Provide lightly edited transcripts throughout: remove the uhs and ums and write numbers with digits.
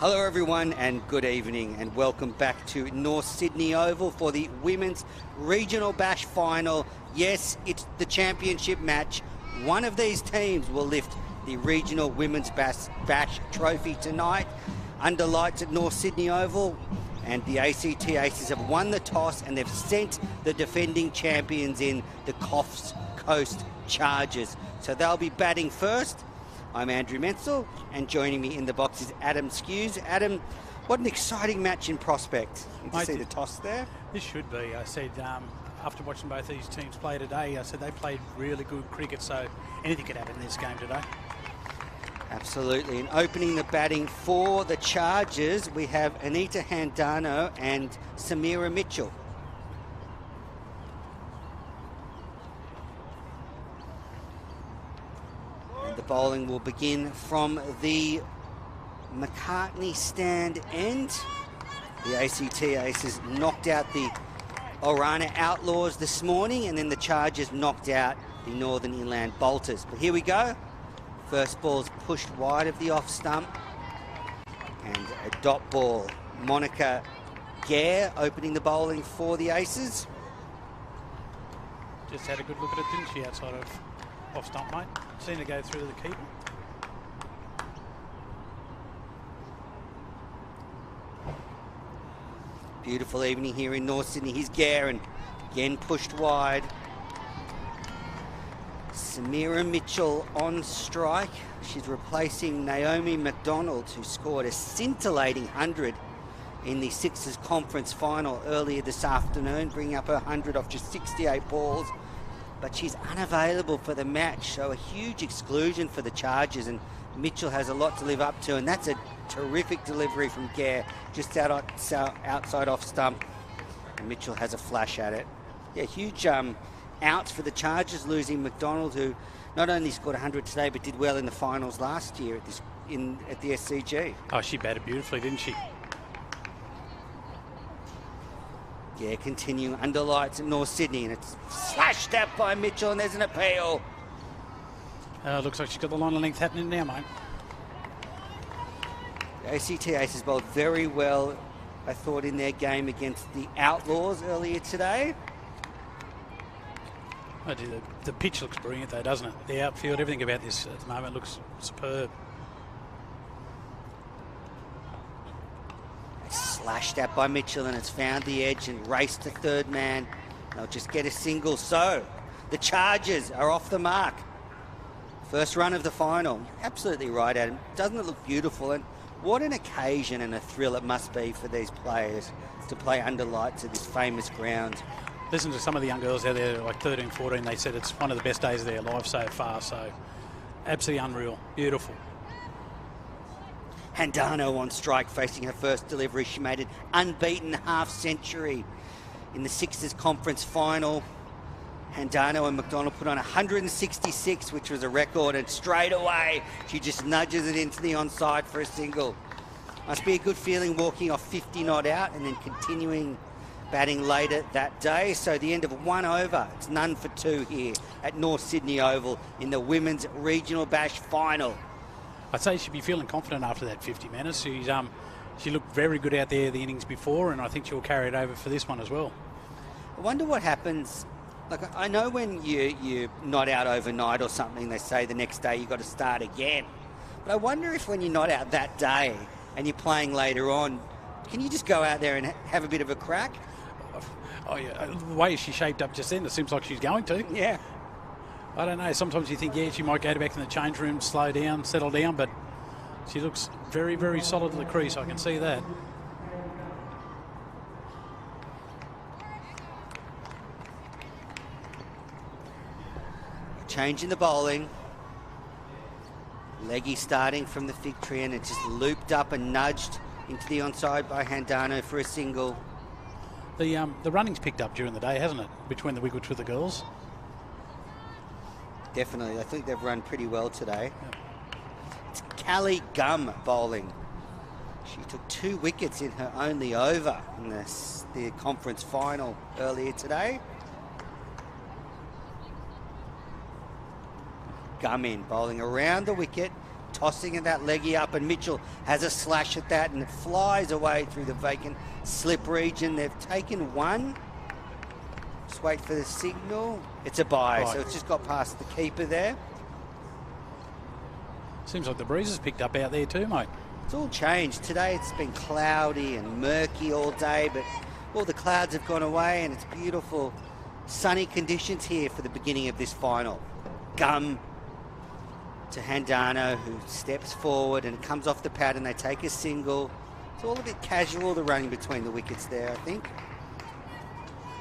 Hello everyone and good evening and welcome back to North Sydney Oval for the Women's Regional Bash Final. Yes, it's the championship match. One of these teams will lift the Regional Women's Bash Trophy tonight under lights at North Sydney Oval, and the ACT Aces have won the toss and they've sent the defending champions in, the Coffs Coast Chargers. So they'll be batting first. I'm Andrew Menzel, and joining me in the box is Adam Skews. Adam, what an exciting match in prospect. You can see the toss there. This should be. I said, after watching both these teams play today, I said they played really good cricket, so anything could happen in this game today. Absolutely. And opening the batting for the Chargers, we have Anita Handano and Samira Mitchell. The bowling will begin from the McCartney stand end. The ACT Aces knocked out the Orana Outlaws this morning, and then the Chargers knocked out the Northern Inland Bolters. But here we go. First ball's pushed wide of the off stump. And a dot ball. Monica Gare opening the bowling for the Aces. Just had a good look at it, didn't she, outside of off stump, mate? Seen her go through to the keeper. Beautiful evening here in North Sydney. Here's Gare, and again pushed wide. Samira Mitchell on strike. She's replacing Naomi McDonald, who scored a scintillating 100 in the Sixers Conference Final earlier this afternoon, bringing up her 100 off just 68 balls. But she's unavailable for the match, so a huge exclusion for the Chargers, and Mitchell has a lot to live up to, and that's a terrific delivery from Gare, just outside off stump, and Mitchell has a flash at it. Yeah, huge outs for the Chargers, losing McDonald, who not only scored 100 today, but did well in the finals last year at the SCG. Oh, she batted beautifully, didn't she? Yeah, continuing under lights at North Sydney, and it's slashed out by Mitchell, and there's an appeal. Looks like she's got the line of length happening now, mate. The ACT Aces bowled very well, I thought, in their game against the Outlaws earlier today. I do. The pitch looks brilliant, though, doesn't it? The outfield, everything about this at the moment looks superb. Slashed out by Mitchell, and it's found the edge and raced to third man. They'll just get a single. So the Chargers are off the mark. First run of the final. Absolutely right, Adam. Doesn't it look beautiful? And what an occasion and a thrill it must be for these players to play under lights at this famous ground. Listen to some of the young girls out there, like 13, 14, they said it's one of the best days of their life so far. So absolutely unreal. Beautiful. Handano on strike, facing her first delivery. She made an unbeaten half-century in the Sixers Conference Final. Handano and McDonald put on 166, which was a record, and straight away she just nudges it into the onside for a single. Must be a good feeling walking off 50 not out and then continuing batting later that day. So the end of 1 over. It's none for 2 here at North Sydney Oval in the Women's Regional Bash Final. I'd say she'd be feeling confident after that 50 minutes. She looked very good out there the innings before, and I think she'll carry it over for this one as well. I wonder what happens. Like, I know when you're not out overnight or something, they say the next day you've got to start again. But I wonder if when you're not out that day and you're playing later on, can you just go out there and have a bit of a crack? Oh, yeah. The way she shaped up just then, it seems like she's going to. Yeah. I don't know. Sometimes you think, yeah, she might go back in the change room, slow down, settle down, but she looks very, very solid to the crease. I can see that. Change in the bowling. Leggy starting from the fig tree, and it just looped up and nudged into the onside by Handano for a single. The running's picked up during the day, hasn't it, between the wickets with the girls? Definitely. I think they've run pretty well today. Yep. It's Callie Gum bowling. She took 2 wickets in her only over in the conference final earlier today. Gum in, bowling around the wicket, tossing at that leggy up, and Mitchell has a slash at that, and it flies away through the vacant slip region. They've taken one. Just wait for the signal. It's a bye, so it's just got past the keeper there. Seems like the breeze has picked up out there too, mate. It's all changed. Today it's been cloudy and murky all day, but all the clouds have gone away and it's beautiful sunny conditions here for the beginning of this final. Gum to Handano, who steps forward and comes off the pad and they take a single. It's all a bit casual, the running between the wickets there, I think.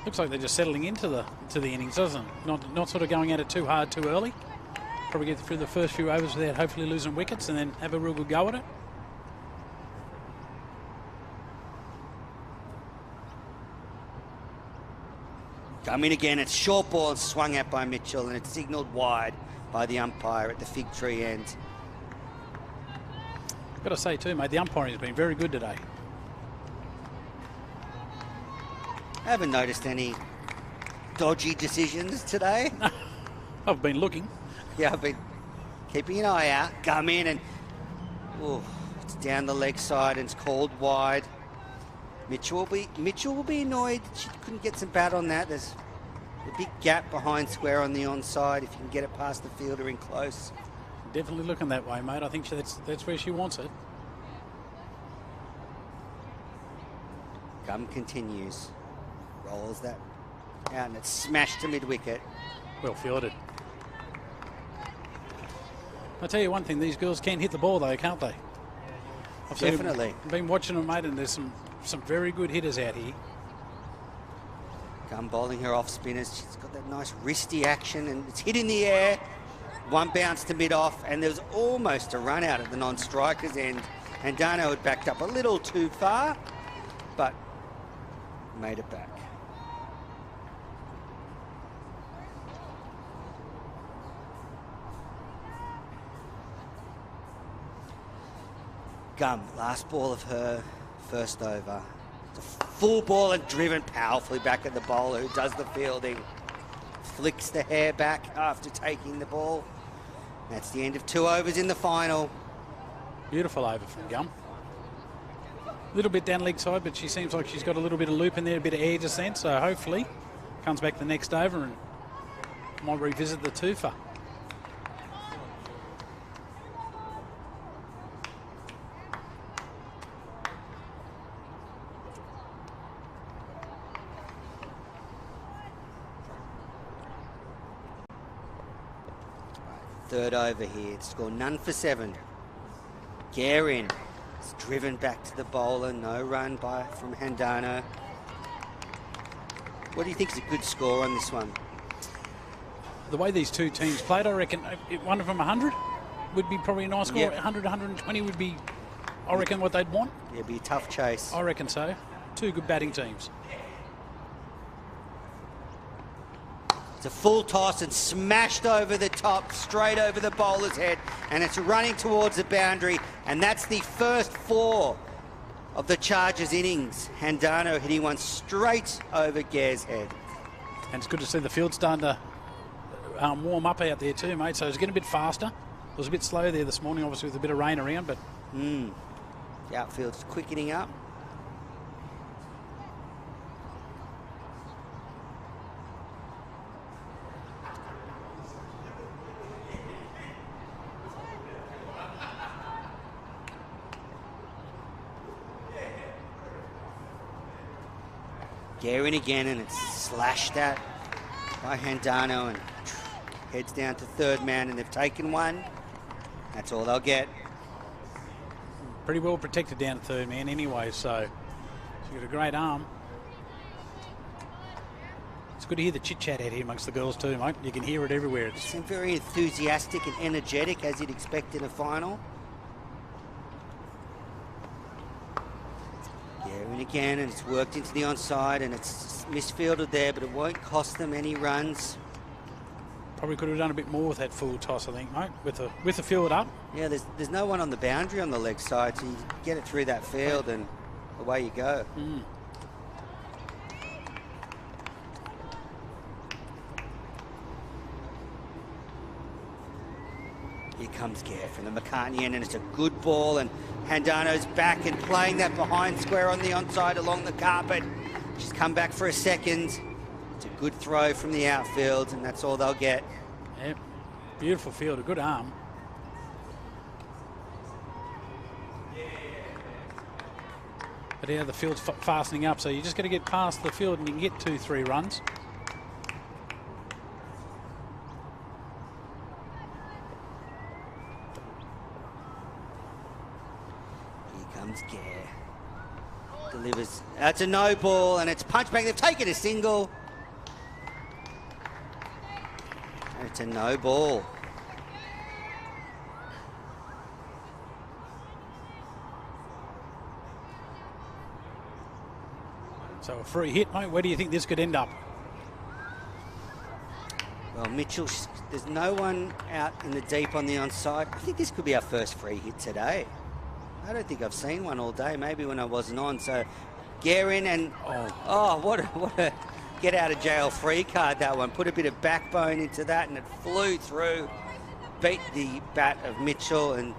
Looks like they're just settling into the innings, doesn't it? Not sort of going at it too hard too early. Probably get through the first few overs without hopefully losing wickets and then have a real good go at it. Come in again, it's short ball and swung at by Mitchell, and it's signalled wide by the umpire at the fig tree end. Got to say too, mate, the umpiring has been very good today. I haven't noticed any dodgy decisions today. I've been looking. Yeah, I've been keeping an eye out. Come in and it's down the leg side and it's called wide. Mitchell will be annoyed she couldn't get some bat on that. There's a big gap behind square on the onside if you can get it past the fielder in close. Definitely looking that way, mate. I think that's where she wants it. Gum continues. Rolls that out and it's smashed to mid-wicket. Well fielded. I'll tell you one thing, these girls can hit the ball though, can't they? Definitely. I've been watching them, mate, and there's some very good hitters out here. Gum bowling her off spinners. She's got that nice wristy action and it's hit in the air. One bounce to mid-off and there's almost a run out at the non-strikers end. Handano had backed up a little too far, but made it back. Gum, last ball of her first over. It's a full ball and driven powerfully back at the bowler who does the fielding. Flicks the hair back after taking the ball. That's the end of 2 overs in the final. Beautiful over from Gum. A little bit down leg side, but she seems like she's got a little bit of loop in there, a bit of air descent, so hopefully comes back the next over and might revisit the twofer. Third over here. Score none for 7. Guerin is driven back to the bowler. No run from Handano. What do you think is a good score on this one? The way these two teams played, I reckon one of them 100 would be probably a nice score. Yep. 100, 120 would be, I reckon, what they'd want. Yeah, it'd be a tough chase. I reckon so. Two good batting teams. It's a full toss and smashed over the top, straight over the bowler's head, and it's running towards the boundary, and that's the first 4 of the Chargers innings. Handano hitting one straight over Gare's head. And it's good to see the field starting to warm up out there too, mate, so it's getting a bit faster. It was a bit slow there this morning, obviously, with a bit of rain around, but... The outfield's quickening up. Guerin again, and it's slashed at by Handano and heads down to third man, and they've taken one. That's all they'll get. Pretty well protected down to third man anyway, so she's got a great arm. It's good to hear the chit-chat out here amongst the girls too, mate. You can hear it everywhere. They seem very enthusiastic and energetic, as you'd expect in a final. Guerin again, and it's worked into the onside, and it's misfielded there, but it won't cost them any runs. Probably could have done a bit more with that full toss, I think, mate, with the field up. Yeah, there's no one on the boundary on the leg side, so you get it through that field and away you go. Here comes Gare from the McCartney end, and it's a good ball, and Handano's back and playing that behind square on the onside along the carpet. She's come back for a second. It's a good throw from the outfield, and that's all they'll get. Yep. Beautiful field, a good arm. But yeah, the field's fastening up, so you just got to get past the field and you can get 2-3 runs. Gare delivers. That's a no ball, and it's punched back. They've taken a single. And it's a no ball. So a free hit, mate. Where do you think this could end up? Well, Mitchell, there's no one out in the deep on the onside. I think this could be our first free hit today. I don't think I've seen one all day, maybe when I wasn't on. So, Guerin and, what a get out of jail free card, that one. Put a bit of backbone into that, and it flew through, beat the bat of Mitchell, and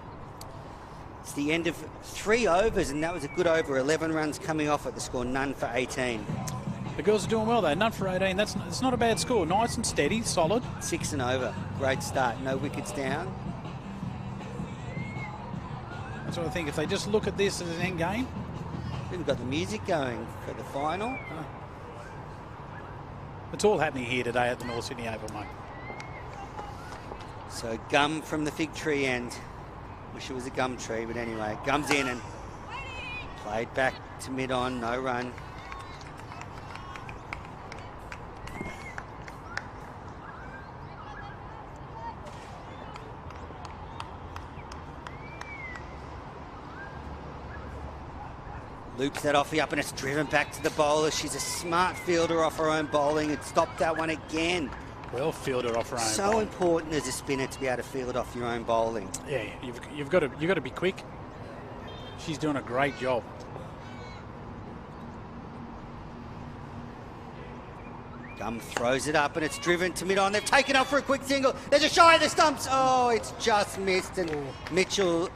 it's the end of 3 overs, and that was a good over. 11 runs coming off at the score, none for 18. The girls are doing well, though. None for 18. It's not a bad score. Nice and steady, solid. 6 and over. Great start. No wickets down. That's what I think. If they just look at this as an end game. We've got the music going for the final. It's all happening here today at the North Sydney Oval, mate. So Gum from the fig tree end. Wish it was a gum tree, but anyway. Gum's in and played back to mid-on. No run. Loops that offie up, and it's driven back to the bowler. She's a smart fielder off her own bowling and stopped that one again. Well fielded off her own So bowling. important as a spinner to be able to field off your own bowling. Yeah, you've got to be quick. She's doing a great job. Gum throws it up, and it's driven to mid-on. They've taken off for a quick single. There's a shy of the stumps. Oh, it's just missed, and Mitchell,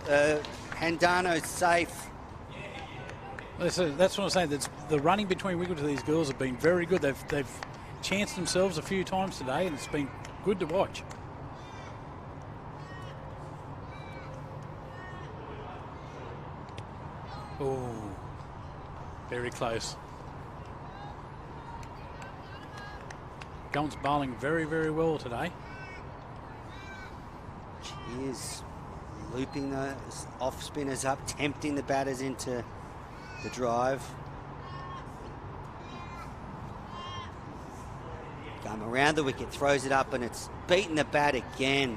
Handano's safe. That's what I'm saying. The running between wickets of these girls have been very good. They've chanced themselves a few times today, and it's been good to watch. Oh, very close. Gum's bowling very, very well today. She is looping those off spinners up, tempting the batters into the drive. Gum around the wicket, throws it up, and it's beaten the bat again.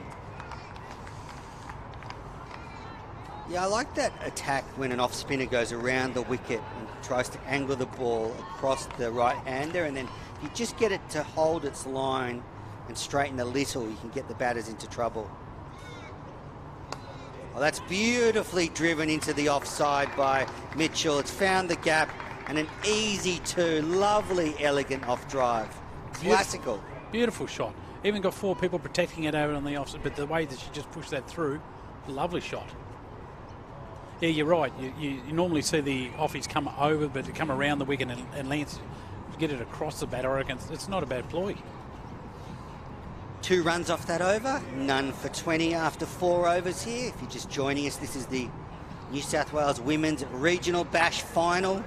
Yeah, I like that attack when an off spinner goes around the wicket and tries to angle the ball across the right hander, and then if you just get it to hold its line and straighten a little, you can get the batters into trouble. Well, that's beautifully driven into the offside by Mitchell. It's found the gap, and an easy 2, lovely, elegant off drive. Classical. Beautiful shot. Even got 4 people protecting it over on the offside, but the way that she just pushed that through, lovely shot. Yeah, you're right. You normally see the offies come over, but to come around the wicket and Lance get it across the bat, I reckon it's not a bad ploy. 2 runs off that over, none for 20 after 4 overs here. If you're just joining us, this is the New South Wales Women's Regional Bash Final.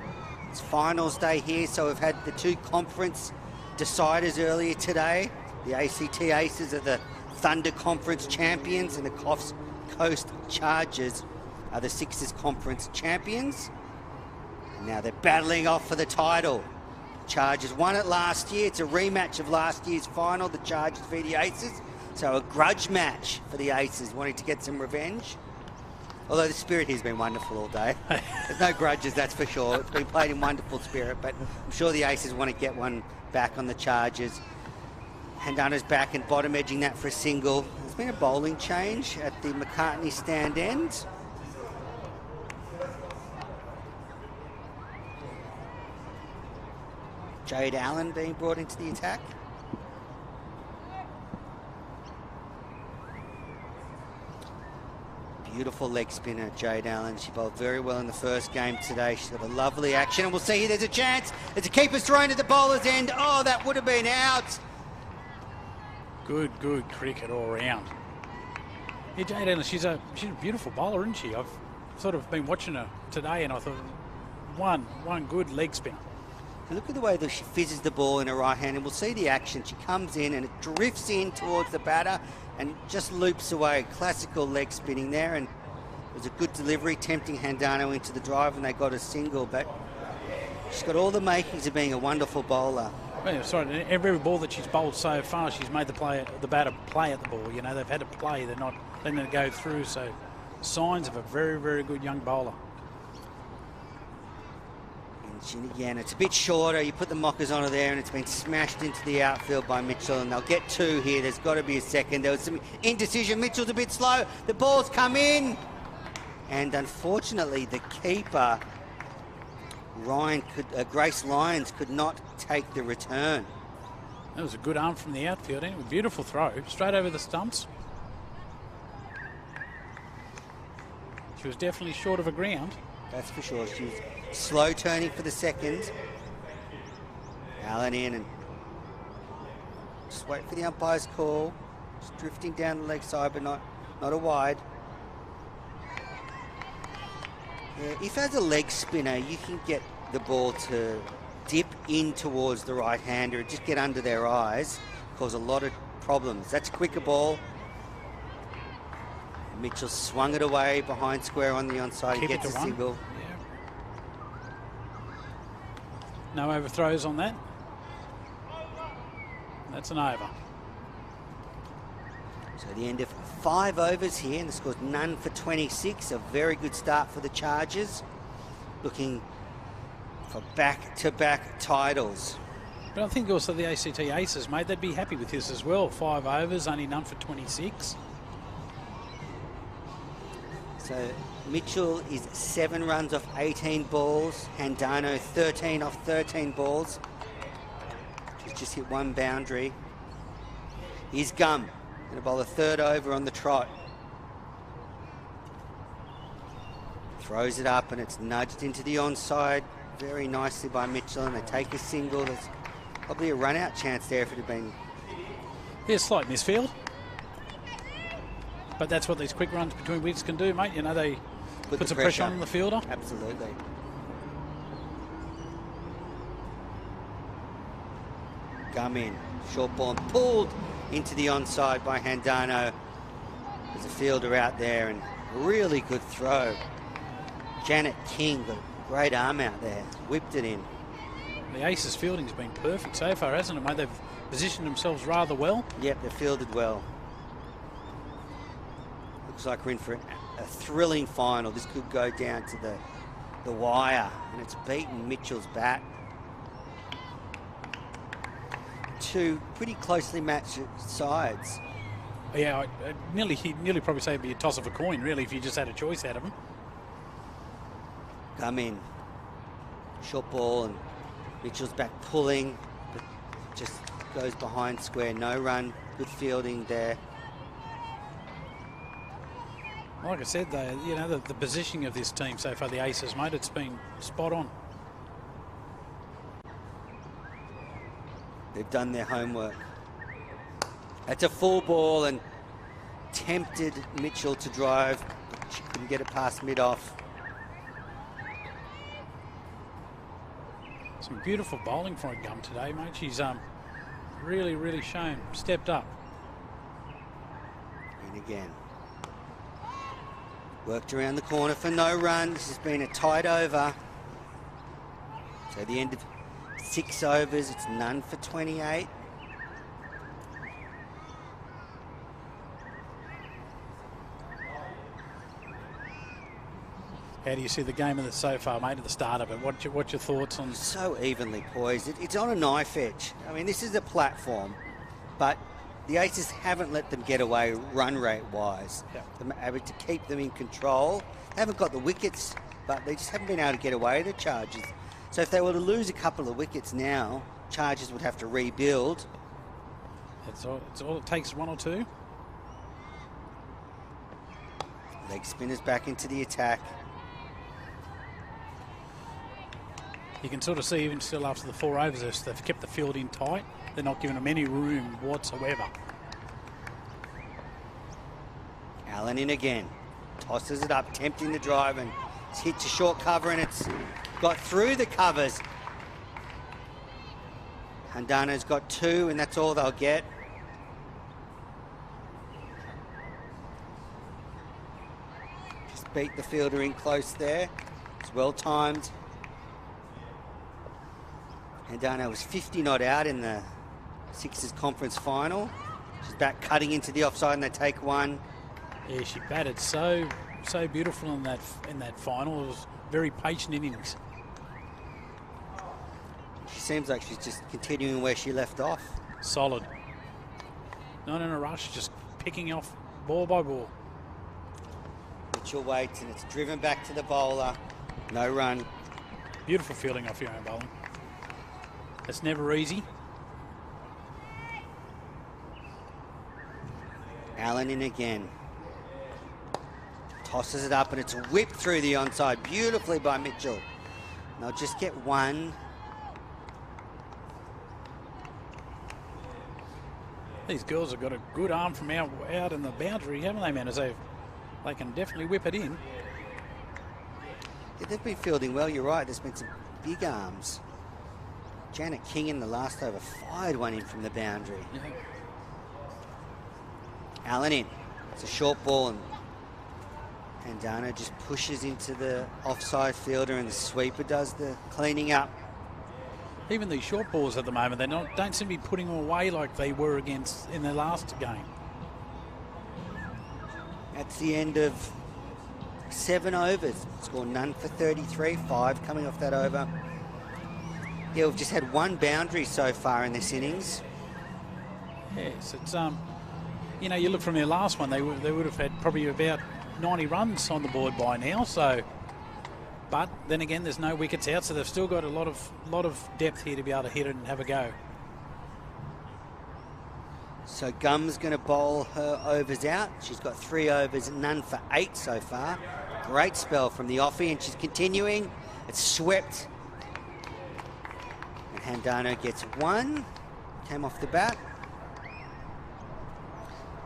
It's finals day here, so we've had the 2 conference deciders earlier today. The ACT Aces are the Thunder Conference champions, and the Coffs Coast Chargers are the Sixers Conference champions. And now they're battling off for the title. Chargers won it last year. It's a rematch of last year's final. The Chargers v the Aces. So a grudge match for the Aces, wanting to get some revenge. Although the spirit here has been wonderful all day. There's no grudges, that's for sure. It's been played in wonderful spirit, but I'm sure the Aces want to get one back on the Chargers. Handano's back and bottom edging that for a single. There's been a bowling change at the McCartney stand end. Jade Allen being brought into the attack. Beautiful leg spinner, Jade Allen. She bowled very well in the first game today. She's got a lovely action, and we'll see here. There's a chance. There's a keeper's thrown at the bowler's end. Oh, that would have been out. Good cricket all round. Yeah, Jade Allen, she's a beautiful bowler, isn't she? I've sort of been watching her today, and I thought one good leg spin. Look at the way that she fizzes the ball in her right hand, and we'll see the action. She comes in and it drifts in towards the batter and just loops away. Classical leg spinning there, and it was a good delivery, tempting Handano into the drive, and they got a single. But she's got all the makings of being a wonderful bowler. Well, sorry, every ball that she's bowled so far, she's made the batter play at the ball. You know, they've had to play. They're not letting it go through. So signs of a very good young bowler. Again, it's a bit shorter. You put the mockers on her there, and it's been smashed into the outfield by Mitchell, and they'll get two here. There's got to be a second. There was some indecision. Mitchell's a bit slow. The ball's come in, and unfortunately, the keeper, Grace Lyons, could not take the return. That was a good arm from the outfield. A beautiful throw, straight over the stumps. She was definitely short of a ground. That's for sure. She was slow turning for the second. Allen in, and just wait for the umpire's call. Just drifting down the leg side, but not a wide. Yeah, if as a leg spinner you can get the ball to dip in towards the right hander and just get under their eyes, cause a lot of problems. That's a quicker ball. Mitchell swung it away behind square on the onside. He gets a single. Yeah. No overthrows on that. That's an over. So the end of 5 overs here, and the score's none for 26. A very good start for the Chargers, looking for back-to-back titles. But I think also the ACT Aces, mate, they'd be happy with this as well. 5 overs, only none for 26. So Mitchell is 7 runs off 18 balls. Handano 13 off 13 balls. She's just hit 1 boundary. Here's Gum. Going to bowl a 3rd over on the trot. Throws it up, and it's nudged into the onside very nicely by Mitchell, and they take a single. There's probably a run-out chance there if it had been... Here's a slight misfield. But that's what these quick runs between wickets can do, mate. You know, they put some pressure on the fielder. Absolutely. Gum in. Short ball and pulled into the onside by Handano. There's a fielder out there, and really good throw. Janet King got a great arm out there. Whipped it in. The Aces fielding's been perfect so far, hasn't it, mate? They've positioned themselves rather well. Yep, they've fielded well. Looks like we're in for a thrilling final. This could go down to the wire, and it's beaten Mitchell's bat. 2 pretty closely matched sides. Yeah, I'd nearly probably say it'd be a toss of a coin, really, if you just had a choice out of them. Come in. Short ball, and Mitchell's back pulling, but just goes behind square. No run. Good fielding there. Like I said, the positioning of this team so far, the Aces, mate, it's been spot on. They've done their homework. That's a full ball, and tempted Mitchell to drive. She couldn't get it past mid-off. Some beautiful bowling from Gum today, mate. She's really shown, stepped up. And again. Worked around the corner for no run. This has been a tight over. So the end of 6 overs, it's none for 28. How do you see the game of the so far, mate, at the start of it? What's your thoughts on... So evenly poised. It's on a knife edge. I mean, this is a platform, but the Aces haven't let them get away run rate-wise. Yeah. They're able to keep them in control. They haven't got the wickets, but they just haven't been able to get away, the Chargers. So if they were to lose a couple of wickets now, Chargers would have to rebuild. It's all it takes, 1 or 2. Leg spinners back into the attack. You can sort of see even still after the 4 overs, they've kept the field in tight. They're not giving them any room whatsoever. Allen in again. Tosses it up, tempting the drive, and it's hit to short cover, and it's got through the covers. Handano's got 2, and that's all they'll get. Just beat the fielder in close there. It's well timed. Handano was 50 not out in the Sixers conference final. She's back cutting into the offside, and they take 1. Yeah, she batted so beautiful in that final. It was very patient innings. She seems like she's just continuing where she left off. Solid. Not in a rush, just picking off ball by ball. Mitchell waits, and it's driven back to the bowler. No run. Beautiful fielding off your own bowling. It's never easy. Allen in again. Tosses it up, and it's whipped through the onside beautifully by Mitchell. And they'll just get 1. These girls have got a good arm from out in the boundary, haven't they, man? As they can definitely whip it in. Yeah, they've been fielding well, you're right. There's been some big arms. Janet King in the last over fired one in from the boundary. Yeah. Allen in. It's a short ball, and Handano just pushes into the offside fielder, and the sweeper does the cleaning up. Even these short balls at the moment, they don't seem to be putting them away like they were against in their last game. That's the end of 7 overs. Score none for 33, 5 coming off that over. Yeah, we've just had 1 boundary so far in this innings. Yes, it's you know, you look from their last one, they would have had probably about 90 runs on the board by now. So, but then again, there's no wickets out, so they've still got a lot of depth here to be able to hit it and have a go. So Gum's going to bowl her overs out. She's got 3 overs, none for 8 so far. Great spell from the offie, and she's continuing. It's swept. And Handano gets 1. Came off the bat.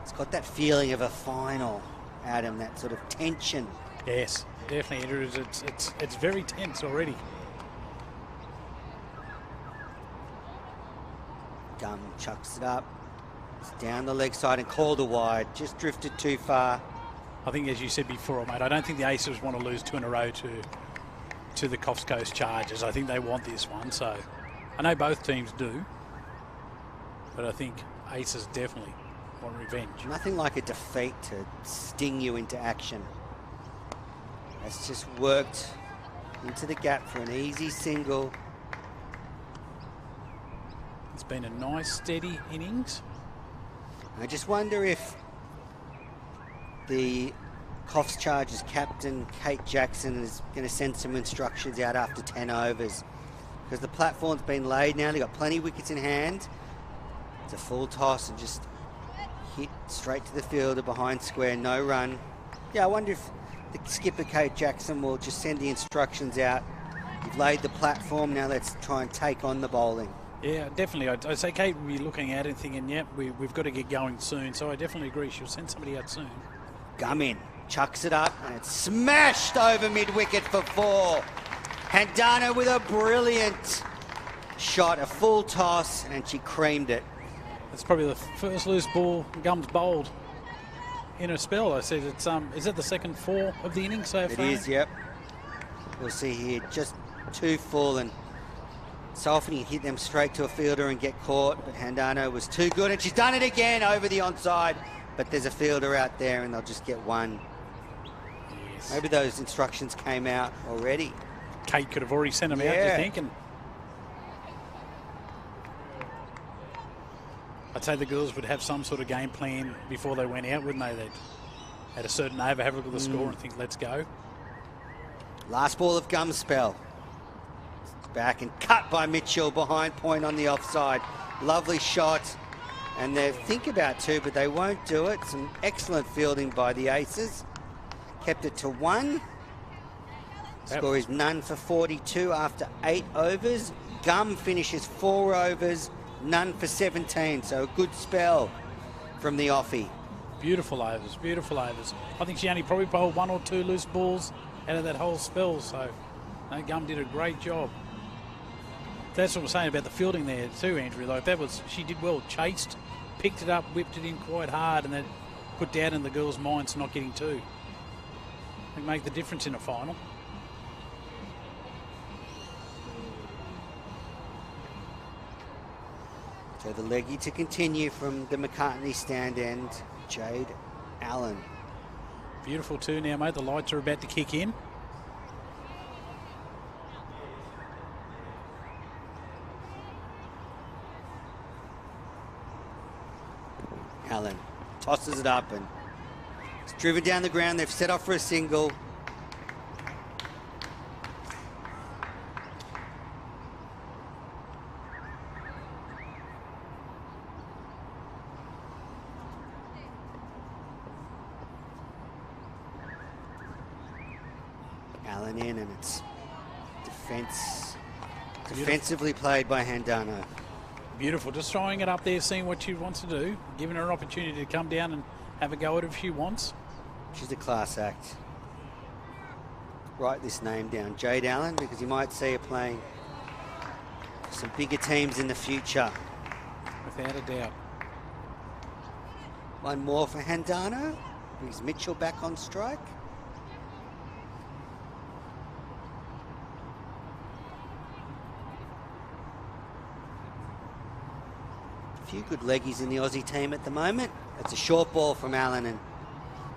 It's got that feeling of a final, Adam, that sort of tension. Yes, definitely. It's very tense already. Gum chucks it up. It's down the leg side and called a wide. Just drifted too far. I think, as you said before, mate, I don't think the Aces want to lose 2 in a row to the Coffs Coast Chargers. I think they want this one. So I know both teams do, but I think Aces definitely want revenge. Nothing like a defeat to sting you into action. That's just worked into the gap for an easy single. It's been a nice, steady innings. I just wonder if the Coffs Chargers captain, Kate Jackson, is going to send some instructions out after 10 overs. Because the platform's been laid now. They've got plenty of wickets in hand. It's a full toss and just hit straight to the fielder behind square, no run. Yeah, I wonder if the skipper, Kate Jackson, will just send the instructions out. You've laid the platform, now let's try and take on the bowling. Yeah, definitely. I'd say Kate will be looking at it thinking, yep, we've got to get going soon. So I definitely agree. She'll send somebody out soon. Gum in, chucks it up, and it's smashed over mid-wicket for 4. Handano with a brilliant shot, a full toss, and she creamed it. It's probably the first loose ball Gum's bowled in a spell. I said it's is it the second 4 of the innings so far? It is, yep. We'll see here, just 2 full, and so often you hit them straight to a fielder and get caught, but Handano was too good, and she's done it again over the onside, but there's a fielder out there and they'll just get 1. Yes. Maybe those instructions came out already. Kate could have already sent them out, do you think? And I'd say the girls would have some sort of game plan before they went out, wouldn't they? They'd at a certain over have a look at the score and think, let's go. Last ball of Gum's spell. Back and cut by Mitchell behind point on the offside. Lovely shot. And they think about 2, but they won't do it. Some excellent fielding by the Aces. kept it to 1. Score is none for 42 after 8 overs. Gum finishes 4 overs, none for 17. So a good spell from the offie. Beautiful overs, beautiful overs. I think she only probably bowled 1 or 2 loose balls out of that whole spell. So no, Gum did a great job. That's what I'm saying about the fielding there too, Andrew. Like that was, she did well. Chased, picked it up, whipped it in quite hard, and then put doubt in the girls' minds not getting 2. They make the difference in a final. So the leggy to continue from the McCartney stand end, Jade Allen. Beautiful too now, mate. The lights are about to kick in. Allen tosses it up and it's driven down the ground. They've set off for a single. Allen in, and it's defensively played by Handano. Beautiful, just throwing it up there, seeing what she wants to do, giving her an opportunity to come down and have a go at it if she wants. She's a class act. Write this name down, Jade Allen, because you might see her playing some bigger teams in the future. Without a doubt. One more for Handano. Brings Mitchell back on strike. A few good leggies in the Aussie team at the moment. It's a short ball from Allen and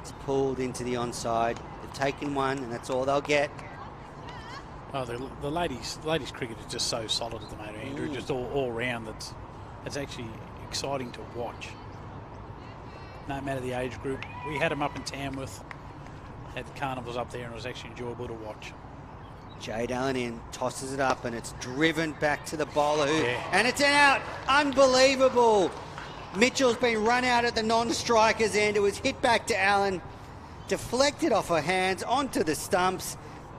it's pulled into the onside. They've taken one and that's all they'll get. Oh, the ladies cricket is just so solid at the moment, Andrew. Just all round. It's actually exciting to watch. No matter the age group. We had them up in Tamworth at the carnivals up there, and it was actually enjoyable to watch. Jade Allen in, tosses it up, and it's driven back to the bowler, and it's out. Unbelievable. Mitchell's been run out at the non-striker's end. It was hit back to Allen, deflected off her hands onto the stumps.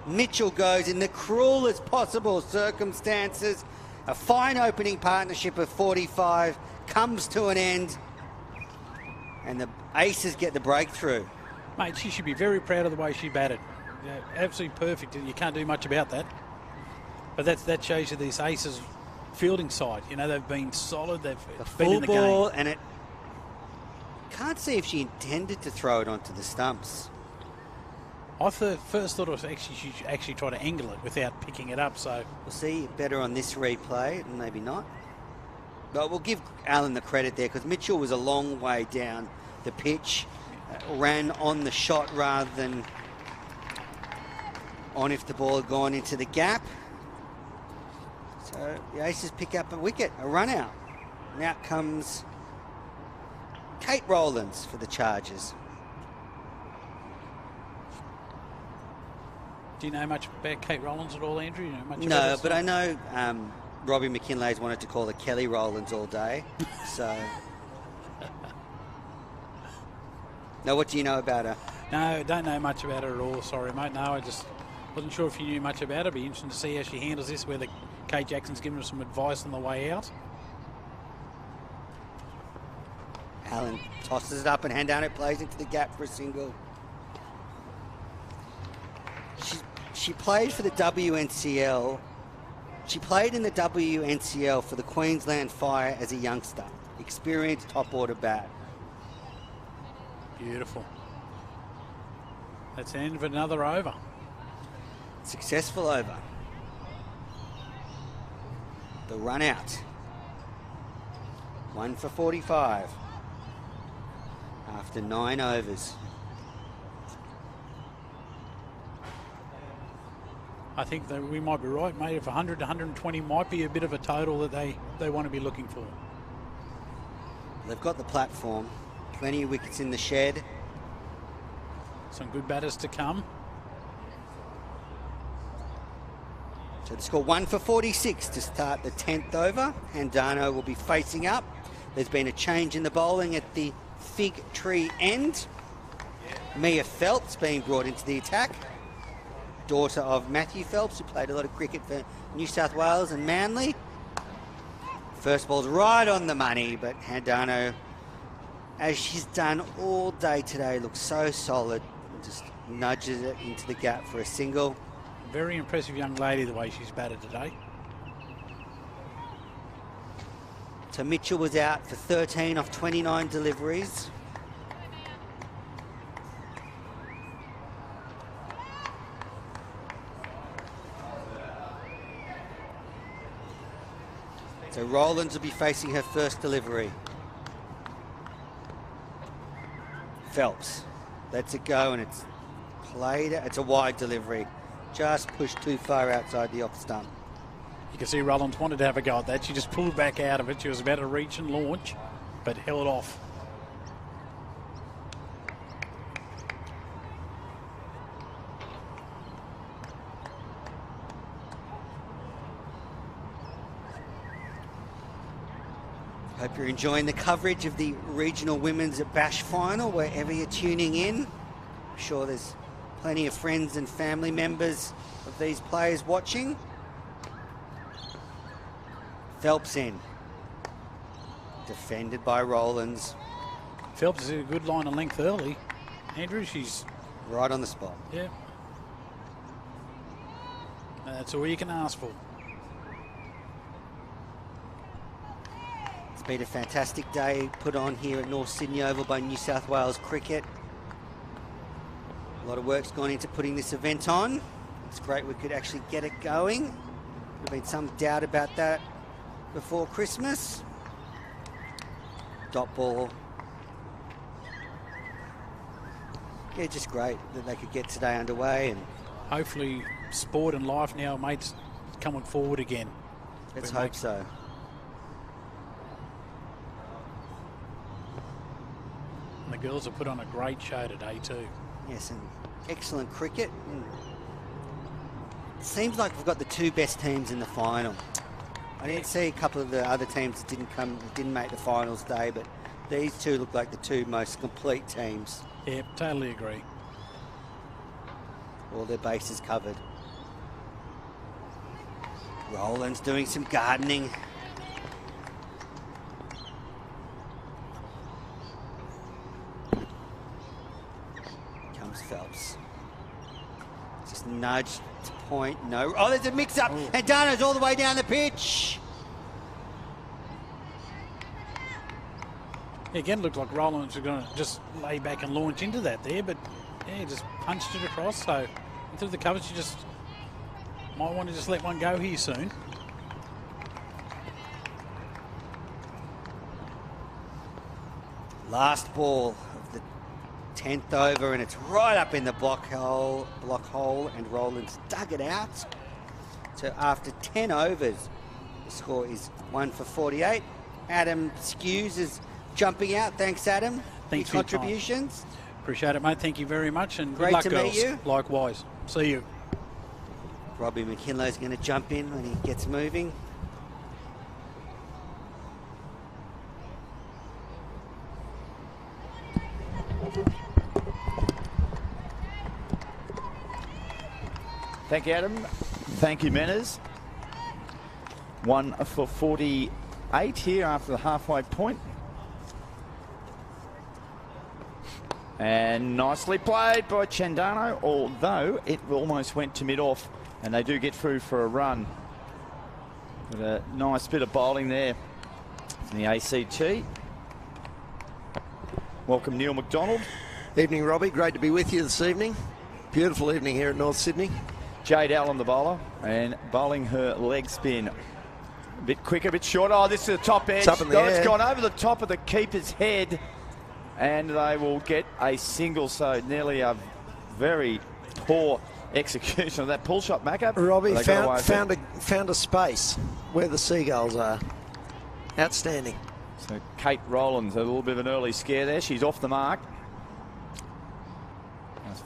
Mitchell goes in the cruelest possible circumstances. A fine opening partnership of 45 comes to an end, and the Aces get the breakthrough. Mate, she should be very proud of the way she batted. Yeah, absolutely perfect. You can't do much about that. But that shows you this Aces fielding side. You know, they've been solid. They've been in the ball, game. And it can't see if she intended to throw it onto the stumps. I first thought it was she actually try to angle it without picking it up. So we'll see better on this replay, maybe not. But we'll give Allen the credit there because Mitchell was a long way down the pitch, ran on the shot rather than on if the ball had gone into the gap. So the Aces pick up a wicket, a run out. And out comes Kate Rowlands for the Chargers. Do you know much about Kate Rowlands at all, Andrew? You know much no, about but I know Robbie McKinley's wanted to call her Kelly Rowlands all day. So, now what do you know about her? No, don't know much about her at all. Sorry, mate. No, I just wasn't sure if you knew much about her. It'd be interesting to see how she handles this, whether Kate Jackson's given her some advice on the way out. Allen tosses it up and Handano plays into the gap for a single. She played for the WNCL. She played in the WNCL for the Queensland Fire as a youngster. Experienced top order bat. Beautiful. That's the end of another over. Successful over. The run out. 1 for 45 after 9 overs. I think that we might be right, mate. If 100 to 120 might be a bit of a total that they want to be looking for. They've got the platform. Plenty of wickets in the shed. Some good batters to come. So they score 1 for 46 to start the 10th over. Handano will be facing up. There's been a change in the bowling at the Fig Tree end. Mia Phelps being brought into the attack. Daughter of Matthew Phelps, who played a lot of cricket for New South Wales and Manly. First ball's right on the money, but Handano, as she's done all day today, looks so solid. Just nudges it into the gap for a single. Very impressive young lady, the way she's batted today. So Mitchell was out for 13 off 29 deliveries. So Rowlands will be facing her first delivery. Phelps lets it go, and it's played. It's a wide delivery. Just pushed too far outside the off stump. You can see Rowlands wanted to have a go at that. She just pulled back out of it. She was about to reach and launch, but held off. Hope you're enjoying the coverage of the Regional Women's Bash Final, wherever you're tuning in. I'm sure there's plenty of friends and family members of these players watching. Phelps in. Defended by Rowlands. Phelps is a good line of length early. Andrew, she's... Right on the spot. Yeah. That's all you can ask for. It's been a fantastic day put on here at North Sydney Oval by New South Wales Cricket. A lot of work's gone into putting this event on. It's great we could actually get it going. There's been some doubt about that before Christmas. Dot ball. Yeah, just great that they could get today underway. And hopefully sport and life now, mates, coming forward again. Let's hope so. And the girls have put on a great show today too. Yes, and excellent cricket. And it seems like we've got the two best teams in the final. I didn't see a couple of the other teams that didn't make the finals day, but these two look like the two most complete teams. Yeah, totally agree. All their bases covered. Rowlands doing some gardening. Comes Phelps. Just nudged to point. No. Oh, there's a mix-up. And Dana's all the way down the pitch. Again, looked like Rowlands was going to just lay back and launch into that there, but yeah, just punched it across. So into the covers, you just might want to just let one go here soon. Last ball of the 10th over, and it's right up in the block hole, and Rowlands dug it out. So after 10 overs, the score is 1 for 48. Adam Skews is jumping out. Thanks, Adam. Thanks for your for your contributions. Appreciate it, mate. Thank you very much, and Great good luck, to girls. meet you. Likewise. See you. Robbie McKinlow's going to jump in when he gets moving. Thank you, Adam. Thank you, Menners. 1 for 48 here after the halfway point. And nicely played by Chandano, although it almost went to mid-off, and they do get through for a run. But a nice bit of bowling there from the ACT. Welcome, Neil McDonald. Evening, Robbie. Great to be with you this evening. Beautiful evening here at North Sydney. Jade Allen, the bowler, and bowling her leg spin. A bit quicker, a bit shorter. Oh, this is the top edge. It's up in the air. It's gone over the top of the keeper's head, and they will get a single. So nearly a very poor execution of that pull shot, Macca. Robbie found a space where the seagulls are. Outstanding. So Kate Rowlands, a little bit of an early scare there. She's off the mark.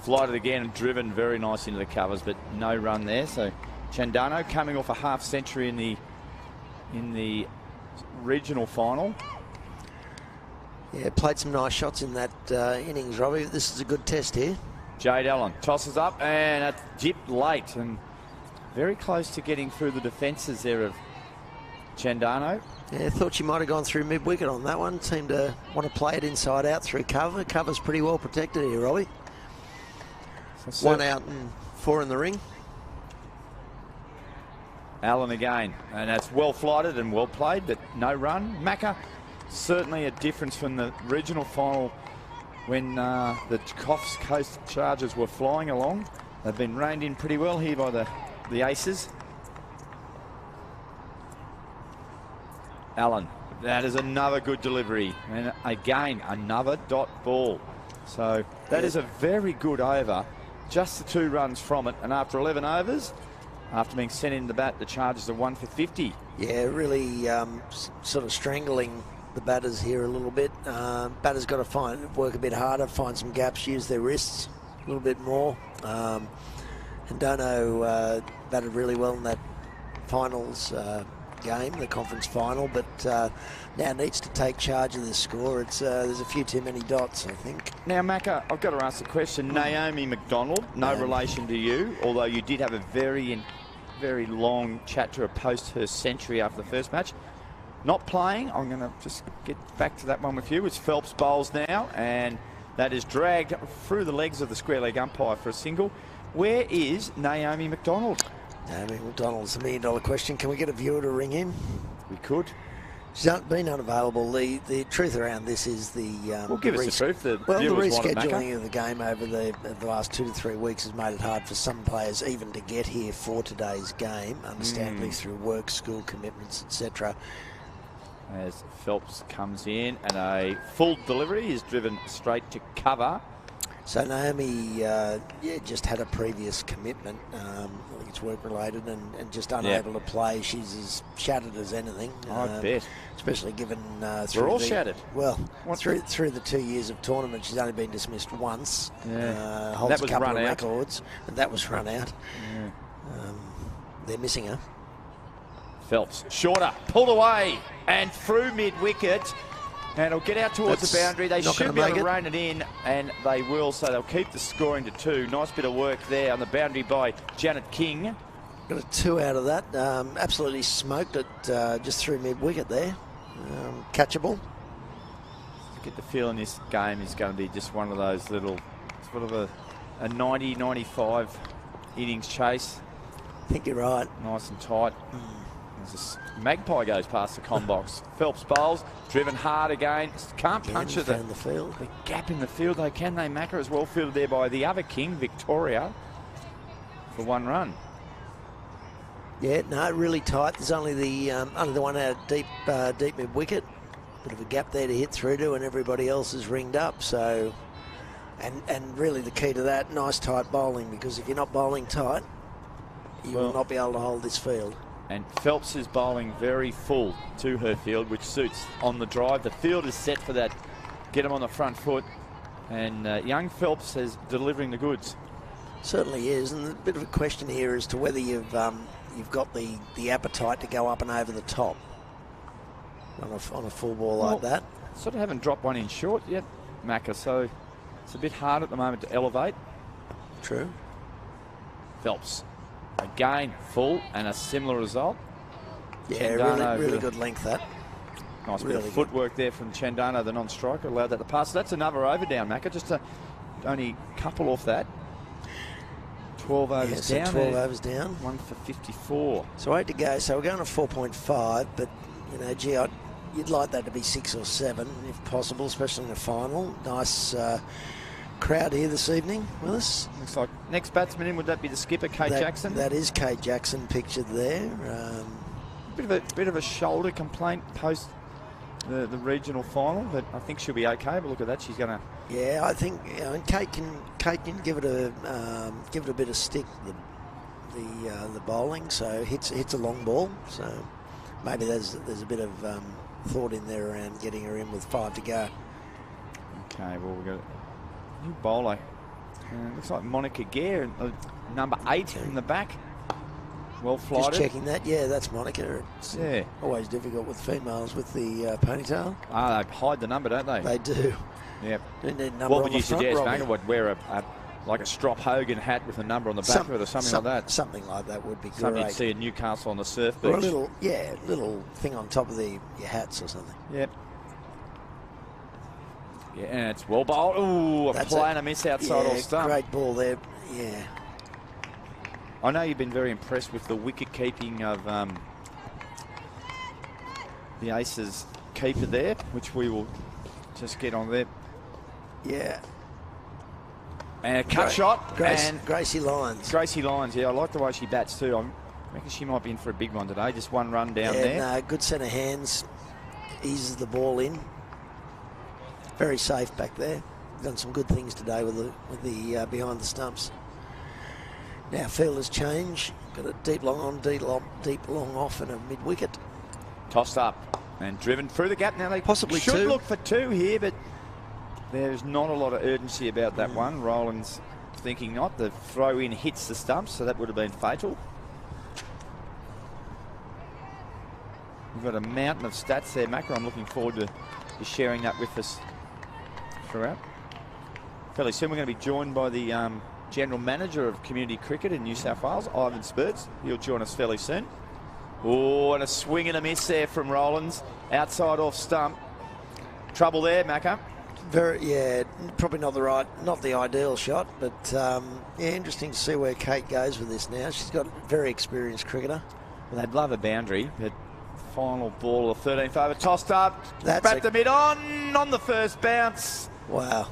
Flighted again and driven very nice into the covers, but no run there. So Chandano coming off a half century in the regional final. Yeah, played some nice shots in that innings, Robbie. This is a good test here. Jade Allen tosses up, and that's dipped late and very close to getting through the defences there of Chandano. Yeah, thought she might have gone through mid-wicket on that one. Seemed to want to play it inside out through cover. Cover's pretty well protected here, Robbie. So 1 out and 4 in the ring. Allen again, and that's well flighted and well played, but no run. Macca, certainly a difference from the regional final when the Coffs Coast Chargers were flying along. They've been reined in pretty well here by the Aces. Allen, that is another good delivery, and again another dot ball. So that is a very good over. Just the 2 runs from it, and after 11 overs, after being sent in the bat, the Chargers are 1 for 50. Yeah, really sort of strangling the batters here a little bit. Batters got to work a bit harder, find some gaps, use their wrists a little bit more. And Dono batted really well in that finals game, the conference final, but now needs to take charge of this score. There's a few too many dots, I think. Now, Macca, I've got to ask the question. Naomi McDonald, no relation to you, although you did have a very long chat to her post her century after the first match. Not playing. I'm going to just get back to that one with you. It's Phelps bowls now, and that is dragged through the legs of the square leg umpire for a single. Where is Naomi McDonald? Naomi McDonald's $1 million question. Can we get a viewer to ring in? We could. She's been unavailable. The truth around this is the well, give us the truth. The rescheduling of the game over the last 2 to 3 weeks has made it hard for some players even to get here for today's game, understandably through work, school commitments, etc. As Phelps comes in, and a full delivery is driven straight to cover. So Naomi, just had a previous commitment. I think it's work-related and just unable to play. She's as shattered as anything. I bet. Especially given we're all shattered. Well, through the 2 years of tournament, she's only been dismissed once. Holds a couple of records, and that was run out. They're missing her. Phelps, shorter, pulled away, and through mid-wicket. And it'll get out towards the boundary. They should be able to rein it in, and they will, so they'll keep the scoring to 2. Nice bit of work there on the boundary by Janet King. Got a 2 out of that. Absolutely smoked it just through mid-wicket there. Catchable. I get the feeling this game is going to be just one of those little, sort of a 90-95 innings chase. I think you're right. Nice and tight. As a magpie goes past the com box. Phelps bowls, driven hard again. Can't punch it. The field. The gap in the field, though, can they? Macca is well fielded there by the other king, Victoria, for 1 run. Yeah, no, really tight. There's only the 1 out deep mid wicket. Bit of a gap there to hit through to, and everybody else is ringed up. So, and really the key to that, nice tight bowling, because if you're not bowling tight, you will not be able to hold this field. And Phelps is bowling very full to her field, which suits on the drive. The field is set for that. Get them on the front foot. And young Phelps is delivering the goods. Certainly is. And a bit of a question here as to whether you've got the appetite to go up and over the top on a full ball like that. Sort of haven't dropped one in short yet, Macca. So it's a bit hard at the moment to elevate. True. Phelps. Again, full, and a similar result. Yeah, really good length that. Nice bit of footwork there from Chandano, the non-striker, allowed that to pass. So that's another over down, Macca, just only a couple off that. 12 overs down. 12 overs down. 1 for 54. So 8 to go. So we're going to 4.5, but, gee, you'd like that to be 6 or 7 if possible, especially in the final. Nice crowd here this evening with us. Looks like next batsman in, would that be the skipper, Kate Jackson? That is Kate Jackson pictured there. Bit of a shoulder complaint post the regional final, but I think she'll be okay. But look at that, she's going to. Yeah, I think Kate can give it a bit of stick. The bowling, so hits a long ball. So maybe there's a bit of thought in there around getting her in with 5 to go. Okay, well we've got a new bowler. Looks like Monica Gare, number 8 in the back. Well flighted. Just checking that. Yeah, that's Monica. It's Yeah. always difficult with females with the ponytail. Ah, they hide the number, don't they? They do. Yep. Don't need a number What on would the you front, suggest, Robbie. mate? Would wear like a Strop Hogan hat with a number on the back of it or something like that? Something like that would be Something great. you'd see in Newcastle on the surf beach. Or a little thing on top of your hats or something. Yep. Yeah, and it's well bowled. Ooh, a play and a miss outside off stump. Great ball there. Yeah. I know you've been very impressed with the wicket keeping of the Aces keeper there, which we will just get on there. Yeah. And a cut shot. And Gracie Lyons. Gracie Lyons, yeah, I like the way she bats too. I reckon she might be in for a big one today. Just one run down there. No, good set of hands. Eases the ball in. Very safe back there. Done some good things today with the behind the stumps. Now fielders change. Got a deep long on, deep long off, and a mid wicket. Tossed up and driven through the gap. Now they Possibly should two. look for two here, but there's not a lot of urgency about that one. Rowland's thinking not. The throw in hits the stumps, so that would have been fatal. We've got a mountain of stats there, Macca. I'm looking forward to you sharing that with us throughout. Fairly soon we're going to be joined by the General Manager of Community Cricket in New South Wales, Ivan Spurts. He'll join us fairly soon. Oh, and a swing and a miss there from Rowlands. Outside off stump. Trouble there, Macca. Probably not the ideal shot, but interesting to see where Kate goes with this now. She's got a very experienced cricketer. Well, they'd love a boundary, but final ball of the 13th over, tossed up, That's bat the mid on the first bounce. Wow,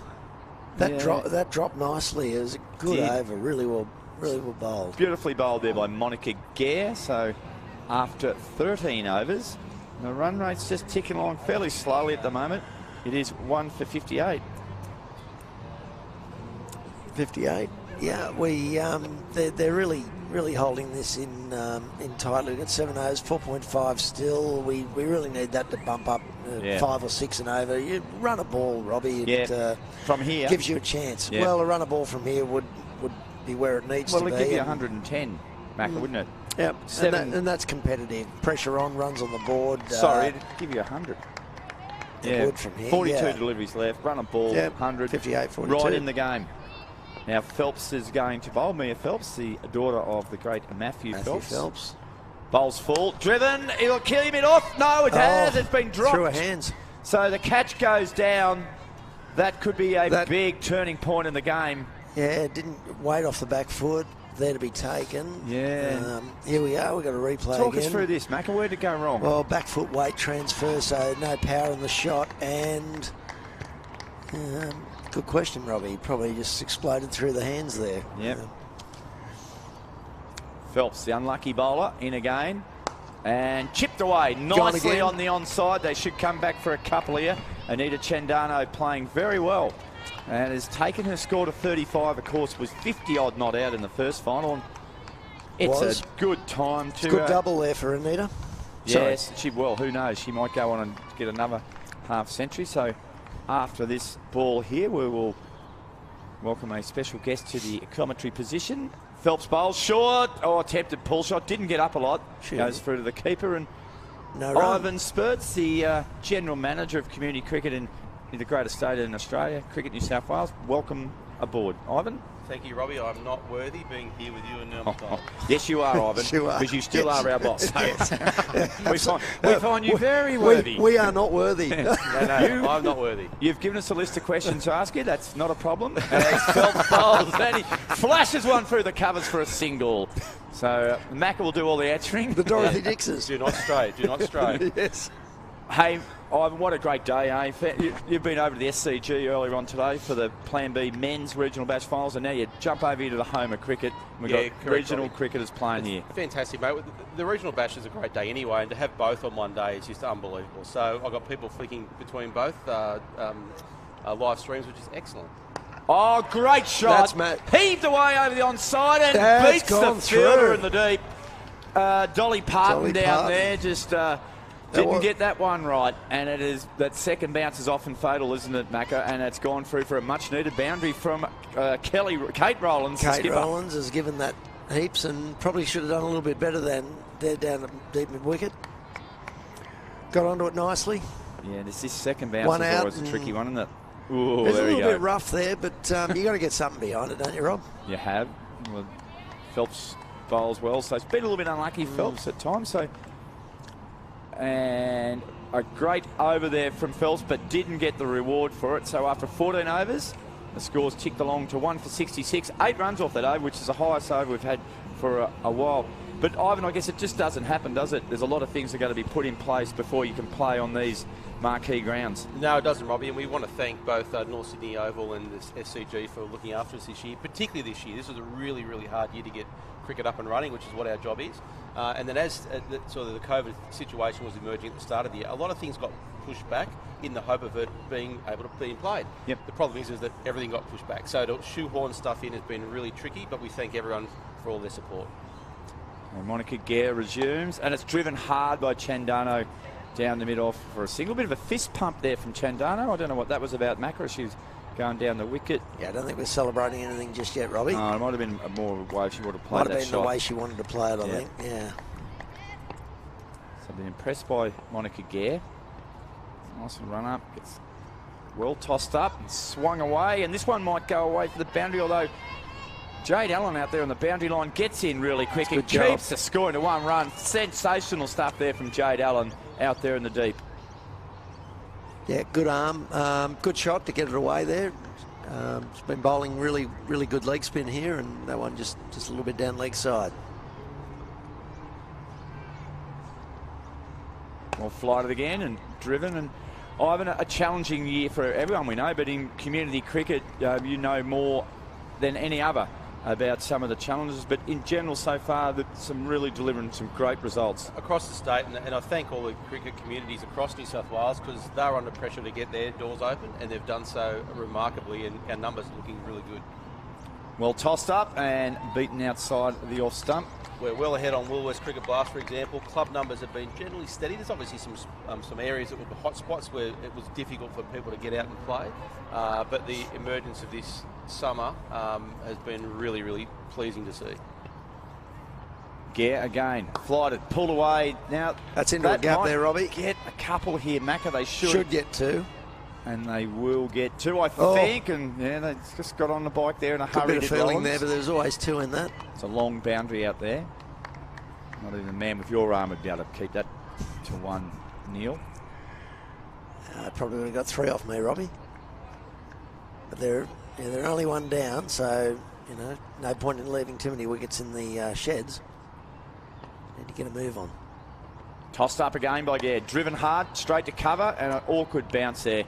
that dropped nicely. It was a good over, really well bowled. Beautifully bowled there by Monica Gare. So after 13 overs, the run rate's just ticking along fairly slowly at the moment. It is 1 for 58. 58. Yeah, they're really holding this in tightly. We've got 7 overs, 4.5 still. We really need that to bump up 5 or 6 and over. You run a ball, Robbie. From here gives you a chance. Yeah. Well, a run a ball from here would be where it needs to be. Well, it'd give you 110, Macca, wouldn't it? Yep. And that's competitive. Pressure on, runs on the board. Sorry, it'd give you 100. It would from here. 42 deliveries left. Run a ball, 100. 58, 42. Right in the game. Now Phelps is going to bowl. Mia Phelps, the daughter of the great Matthew Phelps. Bowls full. Driven. It'll kill him it off. No, it has. It's been dropped. Through her hands. So the catch goes down. That could be a big turning point in the game. Yeah, it didn't wait off the back foot. There to be taken. Yeah. Here we are. We've got a replay Talk again. us through this, Macca. Where'd it go wrong? Well, back foot weight transfer, so no power in the shot. And good question, Robbie. Probably just exploded through the hands there. Yep. Phelps, the unlucky bowler, in again. And chipped away nicely on the onside. They should come back for a couple here. Anita Cendano playing very well. And has taken her score to 35. Of course, was 50-odd not out in the first final. And it's a good time to... Good double there for Anita. Yes, who knows? She might go on and get another half century. So after this ball here, we will welcome a special guest to the commentary position. Phelps bowls short. Oh, attempted pull shot. Didn't get up a lot. Goes through to the keeper. And Ivan Spurts, the General Manager of Community Cricket in the greatest state in Australia, Cricket New South Wales. Welcome aboard, Ivan. Thank you, Robbie. I'm not worthy being here with you and Neil. Yes, you are, Ivan. Because you still are our boss. we find you very worthy. We are not worthy. No, I'm not worthy. You've given us a list of questions to ask you. That's not a problem. Phelps bowls, and he flashes one through the covers for a single. So Macca will do all the answering. The Dorothy Dixes. Do not stray. Do not stray. Yes. Hey, Ivan, what a great day, eh? You've been over to the SCG earlier on today for the Plan B men's regional bash finals, and now you jump over here to the home of cricket. We've got regional cricketers playing here. Fantastic, mate. The regional bash is a great day anyway, and to have both on one day is just unbelievable. So I've got people flicking between both live streams, which is excellent. Oh, great shot. That's Matt. Heaved away over the onside and beats the fielder in the deep. Dolly Parton down there just... didn't get that one right, and it is that second bounce is often fatal, isn't it, Macca? And it's gone through for a much-needed boundary from Kate Rowlands. Kate Rowlands has given that heaps and probably should have done a little bit better than they're down deep mid-wicket. Got onto it nicely. Yeah, this second bounce One is out always a tricky one, isn't it? Ooh, It's a there we little go. bit rough there, but you got to get something behind it, don't you, Rob? You have. Well, Phelps bowls well, so it's been a little bit unlucky, Phelps, at times. So, and a great over there from Phelps, but didn't get the reward for it. So after 14 overs, the scores ticked along to 1 for 66. 8 runs off that over, which is the highest over we've had for a while. But, Ivan, I guess it just doesn't happen, does it? There's a lot of things that are going to be put in place before you can play on these marquee grounds. No, it doesn't, Robbie, and we want to thank both North Sydney Oval and the SCG for looking after us this year, particularly this year. This was a really, really hard year to get cricket up and running, which is what our job is. And then as sort of the COVID situation was emerging at the start of the year, a lot of things got pushed back in the hope of it being able to be played. Yep. The problem is that everything got pushed back. So to shoehorn stuff in has been really tricky, but we thank everyone for all their support. And Monica Gare resumes, and it's driven hard by Chandano down the mid-off for a single. Bit of a fist pump there from Chandano. I don't know what that was about, Macra. She's going down the wicket. Yeah, I don't think we're celebrating anything just yet, Robbie. No, it might have been more of a way she would have played Might that have been shot. the way she wanted to play it, I think. Yeah. So I've been impressed by Monica Gare. Nice run up. Gets well tossed up and swung away. And this one might go away for the boundary, although Jade Allen out there on the boundary line gets in really quick and keeps the score into 1 run. Sensational stuff there from Jade Allen out there in the deep. Yeah, good arm. Good shot to get it away there. She's been bowling really, really good leg spin here, and that one just a little bit down leg side. Well, flighted again and driven. And Ivan, a challenging year for everyone we know, but in community cricket, you know more than any other about some of the challenges, but in general so far some really delivering some great results Across the state, and I thank all the cricket communities across New South Wales because they're under pressure to get their doors open, and they've done so remarkably, and our numbers are looking really good. Well tossed up and beaten outside the off stump. We're well ahead on Woolworths Cricket Blast, for example. Club numbers have been generally steady. There's obviously some areas that were hot spots where it was difficult for people to get out and play, but the emergence of this summer has been really, really pleasing to see. Gare again, flighted, pulled away. Now That's into a gap might there, Robbie. Get a couple here, Macca. They Should get 2. and they will get 2, I think. And yeah, they just got on the bike there in a Good hurry. bit of feeling there, but there's always 2 in that. It's a long boundary out there. Not even a man with your arm would be able to keep that to 1 nil. Probably would have got 3 off me, Robbie. But they're only 1 down, so you know, no point in leaving too many wickets in the sheds. Need to get a move on. Tossed up again by Gare. Driven hard, straight to cover, and an awkward bounce there.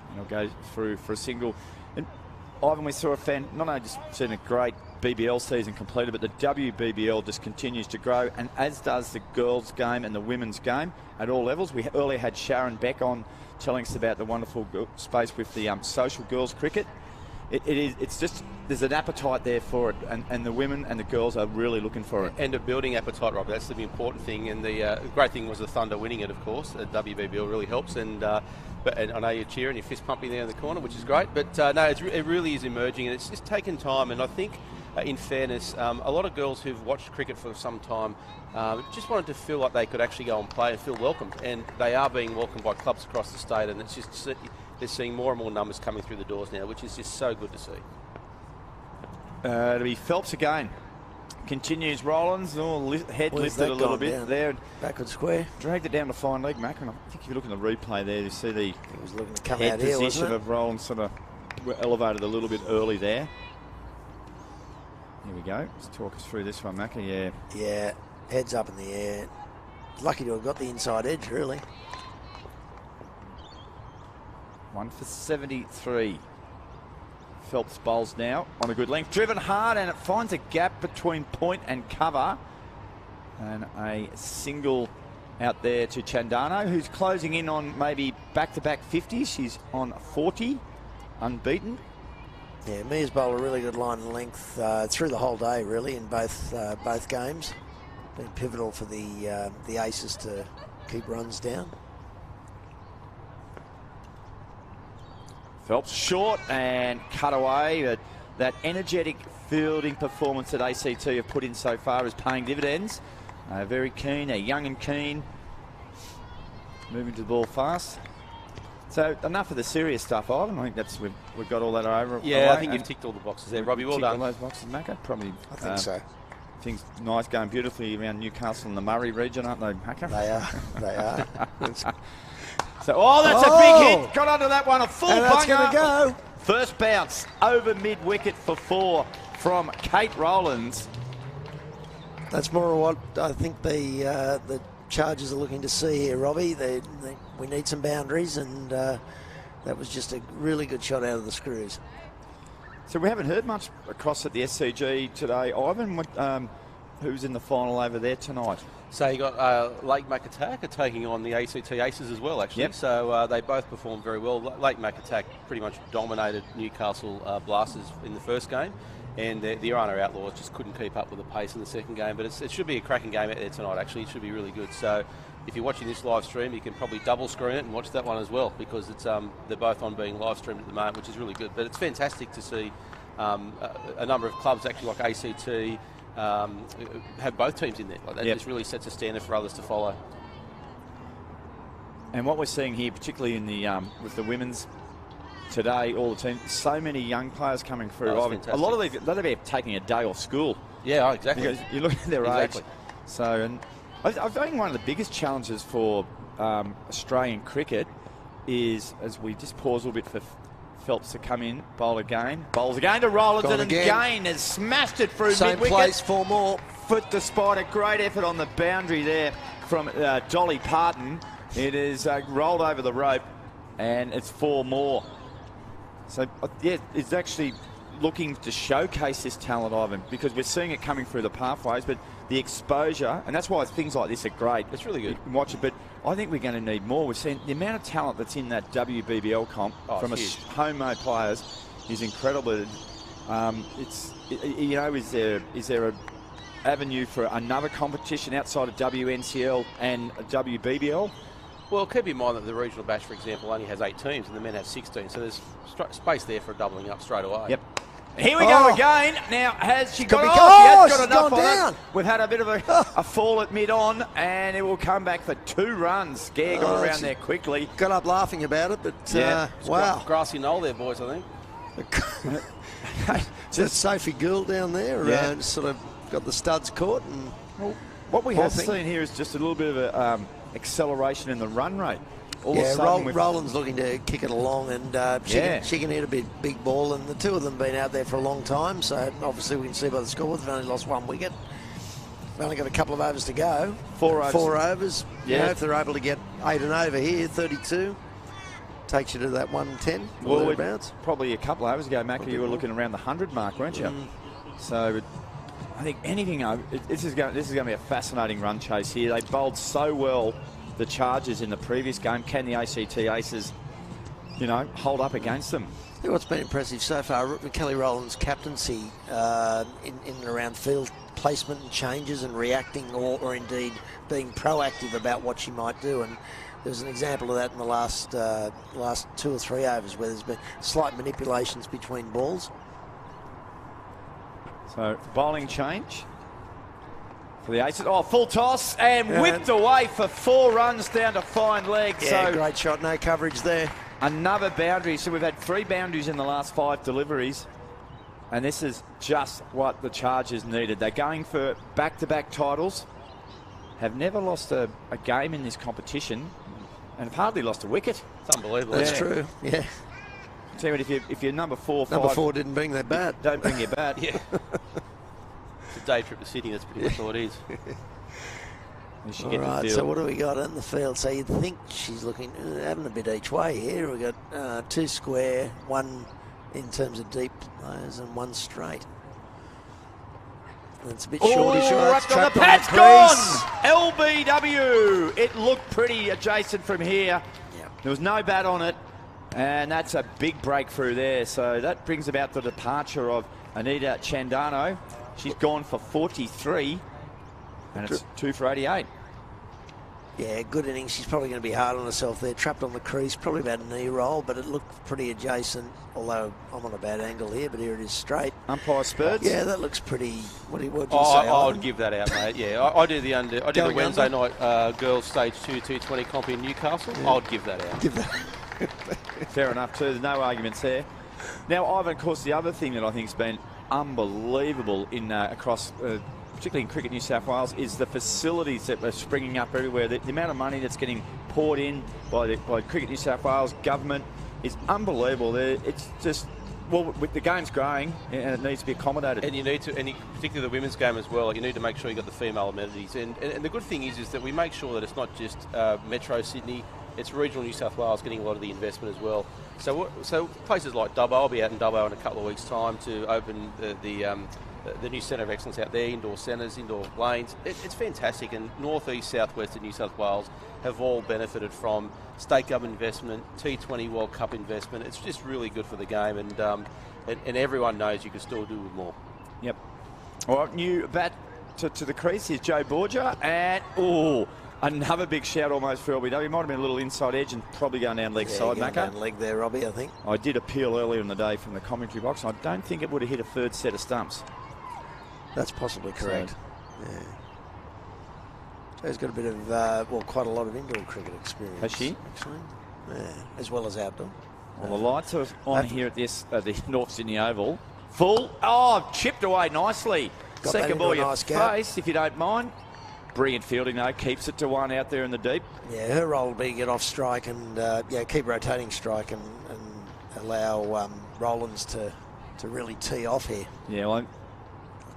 And it'll go through for a single. And Ivan, we saw not only just seen a great BBL season completed, but the WBBL just continues to grow, and as does the girls' game and the women's game at all levels. We earlier had Sharon Beck on telling us about the wonderful space with the social girls cricket. It's just, there's an appetite there for it, and the women and the girls are really looking for it. And a building appetite, Rob. That's the important thing. And the great thing was the Thunder winning it, of course. The WBBL really helps. And I know you're cheering, you're fist pumping there in the corner, which is great. But no, it really is emerging, and it's just taken time. And I think, in fairness, a lot of girls who've watched cricket for some time just wanted to feel like they could actually go and play and feel welcomed. And they are being welcomed by clubs across the state, and it's just they're seeing more and more numbers coming through the doors now, which is just so good to see. It'll be Phelps again. Continues Rollins. Head Where's lifted that a little gone bit down? there. Backward square. Dragged it down to fine leg, Mac. And I think if you look in the replay there, you see the It was looking to come head out here, position wasn't it? of Rollins sort of elevated a little bit early there. Here we go. Let's talk us through this one, Macca. Yeah. Yeah, heads up in the air. Lucky to have got the inside edge, really. 1 for 73. Phelps bowls now on a good length. Driven hard, and it finds a gap between point and cover. And a single out there to Chandano, who's closing in on maybe back-to-back 50s. She's on 40, unbeaten. Yeah, Mia's bowled a really good line and length through the whole day, really, in both games. Been pivotal for the Aces to keep runs down. Phelps short and cut away, but that energetic fielding performance that ACT have put in so far is paying dividends. Very keen, they're young and keen. Moving to the ball fast. So enough of the serious stuff, Ivan. I think that's we've got all that over. Yeah, I think you've ticked all the boxes there, Robbie. Well done. All those boxes, Macca. Probably. I think so. Things nice, going beautifully around Newcastle and the Murray region, aren't they, Macca? They are. They are. So, that's a big hit. Got onto that one. A full and that's bunger. going to go. First bounce over mid-wicket for 4 from Kate Rowlands. That's more of what I think the Chargers are looking to see here, Robbie. We need some boundaries, and that was just a really good shot out of the screws. So we haven't heard much across at the SCG today. Ivan, who's in the final over there tonight? So you got Lake Macatak taking on the ACT Aces as well, actually. Yep. So they both performed very well. Lake Macatak pretty much dominated Newcastle Blasters in the first game, and the Irana Outlaws just couldn't keep up with the pace in the second game. But it should be a cracking game out there tonight, actually. It should be really good. So if you're watching this live stream, you can probably double screen it and watch that one as well, because it's they're both on being live streamed at the moment, which is really good. But it's fantastic to see a number of clubs actually like ACT have both teams in there. Like that just really sets a standard for others to follow. And what we're seeing here, particularly in the with the women's today, all the teams, so many young players coming through. A lot of them are taking a day off school. Yeah, exactly. Because you look at their exactly. age. So, and I think one of the biggest challenges for Australian cricket is, as we just pause a little bit for Phelps to come in, bowl again, bowls again to Rowlands, and again has smashed it through Same mid-wicket. place, 4 more. Foot the spider, great effort on the boundary there from Dolly Parton. It is rolled over the rope, and it's 4 more. So, it's actually looking to showcase this talent, Ivan, because we're seeing it coming through the pathways, but the exposure, and that's why things like this are great. It's really good. You can watch it, but I think we're going to need more. We've seen the amount of talent that's in that WBBL comp from home-made players is incredible. Is there a avenue for another competition outside of WNCL and WBBL? Well, keep in mind that the regional bash, for example, only has 8 teams and the men have 16, so there's space there for doubling up straight away. Yep. Here we go again. Now, has she got She has got she's enough gone on down. it. We've had a bit of a fall at mid-on, and it will come back for 2 runs. Gare got around there quickly. Got up laughing about it, but wow. Grassy knoll there, boys, I think. Just Sophie Gould down there, sort of got the studs caught. And what we have seen here is just a little bit of a acceleration in the run rate. All of a sudden Rowland's looking to kick it along, and she can hit a big ball, and the two of them have been out there for a long time, so obviously we can see by the score they've only lost 1 wicket. They've only got a couple of overs to go. 4 overs. 4 overs. Yeah. If they're able to get 8 and over here, 32, takes you to that 110. Well, probably a couple of hours ago, Macca, you were looking around the 100 mark, weren't you? So I think anything over, this is going to be a fascinating run chase here. They bowled so well, the Chargers, in the previous game. Can the ACT Aces, hold up against them? What's been impressive so far, Kelly Rowland's captaincy in and around field placement and changes and reacting, or indeed being proactive about what she might do. And there's an example of that in the last 2 or 3 overs where there's been slight manipulations between balls. So bowling change for the Aces. Oh, full toss and whipped away for 4 runs down to fine leg. Yeah, so great shot, no coverage there. Another boundary. So we've had 3 boundaries in the last 5 deliveries. And this is just what the Chargers needed. They're going for back-to-back titles. Have never lost a game in this competition. And have hardly lost a wicket. It's unbelievable. That's true, yeah. Tell you what, if you're number 4, 5... Number 4 didn't bring their bat. Don't bring your bat. Yeah. It's a day trip to Sydney, that's pretty much all it is. All right, so what do we got in the field? So you'd think she's looking, having a bit each way here. We've got 2 square, 1 in terms of deep players, and 1 straight. It's a bit shortish. The pad's gone! LBW. It looked pretty adjacent from here. Yep. There was no bat on it, and that's a big breakthrough there. So that brings about the departure of Anita Chandano. She's gone for 43, and it's 2 for 88. Yeah, good innings. She's probably going to be hard on herself there. Trapped on the crease, probably about a knee roll, but it looked pretty adjacent. Although I'm on a bad angle here, but here it is straight. Umpire Spurs? Yeah, that looks pretty. What do you say? I would give that out, mate. Yeah, I do the under. I did the Going Wednesday under? night girls stage 2 220 comp in Newcastle. Yeah. I'd give that out. Give that. Fair enough too. There's no arguments there. Now, Ivan, of course, the other thing that I think has been unbelievable in across, particularly in Cricket New South Wales, is the facilities that are springing up everywhere. The amount of money that's getting poured in by Cricket New South Wales government is unbelievable. It's just, well, with the game's growing and it needs to be accommodated. And you need to, and particularly the women's game as well, you need to make sure you've got the female amenities. And the good thing is that we make sure that it's not just Metro Sydney, it's regional New South Wales getting a lot of the investment as well. So places like Dubbo, I'll be out in Dubbo in a couple of weeks' time to open the new Centre of Excellence out there, indoor centres, indoor lanes. It's fantastic, and North East, South West and New South Wales have all benefited from state government investment, T20 World Cup investment. It's just really good for the game, and everyone knows you can still do with more. Yep. All right, new bat to the crease is Joe Borgia, and another big shout almost for LBW. Might have been a little inside edge and probably going down leg side, going Macca. down leg there, Robbie, I think. I did appeal earlier in the day from the commentary box. I don't think it would have hit a third set of stumps. That's possibly correct. Yeah. Joe's got a bit of, quite a lot of indoor cricket experience. Has she? Actually, yeah, as well as outdoor. Well, the lights are on here at the North Sydney Oval. Full. Oh, chipped away nicely. Got that Second into ball, a your nice gap. face, if you don't mind. Brilliant fielding, though. Keeps it to one out there in the deep. Yeah, her role will be get off strike and keep rotating strike and allow Rollins to really tee off here. Yeah, well,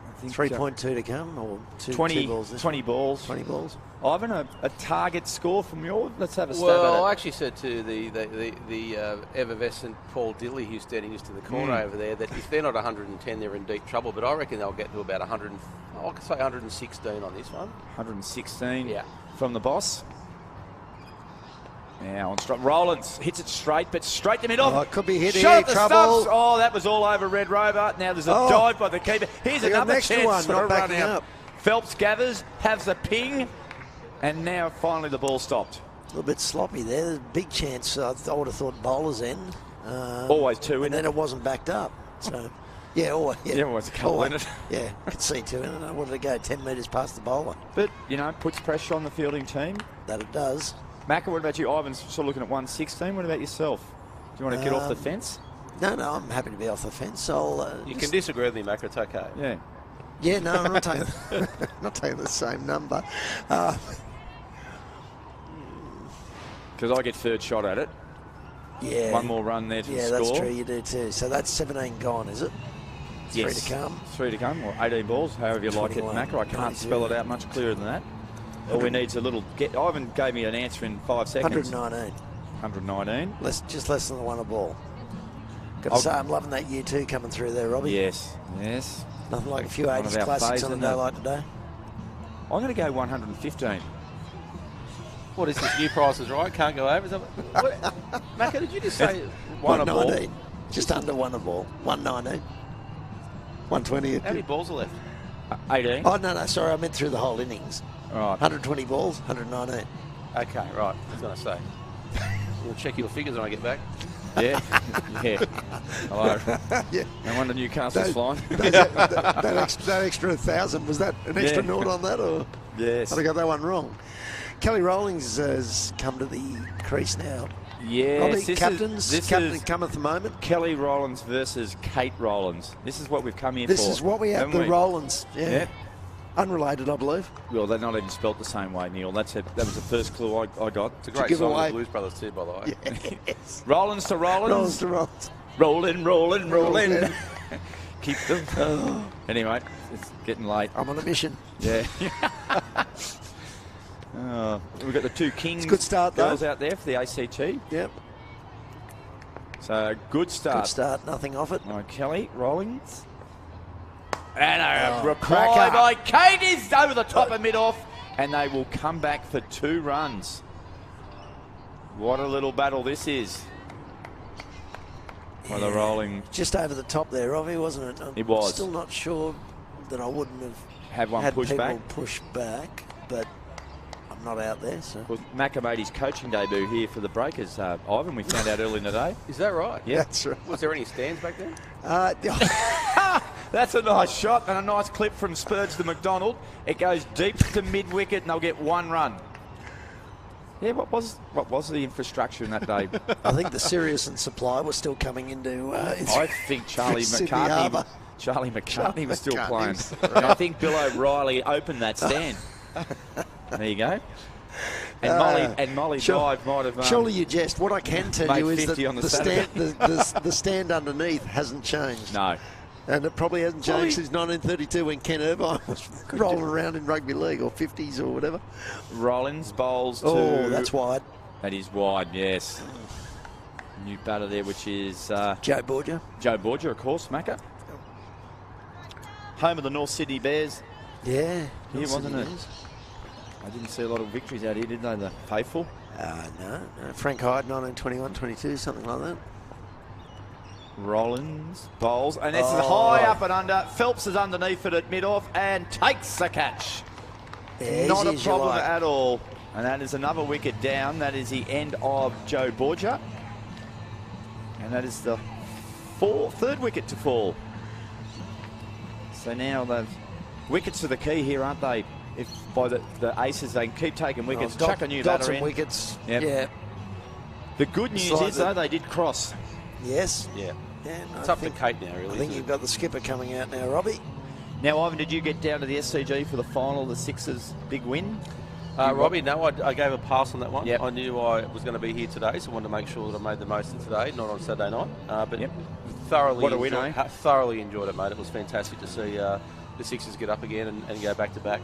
I think 3.2 to come, or two 20 balls. 20 balls. 20 balls. Ivan, a target score from your. Let's have a stab Well, I at it. actually said to the effervescent Paul Dilley, who's standing just to the corner over there, that if they're not 110, they're in deep trouble. But I reckon they'll get to about 100. I could say 116 on this one. 116. Yeah. From the boss. Now on strike. Rollins hits it straight, but straight to middle. Oh, it could be hit Shot here, at the trouble. stumps. Oh, that was all over Red Rover. Now there's a dive by the keeper. Here's They got another an extra chance one, for not a run backing out. up. Phelps gathers, has the ping, and now finally the ball stopped. A little bit sloppy there. There's a big chance. I would have thought bowler's end. Always two, and isn't then it? it wasn't backed up. So, yeah, always. Yeah, Yeah, always a couple in it. Yeah, could see two in it. I wanted to go 10 metres past the bowler. But, puts pressure on the fielding team. That it does. Macca, what about you? Ivan's sort of looking at 116. What about yourself? Do you want to get off the fence? No, I'm happy to be off the fence. You can disagree with me, Mac. It's okay. Yeah. Yeah, no, I'm not taking, not taking the same number. Because I get third shot at it. Yeah. One more run there to Yeah, score. that's true. You do too. So that's 17 gone, is it? Yes. 3 to come. 3 to come, or 18 balls, however you like it, 21, Macca. I can't 92. spell it out much clearer than that. All we need is a little get. Ivan gave me an answer in 5 seconds. 119. 119. Just less than the one a ball. Got to say, I'm loving that year two coming through there, Robbie. Yes. Nothing like a few One of 80s our classics on a faves, day isn't it? like today. I'm going to go 115. What is this new prices, right? Can't go over. Is that Macca, did you just say one a ball? 119. Just under one a ball. 119. 120. How many balls are left? 18. Oh, no, sorry. I meant through the whole innings. All right. 120 balls, 119. Okay, right. I was going to say. We'll check your figures when I get back. Yeah. Yeah. Hello. Yeah. No wonder Newcastle's flying. that extra 1,000, was that an extra Yeah. nought on that? Or Yes. I got that one wrong. Kelly Rawlings has come to the crease now. Yes. Robbie, captain cometh the moment. Kelly Rollins versus Kate Rollins. This is what we've come here for. This is what we have, haven't the we? Rollins. Yeah. Yeah. Unrelated, I believe. Well, they're not even spelt the same way, Neil. That was the first clue I got. It's a great give song away. of the Blues Brothers too, by the way. Yes. Rollins to Rollins. Rollins to Rollins. Rolling. Keep them. Anyway, it's getting late. I'm on a mission. Yeah. We've got the two Kings It's a good start, though. girls out there for the ACT. Yep. So, good start. Good start. Nothing off it. By Kelly Rollins. And a cracker. reply by Kate is over the top of mid-off. And they will come back for 2 runs. What a little battle this is. By the rolling. Just over the top there, Robbie, wasn't it? I'm It was. Still not sure that I wouldn't have Have one had push people back. push back, but I'm not out there. So Well, Macca made his coaching debut here for the Breakers, Ivan. We found out early in the day. Is that right? Yeah. that's right. Was there any stands back then? That's a nice shot and a nice clip from Spurge to McDonald. It goes deep to mid-wicket and they'll get 1 run. Yeah, what was the infrastructure in that day? I think the Sirius and Supply was still coming into. I think Charlie Sydney McCartney. Harbour. Charlie McCartney was still McCartney's playing. And I think Bill O'Reilly opened that stand. There you go. And Molly Dive might have. Surely you jest. What I can tell made you is 50 that on the the stand underneath hasn't changed. No. And it probably hasn't changed since 1932 when Ken Irvine was rolling around in rugby league, or 50s or whatever. Rollins bowls to. Oh, that's wide. That is wide, yes. New batter there, which is Joe Borgia. Joe Borgia, of course, Macca. Home of the North Sydney Bears. Yeah. Here, wasn't it? I didn't see a lot of victories out here, did they, the faithful? No. Frank Hyde, 1921-22, something like that. Rollins bowls, and this is high up and under. Phelps is underneath it at mid-off and takes the catch. Yeah, Not a easy as you problem like. at all. And that is another wicket down. That is the end of Joe Borgia. And that is the third wicket to fall. So now the wickets are the key here, aren't they? If by the aces, they can keep taking wickets. Chuck a new batter in. Wickets. Yep. Yeah. The good news like is, though, they did cross. Yes. Yeah. Yeah, no, It's I up to think, Kate now, really. I think isn't you've got the skipper coming out now, Robbie. Now, Ivan, did you get down to the SCG for the final, the Sixers' big win? Robbie, no, I gave a pass on that one. Yep. I knew I was going to be here today, so I wanted to make sure that I made the most of today, not on Saturday night. But Yep. thoroughly, What a win, eh? thoroughly enjoyed it, mate. It was fantastic to see the Sixers get up again and go back to back.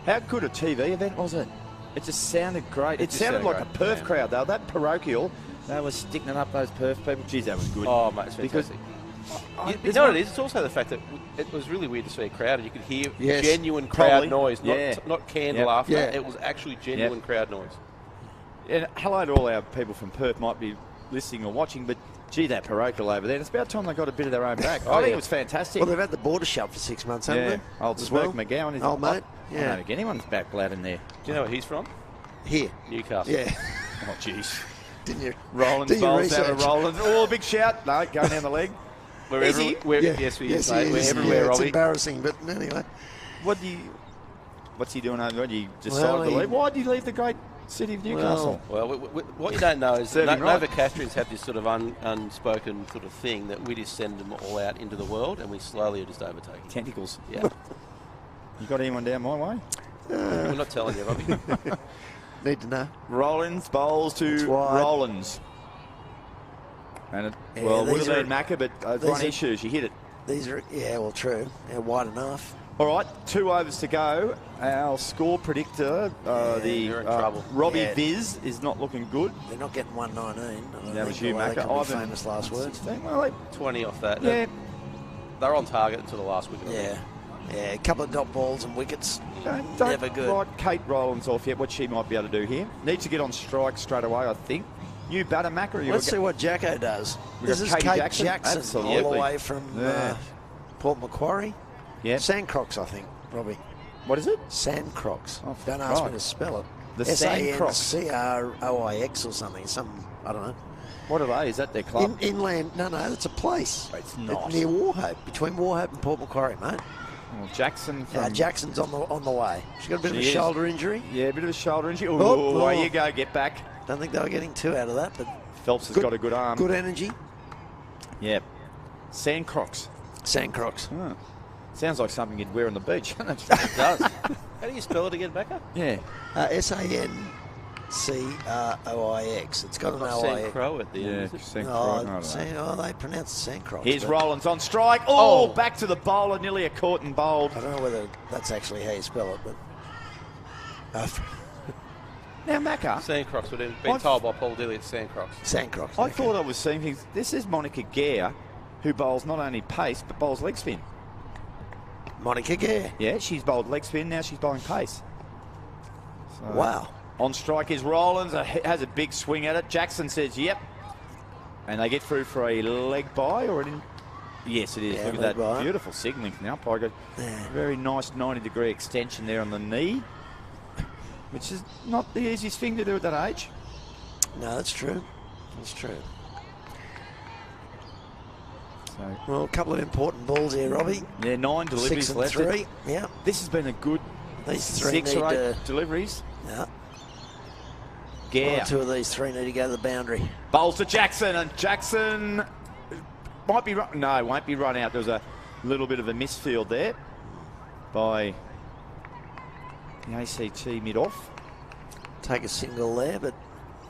How good a TV event was it? It just sounded great. It just sounded sounded like great, a Perth yeah. crowd, though. That parochial, they were sticking it up, those Perth people. Geez, that was good. Oh, mate, it's Because fantastic. You know what it is? It's also the fact that it was really weird to see a crowd and you could hear Yes, genuine crowd probably. noise, Yeah. not canned Yep. laughter. Yeah. It was actually genuine crowd noise. And hello to all our people from Perth might be listening or watching, but gee, that parochial over there. It's about time they got a bit of their own back. I think yeah. it was fantastic. Well, they've had the border shut for 6 months, haven't yeah, they? old As Smoke well? McGowan is Old mate, I yeah. don't think anyone's back lad in there. Do you know where he's from? Here. Newcastle. Yeah. Oh, jeez. Didn't you? Rollins Do your bowls down to research. Rollins. Oh, big shout. No, going down the leg. Is he? Yes, we Yes, mate. he We're is. everywhere, Yeah, it's Robbie. embarrassing, but anyway. What's he doing over there? You decided to leave. Why did you leave the great city of Newcastle? Well, what you don't know is that Serving right. Novocastrians have this sort of unspoken sort of thing that we just send them all out into the world and we slowly are just overtaking. Tentacles. Yeah. You got anyone down my way? We're not telling you, Robbie. Need to know. Rollins bowls to It's wide. Rollins. And it, Yeah, well, would these have are- been Macca, but these one are- issue. She hit it. These are, yeah, well, true. They're wide enough. All right, 2 overs to go. Our score predictor, they're in trouble. Robbie Yeah. Viz, is not looking good. They're not getting 119. That was you, Macca. Ivan. Famous last words. 16. Well, 20 off that. yeah. They're on target until the last wicket. Yeah. Yeah, a couple of dot balls and wickets. Don't Never good. write Kate Rollins off yet, what she might be able to do here. Needs to get on strike straight away, I think. New batter, Macca. Or you Let's see what Jacko does. We This got is Katie Kate Jackson. Jackson, all Absolutely. the way from Yeah. Port Macquarie. Yeah. Sandcrocs, I think, Robbie. What is it? Sandcrocs. Oh, Don't ask right. me to spell it. The Sandcrocs. Sandcroix or something. I don't know. What are they? Is that their club? Inland. No, it's a place. It's not. Near Warhope, between Warhope and Port Macquarie, mate. Well, Jackson from... Jackson's on the way. She's got a bit of a She is. shoulder injury. Yeah, a bit of a shoulder injury. Oh, Oh, away oh. you go. Get back. Don't think they were getting too out of that, but Phelps has got a good arm. good energy. Yeah. Sandcrocs. Sandcrocs. Huh. Sounds like something you'd wear on the beach. It does. How do you spell it again, Becca? Yeah. Sandcroix. It's got an Got OIX. Sand Crow at the end. is it? They pronounce it Sandcrocs. Here's but Rollins on strike. Oh, Oh. back to the bowler. Nearly a caught and bowled. I don't know whether that's actually how you spell it, but Now, Macca, Sandcrocs would have been I've- told by Paul Dilly it's Sandcrocs. Sandcrocs. I thought I was seeing things. This is Monica Gare, who bowls not only pace, but bowls leg spin. Monica Gare. Yeah, she's bowled leg spin. Now she's bowling pace. So, Wow. On strike is Rollins. Has a big swing at it. Jackson says, yep. And they get through for a leg by or an... Yes, it is. Yeah, Look at leg that by. beautiful signalling from the umpire. Yeah. Very nice 90-degree extension there on the knee. which is not the easiest thing to do at that age. No, that's true. That's true. So, well, a couple of important balls here, Robbie. Yeah, 9 deliveries 6 and left. 3. Yeah. This has been a good These 3 6 need or 8 to, deliveries. yeah. Yeah. One or 2 of these 3 need to go to the boundary. Bowls to Jackson, and Jackson might be run. No, won't be run out. There was a little bit of a misfield there by the ACT mid-off. Take a single there, but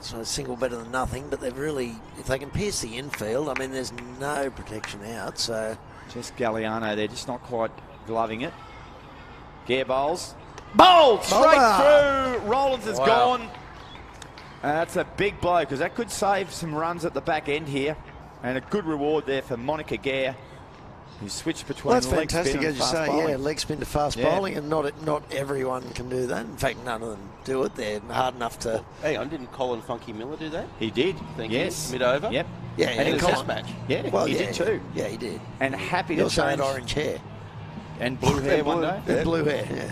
so a single better than nothing. But they've really, if they can pierce the infield, I mean, there's no protection out. So Just Galliano there, just not quite gloving it. Gare bowls. Bowled straight through. Rollins is gone. That's a big blow because that could save some runs at the back end here. And a good reward there for Monica Gare, who switched between that's leg fantastic, spin and as you fast say. bowling. Yeah, leg spin to fast bowling, and not everyone can do that. In fact, none of them do it. They're hard enough to. Hang on, didn't Colin Funky Miller do that? He did. Thank yes. you. Mid-over? Yep. Yeah, And in it the was test match. Yeah, Well, he yeah, did too. Yeah, he did. And happy He to also had change. orange hair. And blue hair one day. And blue hair. Yeah.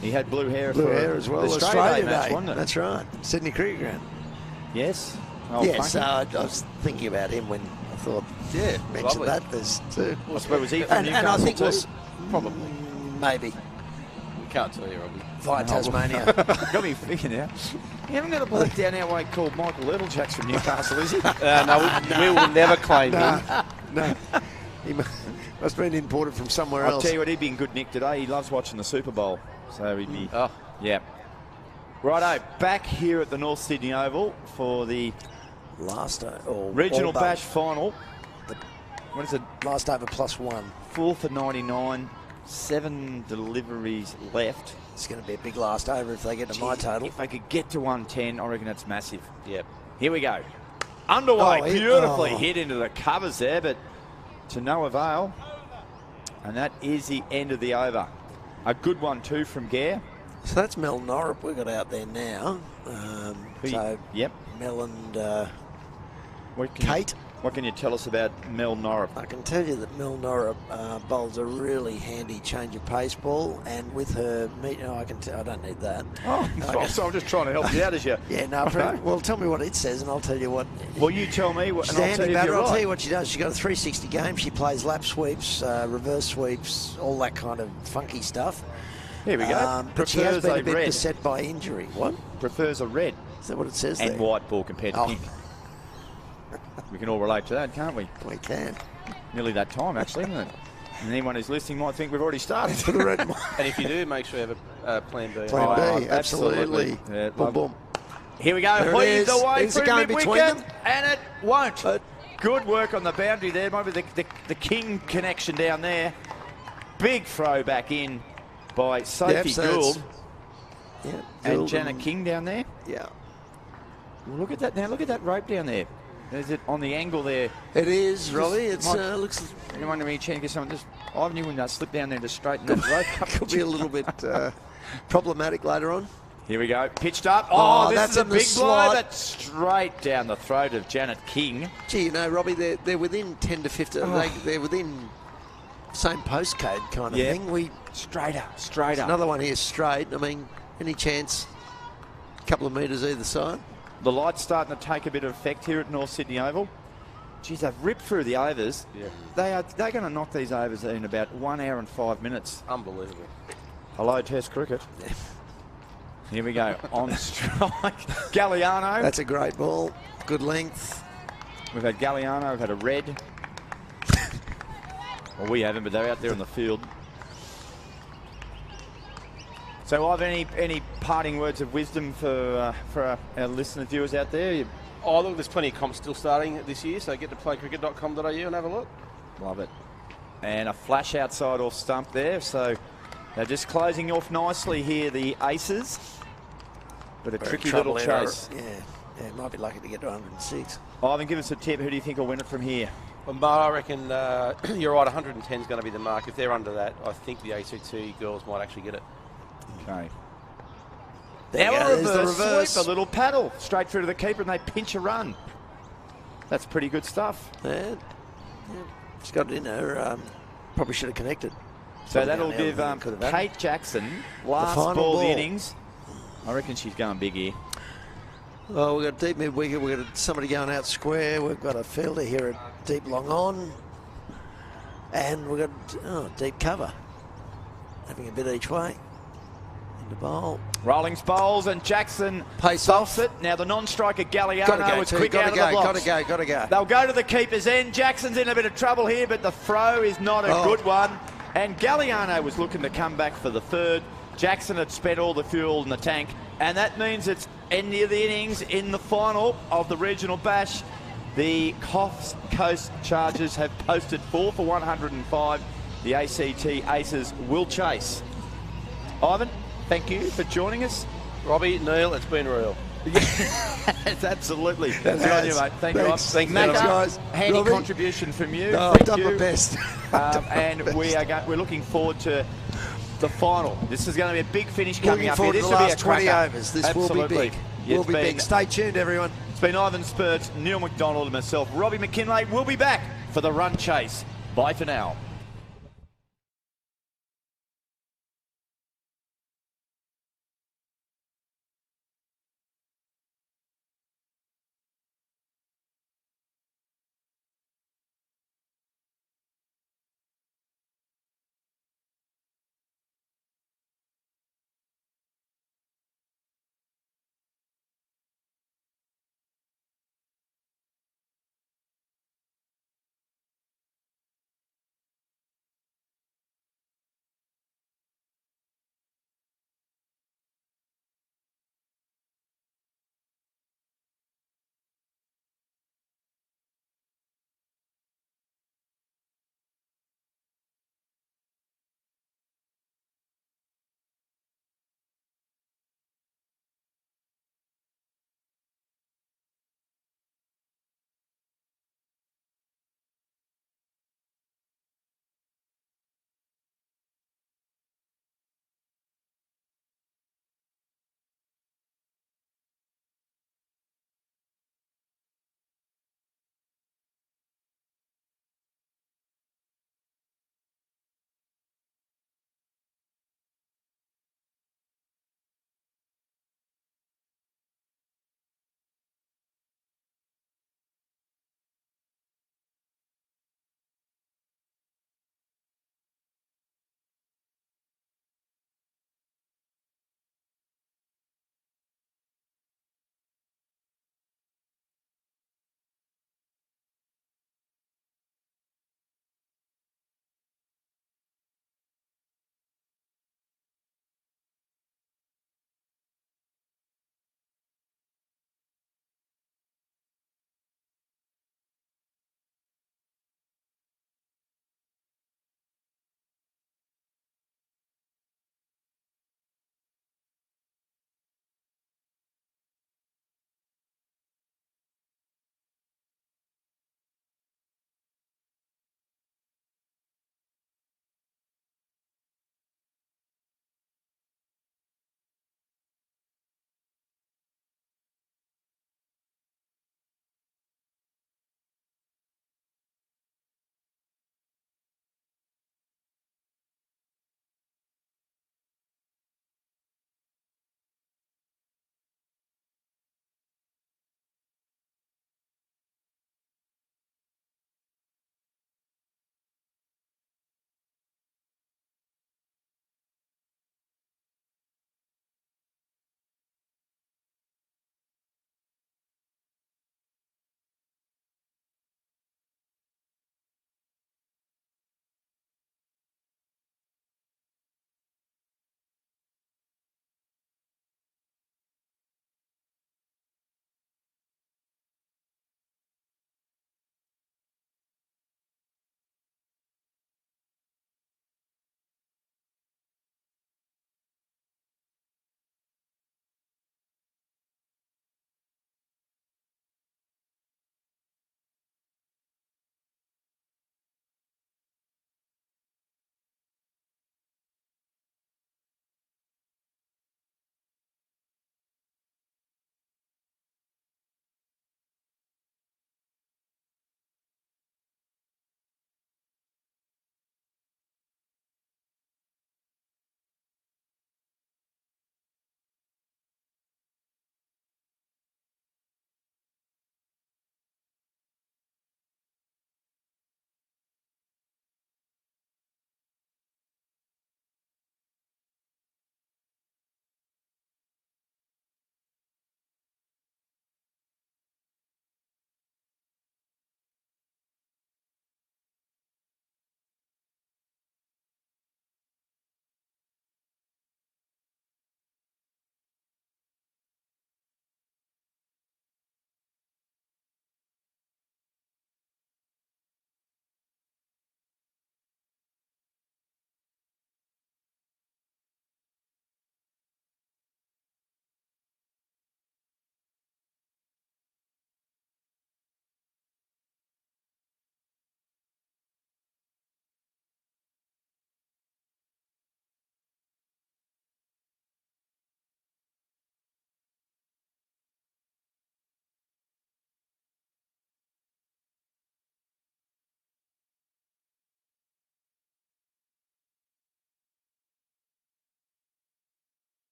He had blue hair Blue for hair as well. the Australia Day match, Day. wasn't it? That's right. Sydney Cricket Ground. Yes. Oh, Yes, Funky. I was thinking about him when I thought. Yeah, Mentioned lovely. that. There's 2. I suppose was he from And Newcastle I think too? was Probably. maybe We can't tell you, Robbie. via Tasmania. Got me thinking now. You haven't got a bloke down our way called Michael Littlejack's from Newcastle, is he? No, we will never claim him. No, he must have been imported from somewhere I'll else. tell you what, he'd be in good nick today. He loves watching the Super Bowl. So he'd be... Oh, Yeah. Righto, back here at the North Sydney Oval for the Last or Regional all but Bash final. What is it? last over +1. 4 for 99, 7 deliveries left. It's going to be a big last over if they get to my total. If they could get to 110, I reckon that's massive. yep. Here we go. Underway, Oh, beautifully hit into the covers there, but to no avail. And that is the end of the over. A good one too from Gare. So that's Mel Norrup we've got out there now. So Yep. Mel and What can you- Kate. what can you tell us about Mel Norrup? I can tell you that Mel Norrup bowls a really handy change of pace ball, and with her I can I don't need that. Oh, so I'm just trying to help you out as you. Yeah, no. Well, tell me what it says, and I'll tell you what. Well, you tell me, what, She's and I'll tell handy you if batter. you're I'll tell right. you what she does. She's got a 360 game. She plays lap sweeps, reverse sweeps, all that kind of funky stuff. Here we go. But she has Prefers been a a bit red. beset by injury. What? Prefers a red Is that what it says and there? white ball compared to Oh. pink. We can all relate to that, can't we? We can. Nearly that time, actually, isn't it? And anyone who's listening might think we've already started. For the red and And if you do, make sure you have a plan B. Plan Oh, B, absolutely. Yeah, Boom, boom. Here we go. There it He's is. away Is it through going between mid-wicket, them? and it won't. Good work on the boundary there. Maybe the King connection down there. Big throw back in by Sophie Yep, so Gould it's- Yeah, and Gould Janet King down there. Yeah. Well, look at that now. Look at that rope down there. Is it on the angle there? It is, Robbie. It's Mike- looks Anyone to me trying to get someone just? I knew when I slipped down there to straighten that rope up. could be a little bit problematic later on. Here we go. Pitched up. Oh, This that's is a in the big blow. slot. That's straight down the throat of Janet King. Gee, you know, Robbie, they're within 10 to 15. They're within same postcode kind of Yeah. thing. Straight up. Straight up. Another one here straight. I mean, any chance? A couple of metres either side. The light's starting to take a bit of effect here at North Sydney Oval. Geez, they've ripped through the overs. Yeah. They're going to knock these overs in about 1 hour and 5 minutes. Unbelievable. Hello, Test cricket. Here we go. On strike. Galliano. That's a great ball. Good length. We've had Galliano. We've had a red. Well, we haven't, but they're out there on the field. So, Ivan, any parting words of wisdom for our listener viewers out there? Oh, look, there's plenty of comps still starting this year, so get to playcricket.com.au and have a look. Love it. And a flash outside off stump there. So they're just closing off nicely here, the Aces. But a tricky little chase. Yeah, might be lucky to get to 106. Ivan, give us a tip. Who do you think will win it from here? Well, Mar, I reckon you're right, 110 is going to be the mark. If they're under that, I think the ACT girls might actually get it. Okay. There you Now go, a there's the reverse. sweep, a little paddle straight through to the keeper, and they pinch a run. That's pretty good stuff. Yeah. She's got it in her. Probably should have connected. So Probably that'll down give there, could have had it. Kate Jackson last final ball of the ball. innings I reckon she's going big here. Well, we've got deep mid-wicket. We've got somebody going out square. We've got a fielder here at deep long on. And we've got deep cover. Having a bit each way. Into bowl. Rollings bowls and Jackson Pace stops off. it. Now the non-striker Galliano Gotta go, was too. quick Gotta out go, of the blocks. gotta go. They'll go to the keeper's end. Jackson's in a bit of trouble here, but the throw is not a good one. And Galliano was looking to come back for the third. Jackson had spent all the fuel in the tank, and that means it's end of the innings in the final of the regional bash. The Coffs Coast Chargers have posted 4 for 105. The ACT Aces will chase. Ivan, thank you for joining us. Robbie, Neil, it's been real. Yes, absolutely. Good on you, mate. Thank you. Thanks. Thanks, Guys. Handy Robbie? contribution from you. No, Thank I've done you. my best. And we're looking forward to the final. This is going to be a big finish coming Looking up forward here. to This the will be a last 20 cracker. overs. This Absolutely. will be big. Will be big. Stay tuned, everyone. It's been Ivan Spurts, Neil McDonald and myself. Robbie McKinlay will be back for the run chase. Bye for now.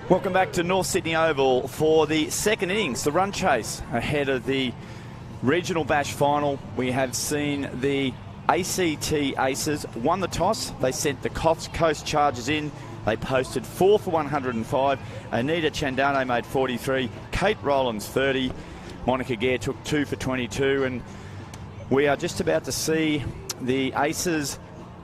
Welcome back to North Sydney Oval for the second innings, the run chase ahead of the Regional Bash final. We have seen the ACT Aces won the toss. They sent the Coffs Coast Chargers in. They posted 4 for 105. Anita Chandano made 43. Kate Rowlands 30. Monica Gare took 2 for 22. And we are just about to see the Aces,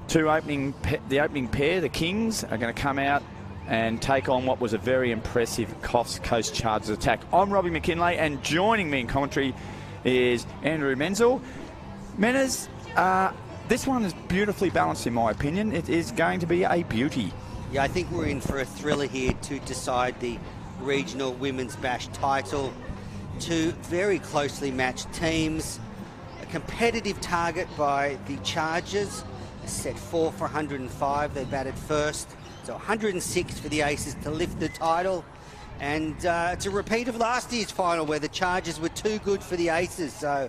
the opening pair, the Kings, are going to come out and take on what was a very impressive Coffs Coast Chargers attack. I'm Robbie McKinlay, and joining me in commentary is Andrew Menzel. Menners, this one is beautifully balanced in my opinion. It is going to be a beauty. Yeah, I think we're in for a thriller here to decide the regional women's bash title. Two very closely matched teams. A competitive target by the Chargers, set 4 for 105. They batted first. So 106 for the Aces to lift the title. And it's a repeat of last year's final where the Chargers were too good for the Aces. So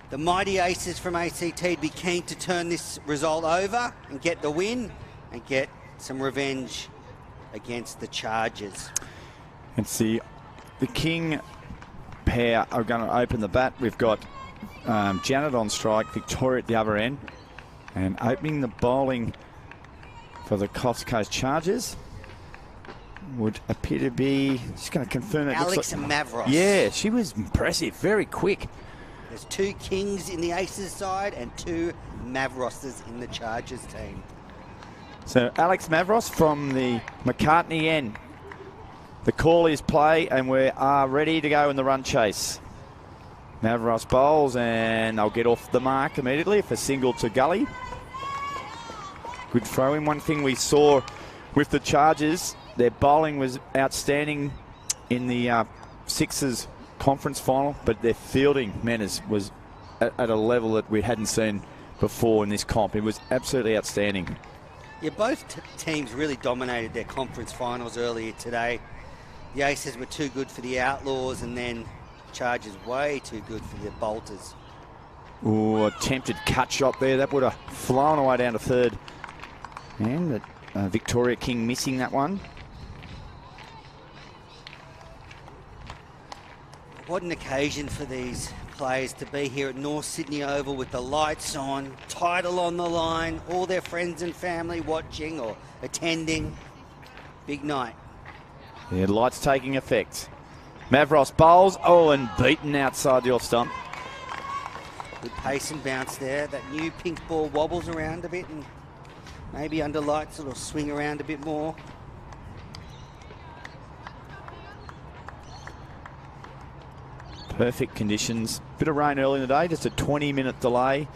the mighty Aces from ACT would be keen to turn this result over and get the win and get some revenge against the Chargers. It's the King pair are going to open the bat. We've got Janet on strike, Victoria at the other end, and opening the bowling for the Coffs Coast Chargers would appear to be, just going to confirm it. Alex Mavros. Yeah, she was impressive, very quick. There's 2 Kings in the Aces side and 2 Mavroses in the Chargers team. So Alex Mavros from the McCartney end. The call is play, and we are ready to go in the run chase. Mavros bowls, and they'll get off the mark immediately for single to gully. Good throw in. One thing we saw with the Chargers, their bowling was outstanding in the Sixers conference final, but their fielding, Manners, was at a level that we hadn't seen before in this comp. It was absolutely outstanding. Yeah, both teams really dominated their conference finals earlier today. The Aces were too good for the Outlaws, and then Chargers way too good for the Bolters. Ooh, attempted cut shot there. That would have flown away down to third. And Victoria King missing that one. What an occasion for these players to be here at North Sydney Oval with the lights on, title on the line, all their friends and family watching or attending. Big night. Yeah, lights taking effect. Mavros bowls, and beaten outside the off stump. Good pace and bounce there. That new pink ball wobbles around a bit, and maybe under lights it'll swing around a bit more. Perfect conditions. Bit of rain early in the day, just a 20-minute delay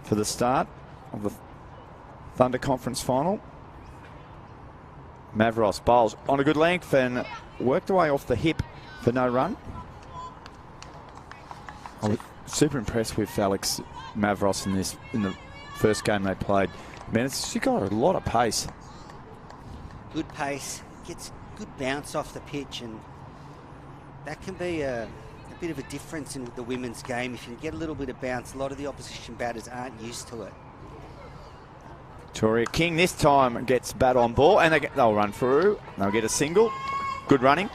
for the start of the Thunder Conference final. Mavros bowls on a good length and worked away off the hip for no run. I was super impressed with Alex Mavros in the first game they played. Man, she got a lot of pace. Good pace, gets good bounce off the pitch, and that can be a bit of a difference in the women's game. If you can get a little bit of bounce, a lot of the opposition batters aren't used to it. Victoria King this time gets bat on ball, and they'll run through. They'll get a single. Good running.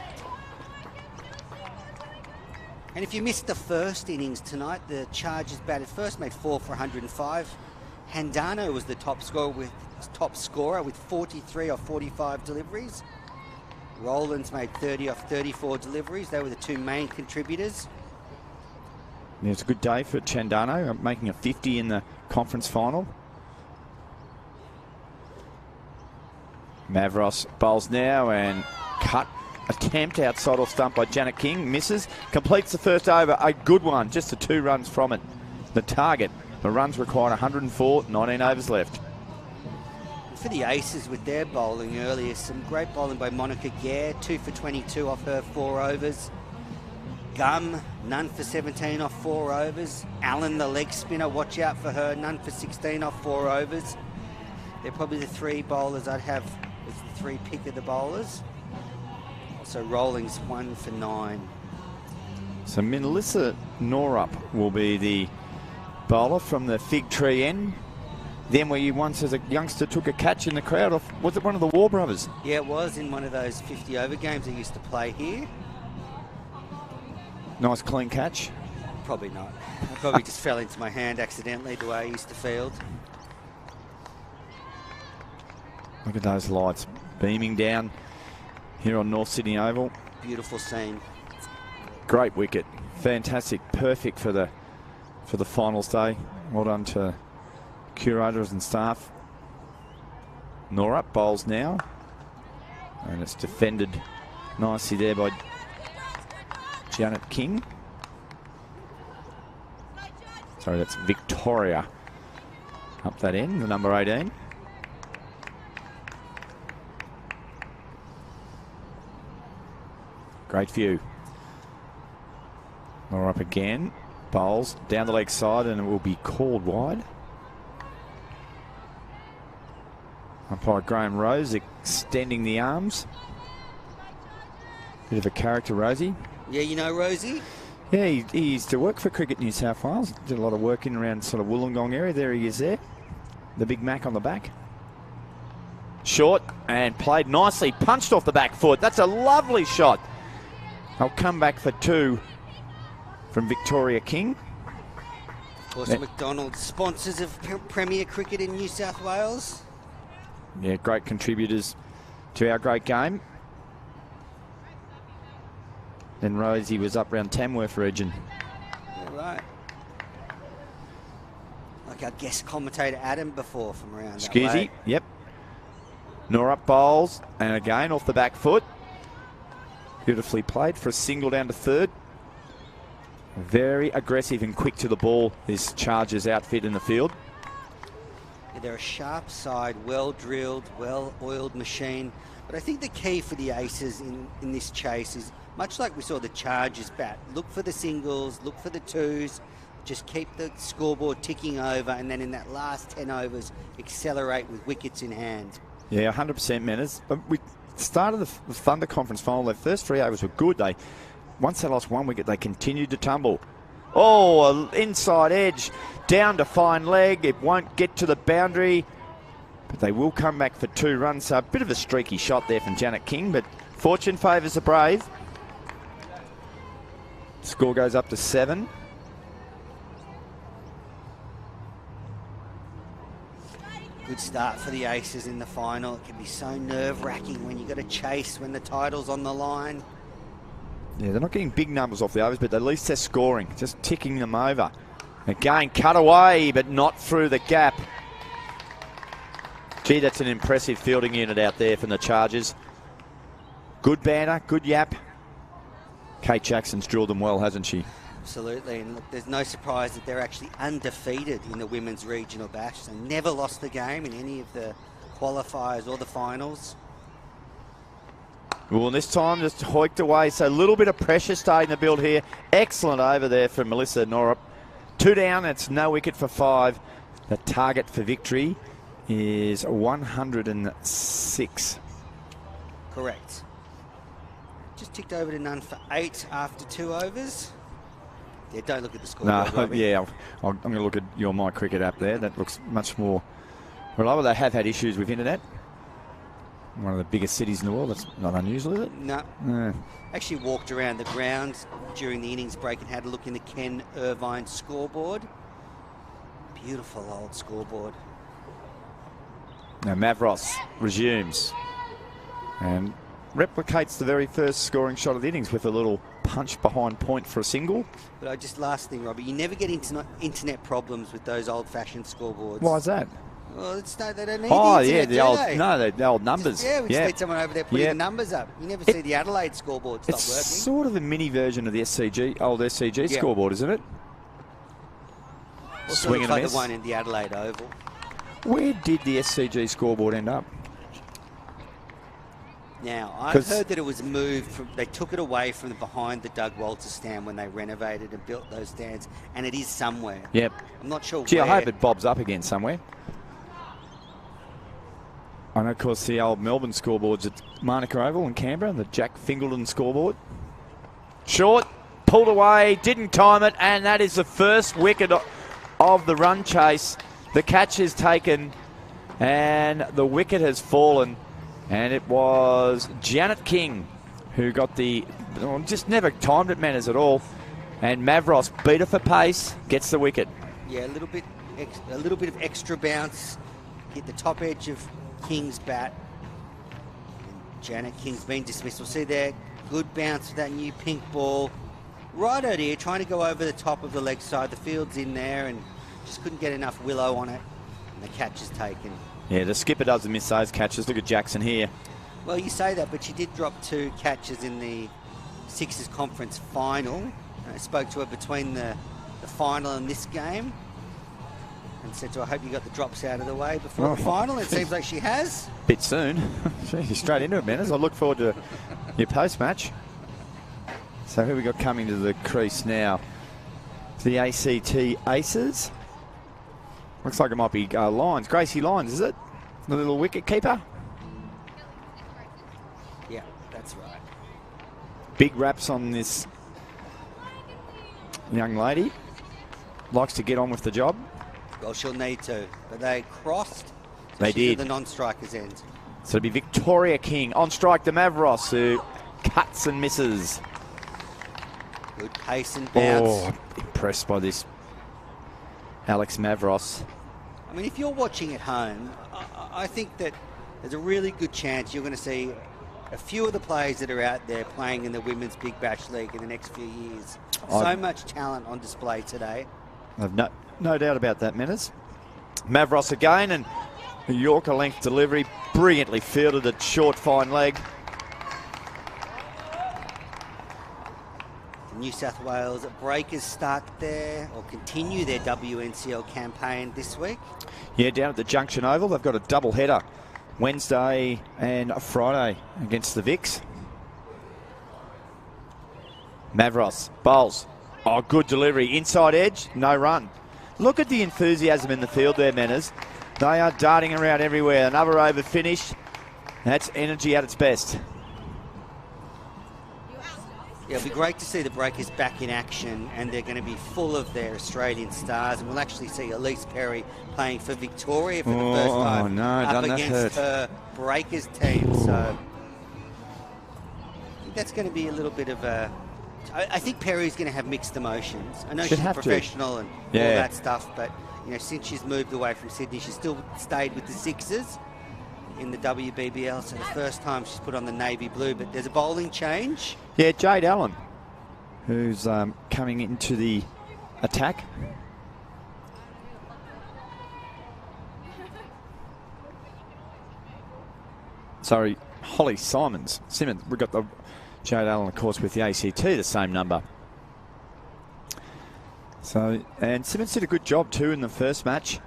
And if you missed the first innings tonight, the Chargers batted first, made 4 for 105. Handano was the top scorer with 43 off 45 deliveries. Rowlands made 30 off 34 deliveries. They were the 2 main contributors. Yeah, it's a good day for Chandano, making a 50 in the conference final. Mavros bowls now, and cut attempt outside off stump by Janet King. Misses. Completes the first over. A good one. Just the 2 runs from it. The target. The runs required 104. 19 overs left. For the Aces with their bowling earlier, some great bowling by Monica Gare. 2 for 22 off her 4 overs. Gum, none for 17 off 4 overs. Allen, the leg spinner, watch out for her. None for 16 off 4 overs. They're probably the 3 bowlers I'd have as the 3 pick of the bowlers. Also Rowling's 1 for 9. So Melissa Norup will be the bowler from the Fig Tree end. them where you once as a youngster took a catch in the crowd off, was it one of the War Brothers? Yeah, it was in one of those 50 over games I used to play here. Nice clean catch. Probably not. I probably just fell into my hand accidentally the way I used to field. Look at those lights beaming down here on North Sydney Oval. Beautiful scene. Great wicket. Fantastic. Perfect for the finals day. Well done to curators and staff. Norup bowls now. And it's defended nicely there by Janet King. Sorry, that's Victoria up that end, the number 18. Great view. Norup again. Bowls down the leg side and it will be called wide. Umpire Graham Rose extending the arms. Bit of a character, Rosie. Yeah, you know Rosie? Yeah, he used to work for Cricket New South Wales. Did a lot of work in around sort of Wollongong area. There he is there. The Big Mac on the back. Short and played nicely. Punched off the back foot. That's a lovely shot. They'll come back for 2 from Victoria King. Of course, McDonald's, sponsors of Premier Cricket in New South Wales. Yeah, great contributors to our great game. Then Rosie was up around Tamworth region. Yeah, right. Like our guest commentator Adam before from around that way. Excuse yep. Norup bowls, and again off the back foot. Beautifully played for a single down to third. Very aggressive and quick to the ball, this Chargers outfit in the field. Yeah, they're a sharp side, well-drilled, well-oiled machine. But I think the key for the Aces in this chase is, much like we saw the Chargers bat, look for the singles, look for the twos, just keep the scoreboard ticking over, and then in that last 10 overs, accelerate with wickets in hand. Yeah, 100% minutes. But we started the Thunder Conference final. Their first 3 overs were good. Once they lost 1 wicket, they continued to tumble. Oh, an inside edge, down to fine leg. It won't get to the boundary, but they will come back for 2 runs. So a bit of a streaky shot there from Janet King, but fortune favours the brave. Score goes up to 7. Good start for the Aces in the final. It can be so nerve-wracking when you've got to chase when the title's on the line. Yeah, they're not getting big numbers off the overs, but at least they're scoring, just ticking them over. Again, cut away, but not through the gap. Gee, that's an impressive fielding unit out there from the Chargers. Good banter, good yap. Kate Jackson's drilled them well, hasn't she? Absolutely, and look, there's no surprise that they're actually undefeated in the Women's Regional Bash. They never lost the game in any of the qualifiers or the finals. Well, this time just hoiked away, so a little bit of pressure starting to build here. Excellent over there from Melissa Norup. 2 down, it's no wicket for 5. The target for victory is 106. Correct. Just ticked over to none for 8 after 2 overs. Yeah, don't look at the scoreboard. No, yeah, I'm going to look at your My Cricket app there. That looks much more reliable. They have had issues with internet. One of the biggest cities in the world. That's not unusual, is it? No. Actually walked around the ground during the innings break and had a look in the Ken Irvine scoreboard. Beautiful old scoreboard. Now Mavros resumes and replicates the very first scoring shot of the innings with a little punch behind point for a single. But last thing, Robbie, you never get internet problems with those old-fashioned scoreboards. Why is that? Well, they don't need the internet, the old numbers. We just need someone over there putting the numbers up. You never see the Adelaide scoreboard stop working. It's sort of a mini version of the old SCG scoreboard, isn't it? Swinging like the one in the Adelaide Oval. Where did the SCG scoreboard end up? Now, I've heard that it was moved from, they took it away from behind the Doug Walter stand when they renovated and built those stands, and it is somewhere. Yep. I'm not sure where. I hope it bobs up again somewhere. And of course, the old Melbourne scoreboards at Manuka Oval in Canberra, the Jack Fingleton scoreboard. Short, pulled away, didn't time it, and that is the first wicket of the run chase. The catch is taken and the wicket has fallen. And it was Janet King who got the... just never timed it, Manners, at all. And Mavros beat her for pace, gets the wicket. Yeah, a little bit of extra bounce. Hit the top edge of King's bat. And Janet King's been dismissed. We'll see there. Good bounce for that new pink ball. Right out here, trying to go over the top of the leg side. The field's in there and just couldn't get enough willow on it. And the catch is taken. Yeah, the skipper doesn't miss those catches. Look at Jackson here. Well, you say that, but she did drop 2 catches in the Sixers conference final. I spoke to her between the final and this game and said to her, I hope you got the drops out of the way before the final. It seems like she has. Bit soon. She's straight into it, Manners. I look forward to your post-match. So who we got coming to the crease now? The ACT Aces. Looks like it might be Lyons. Gracie Lyons, is it? The little wicket keeper? Yeah, that's right. Big raps on this young lady. Likes to get on with the job. Well, she'll need to. But they crossed. So they did. At the non-striker's end. So it'll be Victoria King. On strike, the Mavros, who cuts and misses. Good pace and bounce. Oh, impressed by this Alex Mavros. I mean, if you're watching at home, I think that there's a really good chance you're going to see a few of the players that are out there playing in the Women's Big Bash League in the next few years. So much talent on display today. I've no doubt about that, Manners. Mavros again, and a Yorker length delivery, brilliantly fielded at short, fine leg. The New South Wales Breakers start or continue their WNCL campaign this week. Yeah, down at the Junction Oval, they've got a double header Wednesday and Friday against the Vics. Mavros bowls. Oh, good delivery. Inside edge, no run. Look at the enthusiasm in the field there, Manners. They are darting around everywhere. Another over finished. That's energy at its best. Yeah, it'll be great to see the Breakers back in action, and they're going to be full of their Australian stars, and we'll actually see Elise Perry playing for Victoria for the first time up against her Breakers team. So I think that's going to be a little bit of a... I think Perry's going to have mixed emotions. I know she's a professional and all that stuff, but you know, since she's moved away from Sydney, she's still stayed with the Sixers in the WBBL. So the first time she's put on the navy blue, but there's a bowling change. Yeah, Jade Allen, who's coming into the attack. Sorry, Holly Simmons. We've got the Jade Allen, of course, with the ACT, the same number. So, and Simmons did a good job too in the first match.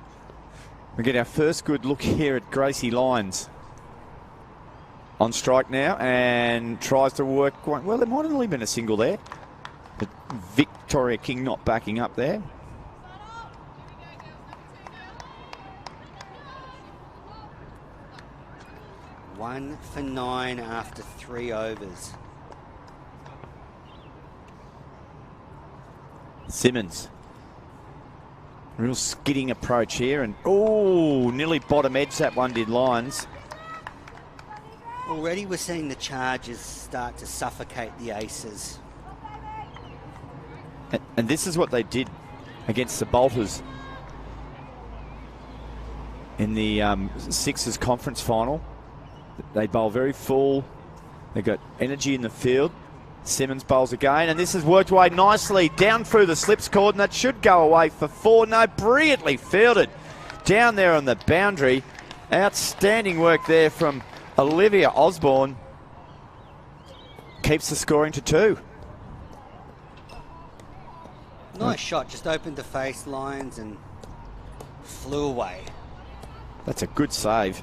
We get our first good look here at Gracie Lyons. On strike now and tries to work. Well, there might have only been a single there. But Victoria King not backing up there. One for 9 after 3 overs. Simmons. Real skidding approach here, and oh, nearly bottom edge that one did Lyons. Already we're seeing the charges start to suffocate the Aces. And this is what they did against the Bolters in the Sixers conference final. They bowl very full. They've got energy in the field. Simmons bowls again, and this has worked away nicely down through the slips cord, and that should go away for 4. No, brilliantly fielded down there on the boundary. Outstanding work there from Olivia Osborne. Keeps the scoring to 2. Nice shot, just opened the face lines and flew away. That's a good save.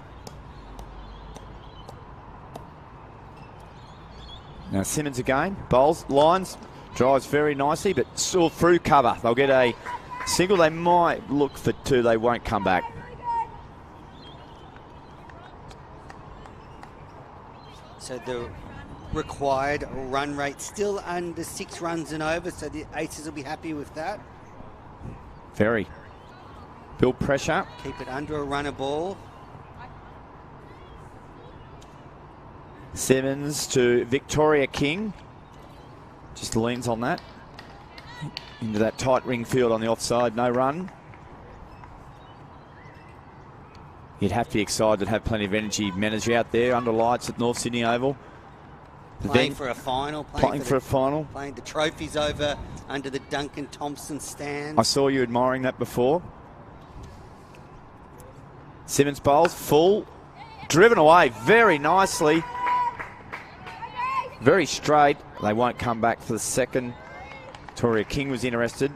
Now Simmons again, bowls, Lyons, drives very nicely, but still through cover. They'll get a single. They might look for 2. They won't come back. So the required run rate still under 6 runs and over, so the Aces will be happy with that. Very. Build pressure. Keep it under a runner ball. Simmons to Victoria King. Just leans on that. Into that tight ring field on the offside. No run. You'd have to be excited to have plenty of energy. Manager out there under lights at North Sydney Oval. Playing for a final. Playing for a final. Playing the trophies over under the Duncan Thompson stand. I saw you admiring that before. Simmons bowls full. Driven away very nicely. Very straight. They won't come back for the second. Victoria King was interested.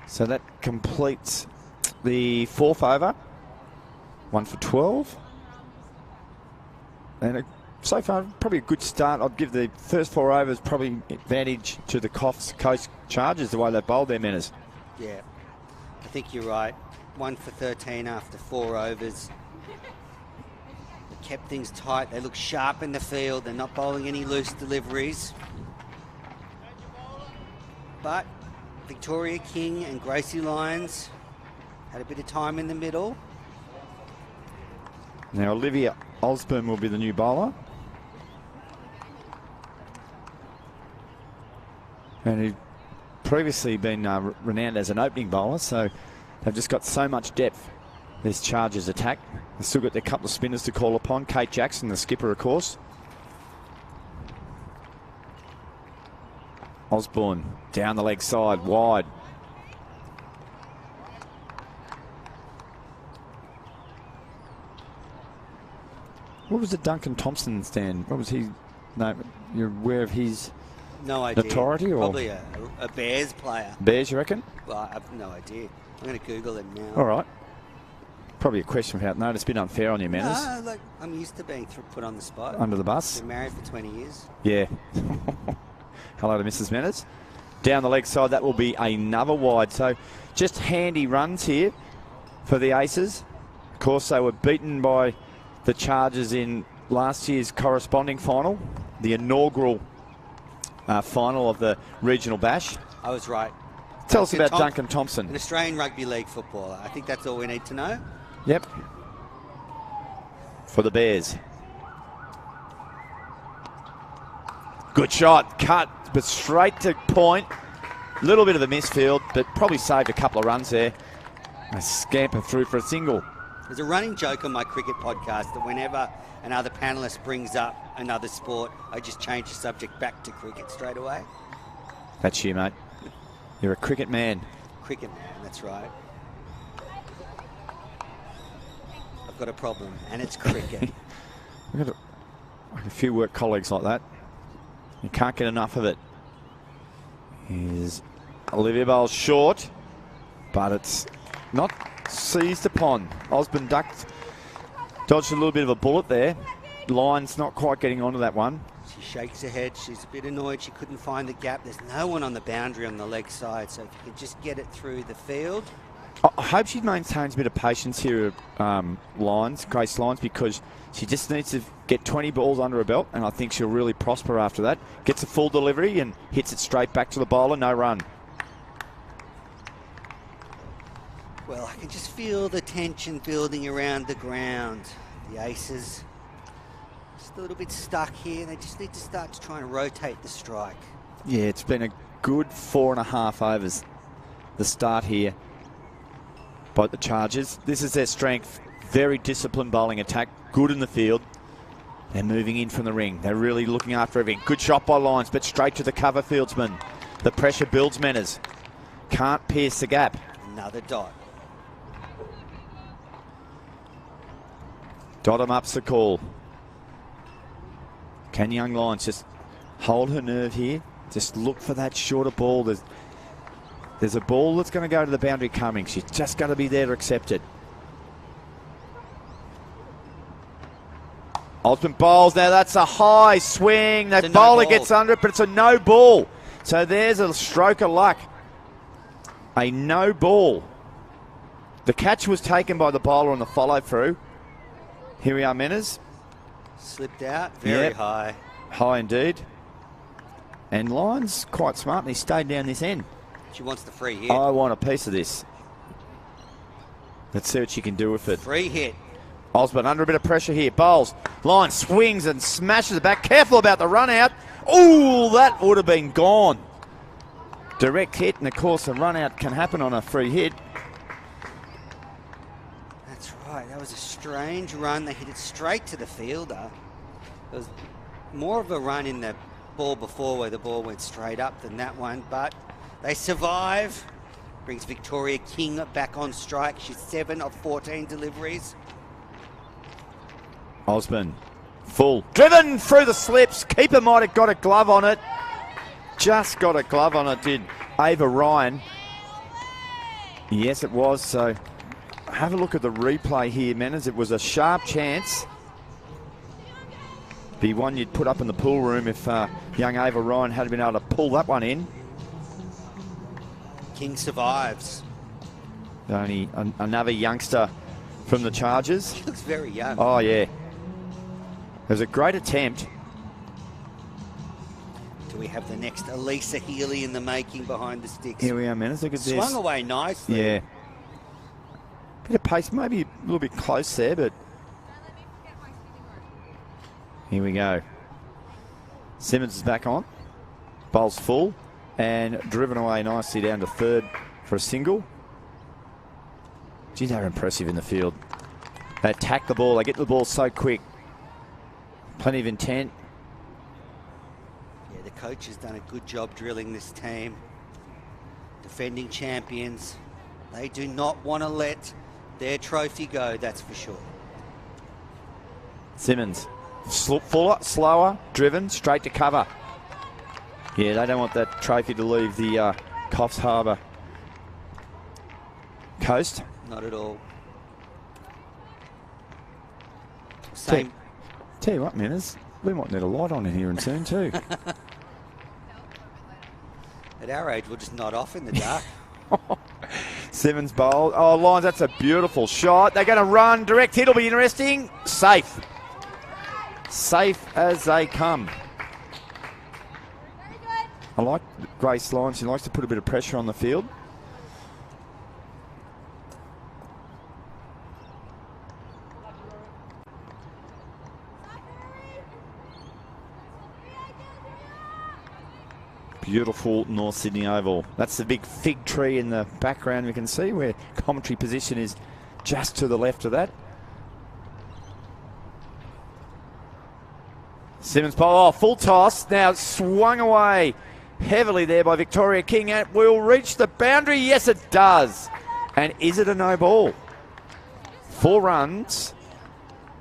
So that completes the 4th over. 1 for 12. And so far, probably a good start. I'd give the first 4 overs probably advantage to the Coffs Coast Chargers, the way they bowled their manners. Yeah, I think you're right. 1 for 13 after 4 overs. They kept things tight. They look sharp in the field. They're not bowling any loose deliveries. But Victoria King and Gracie Lyons had a bit of time in the middle. Now Olivia Osborne will be the new bowler. And who'd previously been renowned as an opening bowler, so they've just got so much depth, this Chargers attack. They've still got their couple of spinners to call upon. Kate Jackson, the skipper, of course. Osborne down the leg side, wide. What was the Duncan Thompson stand? What was he? No, you're aware of his No idea. notoriety? Or? Probably a Bears player. Bears, you reckon? Well, I have no idea. I'm going to Google it now. All right. Probably a question without notice. It's been unfair on your manners. No, look, I'm used to being put on the spot. Under the bus. Been married for 20 years. Yeah. Hello to Mrs. Manners. Down the leg side, that will be another wide. So just handy runs here for the Aces. Of course, they were beaten by the Chargers in last year's corresponding final, the inaugural final of the regional bash. I was right. Tell us about Duncan Thompson. An Australian rugby league footballer. I think that's all we need to know. Yep. For the Bears. Good shot, cut, but straight to point. Little bit of a misfield, but probably saved a couple of runs there. A scamper through for a single. There's a running joke on my cricket podcast that whenever another panellist brings up another sport, I just change the subject back to cricket straight away. That's you, mate. You're a cricket man. Cricket man, that's right. I've got a problem, and it's cricket. We've got a few work colleagues like that. You can't get enough of it. Here's Olivia Bowles short, but it's not seized upon. Osborne ducked, dodged a little bit of a bullet there. Lyons not quite getting onto that one. She shakes her head. She's a bit annoyed. She couldn't find the gap. There's no one on the boundary on the leg side, so if you can just get it through the field. I hope she maintains a bit of patience here, Grace Lyons, because she just needs to get 20 balls under her belt, and I think she'll really prosper after that. Gets a full delivery and hits it straight back to the bowler. No run. Well, I can just feel the tension building around the ground. The Aces just a little bit stuck here. They just need to start to try and rotate the strike. Yeah, it's been a good 4.5 overs, the start here by the Chargers. This is their strength. Very disciplined bowling attack. Good in the field. They're moving in from the ring. They're really looking after everything. Good shot by Lyons, but straight to the cover fieldsman. The pressure builds manners. Can't pierce the gap. Another dot. Dot him up's the call. Can young Lyons just hold her nerve here? Just look for that shorter ball. There's a ball that's going to go to the boundary coming. She's just got to be there to accept it. Osborne bowls. Now that's a high swing. The bowler gets under it, but it's a no ball. So there's a stroke of luck. A no ball. The catch was taken by the bowler on the follow through. Here we are, Menners. Slipped out. Very high. High indeed. And Lyons quite smart, and he stayed down this end. She wants the free hit. I want a piece of this. Let's see what she can do with it. Free hit. Osborne under a bit of pressure here. Bowls. Line swings and smashes it back. Careful about the run out. Oh, that would have been gone. Direct hit, and of course a run out can happen on a free hit. That's right. That was a strange run. They hit it straight to the fielder. There was more of a run in the ball before where the ball went straight up than that one, but they survive. Brings Victoria King back on strike. She's 7 of 14 deliveries. Osborne, full. Driven through the slips. Keeper might have got a glove on it. Just got a glove on it, did Ava Ryan. Yes, it was. So have a look at the replay here, Manners. It was a sharp chance. Be one you'd put up in the pool room if young Ava Ryan had been able to pull that one in. King survives. Only another youngster from the Chargers. She looks very young. Oh, yeah. It was a great attempt. Do we have the next Elisa Healy in the making behind the sticks? Here we are, Manners. Look at this. Swung away nicely. Yeah. Bit of pace, maybe a little bit close there, but here we go. Simmons is back on. Bowl's full and driven away nicely down to third for a single. Gee, they're impressive in the field. They attack the ball. They get the ball so quick. Plenty of intent. Yeah, the coach has done a good job drilling this team. Defending champions. They do not want to let their trophy go, that's for sure. Simmons. Fuller, slower, driven, straight to cover. Yeah, they don't want that trophy to leave the Coffs Harbour coast. Not at all. Same. Tell you what, Manners, we might need a light on in here and soon too. At our age, we'll just nod off in the dark. Simmons bowled. Oh, Lyons, that's a beautiful shot. They're going to run. Direct hit will be interesting. Safe. Safe as they come. I like Grace Lyons. She likes to put a bit of pressure on the field. Beautiful North Sydney Oval. That's the big fig tree in the background we can see where commentary position is just to the left of that. Simmons ball, full toss. Now swung away heavily there by Victoria King. And it will reach the boundary. Yes, it does. And is it a no ball? 4 runs.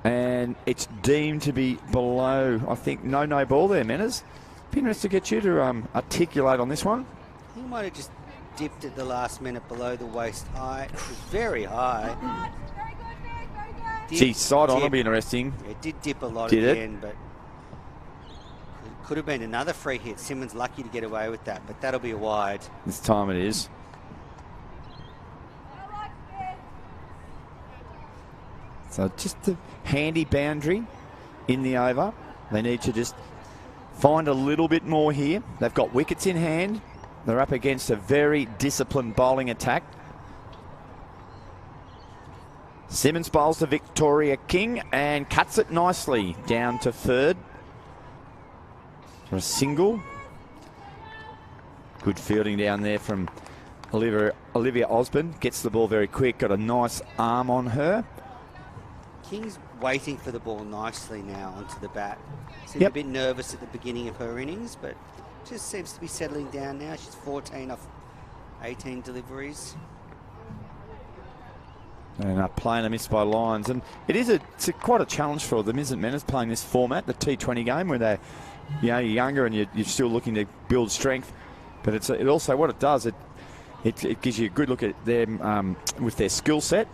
And it's deemed to be below, I think, no ball there, Manners. Be interested to get you to articulate on this one. He might have just dipped at the last minute below the waist height. It was very high. Gee, side on will be interesting. It did dip a lot Did at it? the end, but it could have been another free hit. Simmons lucky to get away with that, but that'll be a wide. This time it is. So just a handy boundary in the over. They need to just find a little bit more here. They've got wickets in hand. They're up against a very disciplined bowling attack. Simmons bowls to Victoria King and cuts it nicely down to third for a single. Good fielding down there from Olivia Osborne. Gets the ball very quick. Got a nice arm on her. King's waiting for the ball nicely now onto the bat. Seemed a bit nervous at the beginning of her innings, but just seems to be settling down now. She's 14 off 18 deliveries. And playing a miss by Lyons. And it's quite a challenge for them, isn't it, Manners, playing this format, the T20 game, where they're you're younger and you're still looking to build strength. But it also, what it does, it gives you a good look at them with their skill set.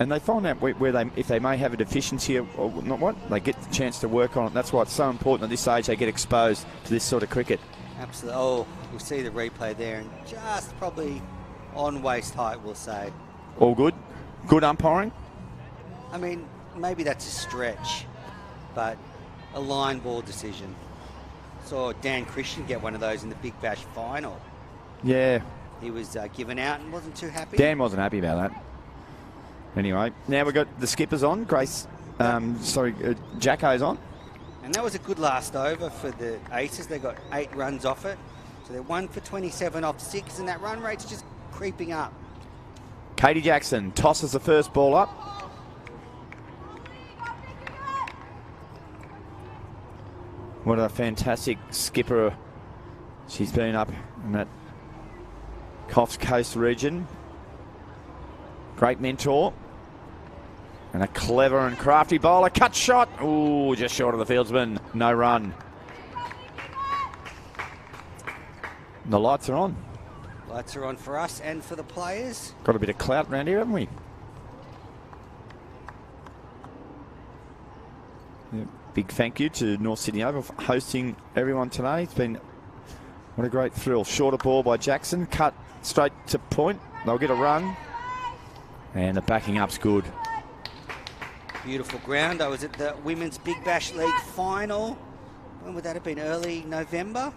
And they find out if they may have a deficiency or not, what they get the chance to work on it. That's why it's so important at this age they get exposed to this sort of cricket. Absolutely. Oh, we'll see the replay there, and just probably on waist height, we'll say. All good. Good umpiring. I mean, maybe that's a stretch, but a line ball decision. Saw Dan Christian get one of those in the Big Bash final. Yeah. He was given out and wasn't too happy. Dan wasn't happy about that. Anyway, now we've got the skippers on. Jacko's on. And that was a good last over for the Aces. They got 8 runs off it. So they're 1 for 27 off 6, and that run rate's just creeping up. Katie Jackson tosses the first ball up. What a fantastic skipper she's been up in that Coffs Coast region. Great mentor. And a clever and crafty bowler. Cut shot. Ooh, just short of the fieldsman. No run. The lights are on. Lights are on for us and for the players. Got a bit of clout around here, haven't we? Yeah, big thank you to North Sydney Oval for hosting everyone today. It's been what a great thrill. Shorter ball by Jackson. Cut straight to point. They'll get a run. And the backing up's good. Beautiful ground. I was at the Women's Big Bash League final. When would that have been? Early November?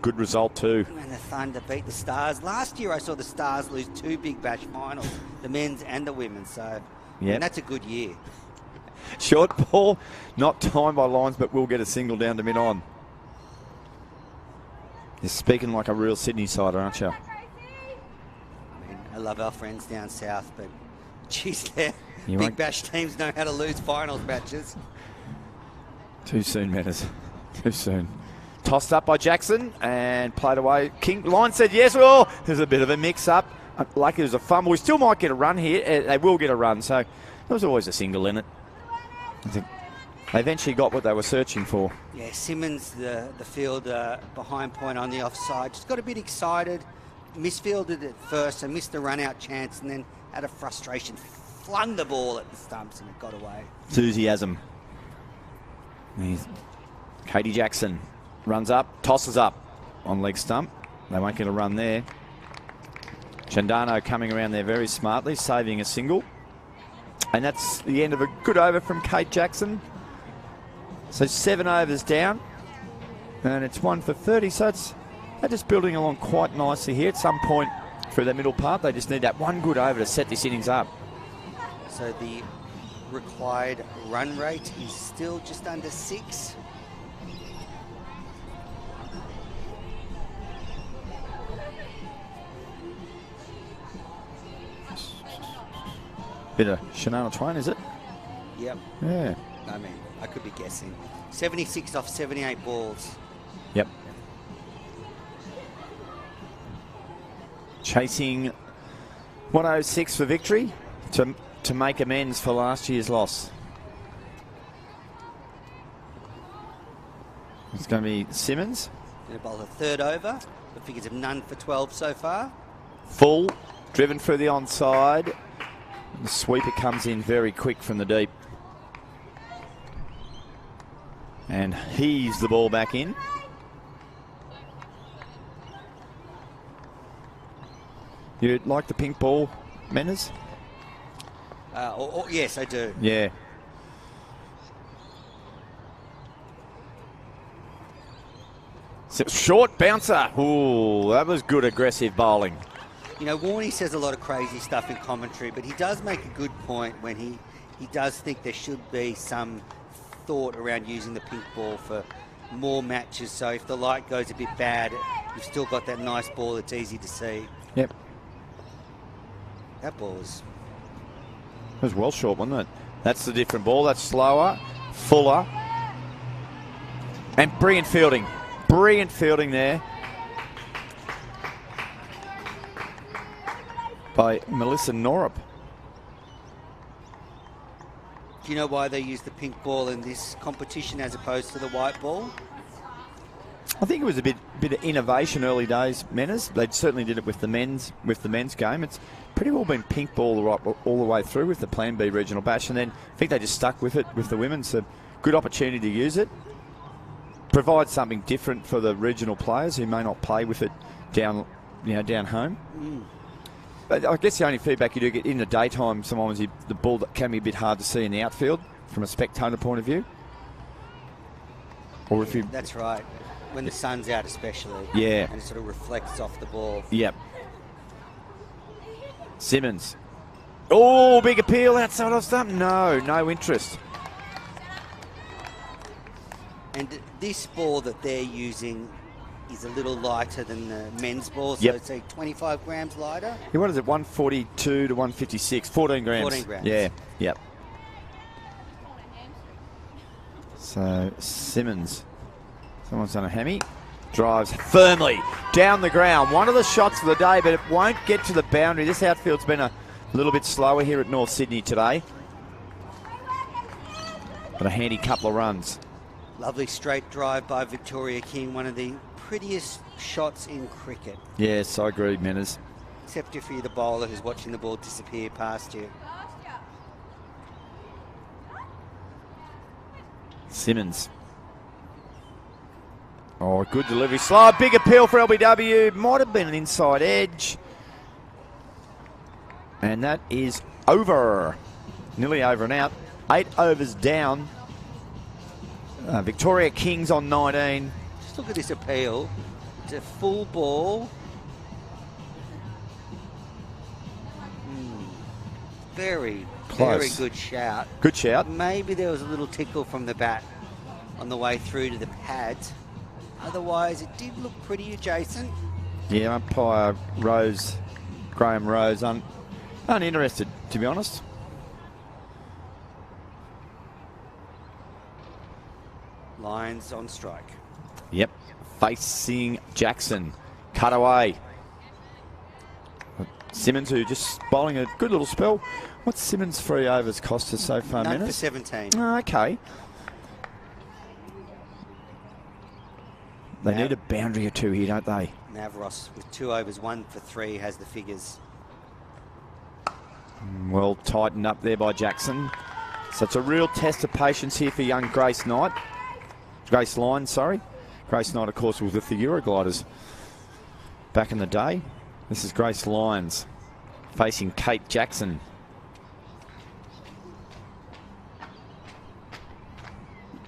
Good result too. And the Thunder beat the Stars. Last year I saw the Stars lose 2 Big Bash finals, the men's and the women's. So yeah, that's a good year. Short ball, not timed by lines, but will get a single down to mid-on. You're speaking like a real Sydney sider, aren't you? I mean, I love our friends down south, but geez, their Big Bash teams know how to lose finals matches. Too soon, Manners. Too soon. Tossed up by Jackson and played away. King line said yes. Oh, there's a bit of a mix-up. Like it was a fumble. We still might get a run here. They will get a run. So there was always a single in it. I think they eventually got what they were searching for. Yeah, Simmons, the fielder behind point on the offside, just got a bit excited. Misfielded at first and missed the run-out chance, and then out of frustration flung the ball at the stumps and it got away. Enthusiasm. Katie Jackson runs up, tosses up on leg stump. They won't get a run there. Chandano coming around there very smartly, saving a single. And that's the end of a good over from Kate Jackson. So 7 overs down. And it's 1 for 30. So they're just building along quite nicely here. At some point through the middle part, they just need that one good over to set this innings up. So the required run rate is still just under 6. Bit of Shania Twain, is it? Yep. Yeah. I mean, I could be guessing. 76 off 78 balls. Yep. Chasing 106 for victory to make amends for last year's loss. It's going to be Simmons. Going to bowl a third over. The figures of none for 12 so far. Full, driven through the onside. The sweeper comes in very quick from the deep. And heaves the ball back in. You like the pink ball, Menners? Yes, I do. Yeah. Short bouncer. Ooh, that was good aggressive bowling. You know, Warney says a lot of crazy stuff in commentary, but he does make a good point when he does think there should be some thought around using the pink ball for more matches. So if the light goes a bit bad, you've still got that nice ball that's easy to see. Yep. That ball was... It was well short, wasn't it? That's the different ball. That's slower, fuller. And brilliant fielding. Brilliant fielding there by Melissa Norup. Do you know why they use the pink ball in this competition as opposed to the white ball? I think it was a bit of innovation early days, Menners. They certainly did it with the men's game. It's pretty well been pink ball all the way through with the Plan B regional bash, and then I think they just stuck with it with the women. So good opportunity to use it. Provide something different for the regional players who may not play with it down home. But I guess the only feedback you do get in the daytime sometimes the ball that can be a bit hard to see in the outfield from a spectator point of view. Or if you that's right. when the sun's out especially. Yeah. And it sort of reflects off the ball. Yep. Simmons. Oh, big appeal outside of stump. No interest. And this ball that they're using is a little lighter than the men's ball, so Yep. it's like 25 grams lighter. Yeah, what is it, 142 to 156? 14 grams. 14 grams. Yeah, yep. So, Simmons. Someone's done a hammy. Drives firmly down the ground. One of the shots of the day, but it won't get to the boundary. This outfield's been a little bit slower here at North Sydney today. But a handy couple of runs. Lovely straight drive by Victoria King, one of the prettiest shots in cricket. Yes, I agree, Menners. Except if you're the bowler who's watching the ball disappear past you. Simmons. Oh, good delivery. Slow, big appeal for LBW. Might have been an inside edge. And that is over. Nearly over and out. 8 overs down. Victoria Kings on 19. Just look at this appeal. It's a full ball. Very, Close. very good shout. Good shout. Maybe there was a little tickle from the bat on the way through to the pads. Otherwise, it did look pretty adjacent. Yeah, umpire Rose, Graham Rose, uninterested, to be honest. Lions on strike. Yep. Facing Jackson. Cut away. Simmons, who just bowling a good little spell. What's Simmons' 3 overs cost us so far, None for Menace? 17. Oh, okay. They Now- need a boundary or two here, don't they? Navros with 2 overs, 1 for 3 has the figures. Well tightened up there by Jackson. So it's a real test of patience here for young Grace Knight. Grace Lyons, sorry. Grace Knight, of course, was with the Eurogliders back in the day. This is Grace Lyons facing Kate Jackson.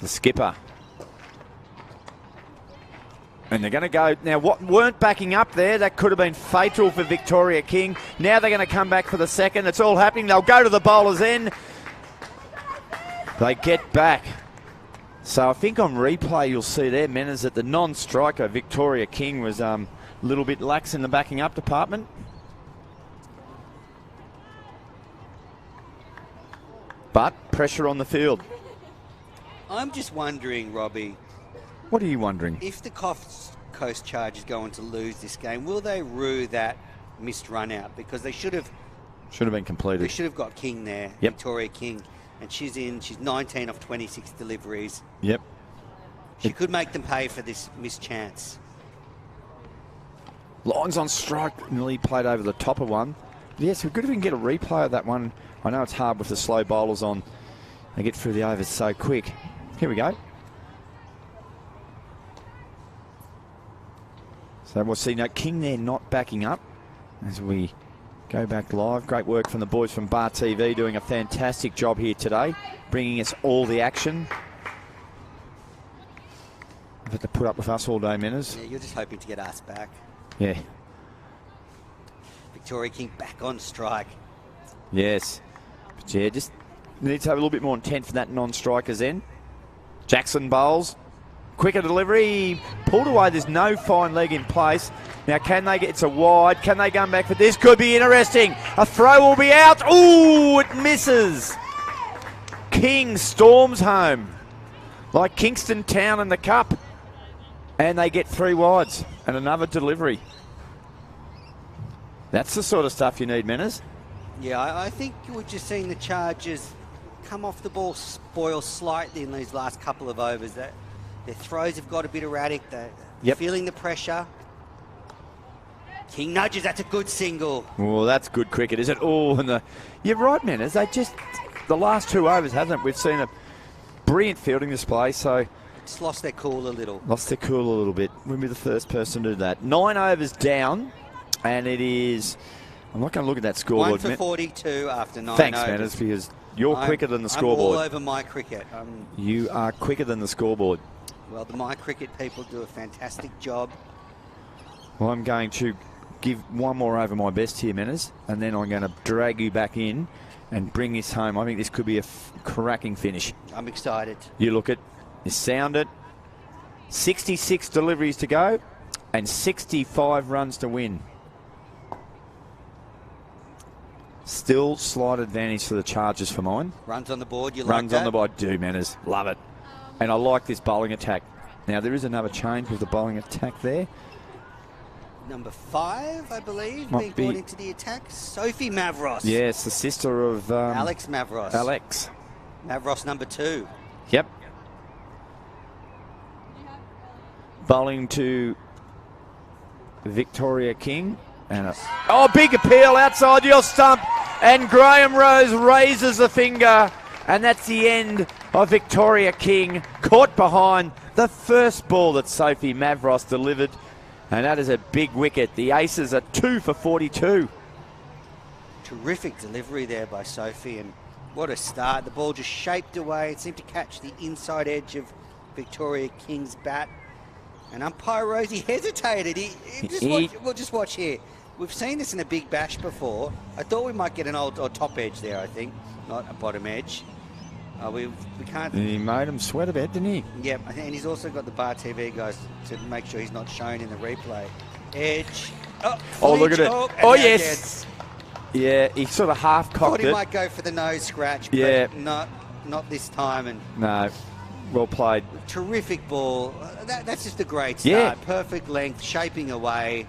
The skipper. And they're going to go. Now, what weren't backing up there, that could have been fatal for Victoria King. Now they're going to come back for the second. It's all happening. They'll go to the bowler's end. They get back. So I think on replay you'll see there, Menners, that the non-striker, Victoria King, was a little bit lax in the backing up department. But pressure on the field. I'm just wondering, Robbie, What are you wondering? if the Coffs Coast Chargers go on to lose this game, will they rue that missed run out? Because they should have Been completed. got King there, Yep. Victoria King, and she's 19 off 26 deliveries. Yep. She could make them pay for this missed chance. Lines on strike, nearly played over the top of one. Yes, we're good if we can get a replay of that one. I know it's hard with the slow bowlers on. They get through the overs so quick. Here we go. So we'll see now King there not backing up as we go back live. Great work from the boys from Bar TV, doing a fantastic job here today, bringing us all the action. I've had to put up with us all day, Menners. Yeah, you're just hoping to get us back. Yeah. Victoria King back on strike. Yes. But yeah, just needs to have a little bit more intent for that non-striker's end. Jackson bowls. Quicker delivery. Pulled away. There's no fine leg in place. Now, can they get... It's a wide. Can they come back for this? Could be interesting. A throw will be out. Ooh, it misses. King storms home. Like Kingston Town in the Cup. And they get 3 wides. And another delivery. That's the sort of stuff you need, Menners. Yeah, I think we're just seeing the Chargers come off the ball, spoil slightly in these last couple of overs. Their throws have got a bit erratic. They're feeling the pressure. King nudges. That's a good single. Well, that's good cricket, is it? Oh, and you're right, Menners. They just, the last 2 overs, hasn't it? We've seen a brilliant fielding display, so... Just lost their cool a little. Lost their cool a little bit. We'll be the first person to do that. 9 overs down, and it is... I'm not going to look at that scoreboard. 1 for 42 after 9 Thanks, overs. Manners, because you're quicker than the scoreboard. I'm all over my cricket. You are quicker than the scoreboard. Well, the My Cricket people do a fantastic job. Well, I'm going to give one more over my best here, Menners, and then I'm going to drag you back in and bring this home. I think this could be a cracking finish. I'm excited. You look at, you sound it. 66 deliveries to go and 65 runs to win. Still slight advantage for the Chargers for mine. Runs on the board, you like Runs that? on the board, do, Manners. Love it. And I like this bowling attack. Now, there is another change with the bowling attack there. Number 5, I believe, Might being be- brought into the attack. Sophie Mavros. Yes, the sister of... Alex Mavros. Alex. Mavros number 2. Yep. Bowling to Victoria King. And big appeal outside your stump. And Graham Rose raises the finger. And that's the end of Victoria King. Caught behind the first ball that Sophie Mavros delivered. And that is a big wicket. The Aces are 2 for 42. Terrific delivery there by Sophie, and what a start. The ball just shaped away. It seemed to catch the inside edge of Victoria King's bat. And umpire Rosie hesitated. We'll just watch here. We've seen this in a big bash before. I thought we might get an old or top edge there, I think, not a bottom edge. We can't... He made him sweat a bit, didn't he? Yep, and he's also got the bar TV guys to make sure he's not shown in the replay. Edge. Oh, look at it. And Oh, now yes. Yeah, he sort of half Thought cocked he it. might go for the nose scratch, but Yeah. not this time. And No, well played. terrific ball. That's just a great Yeah. start. Perfect length, shaping away.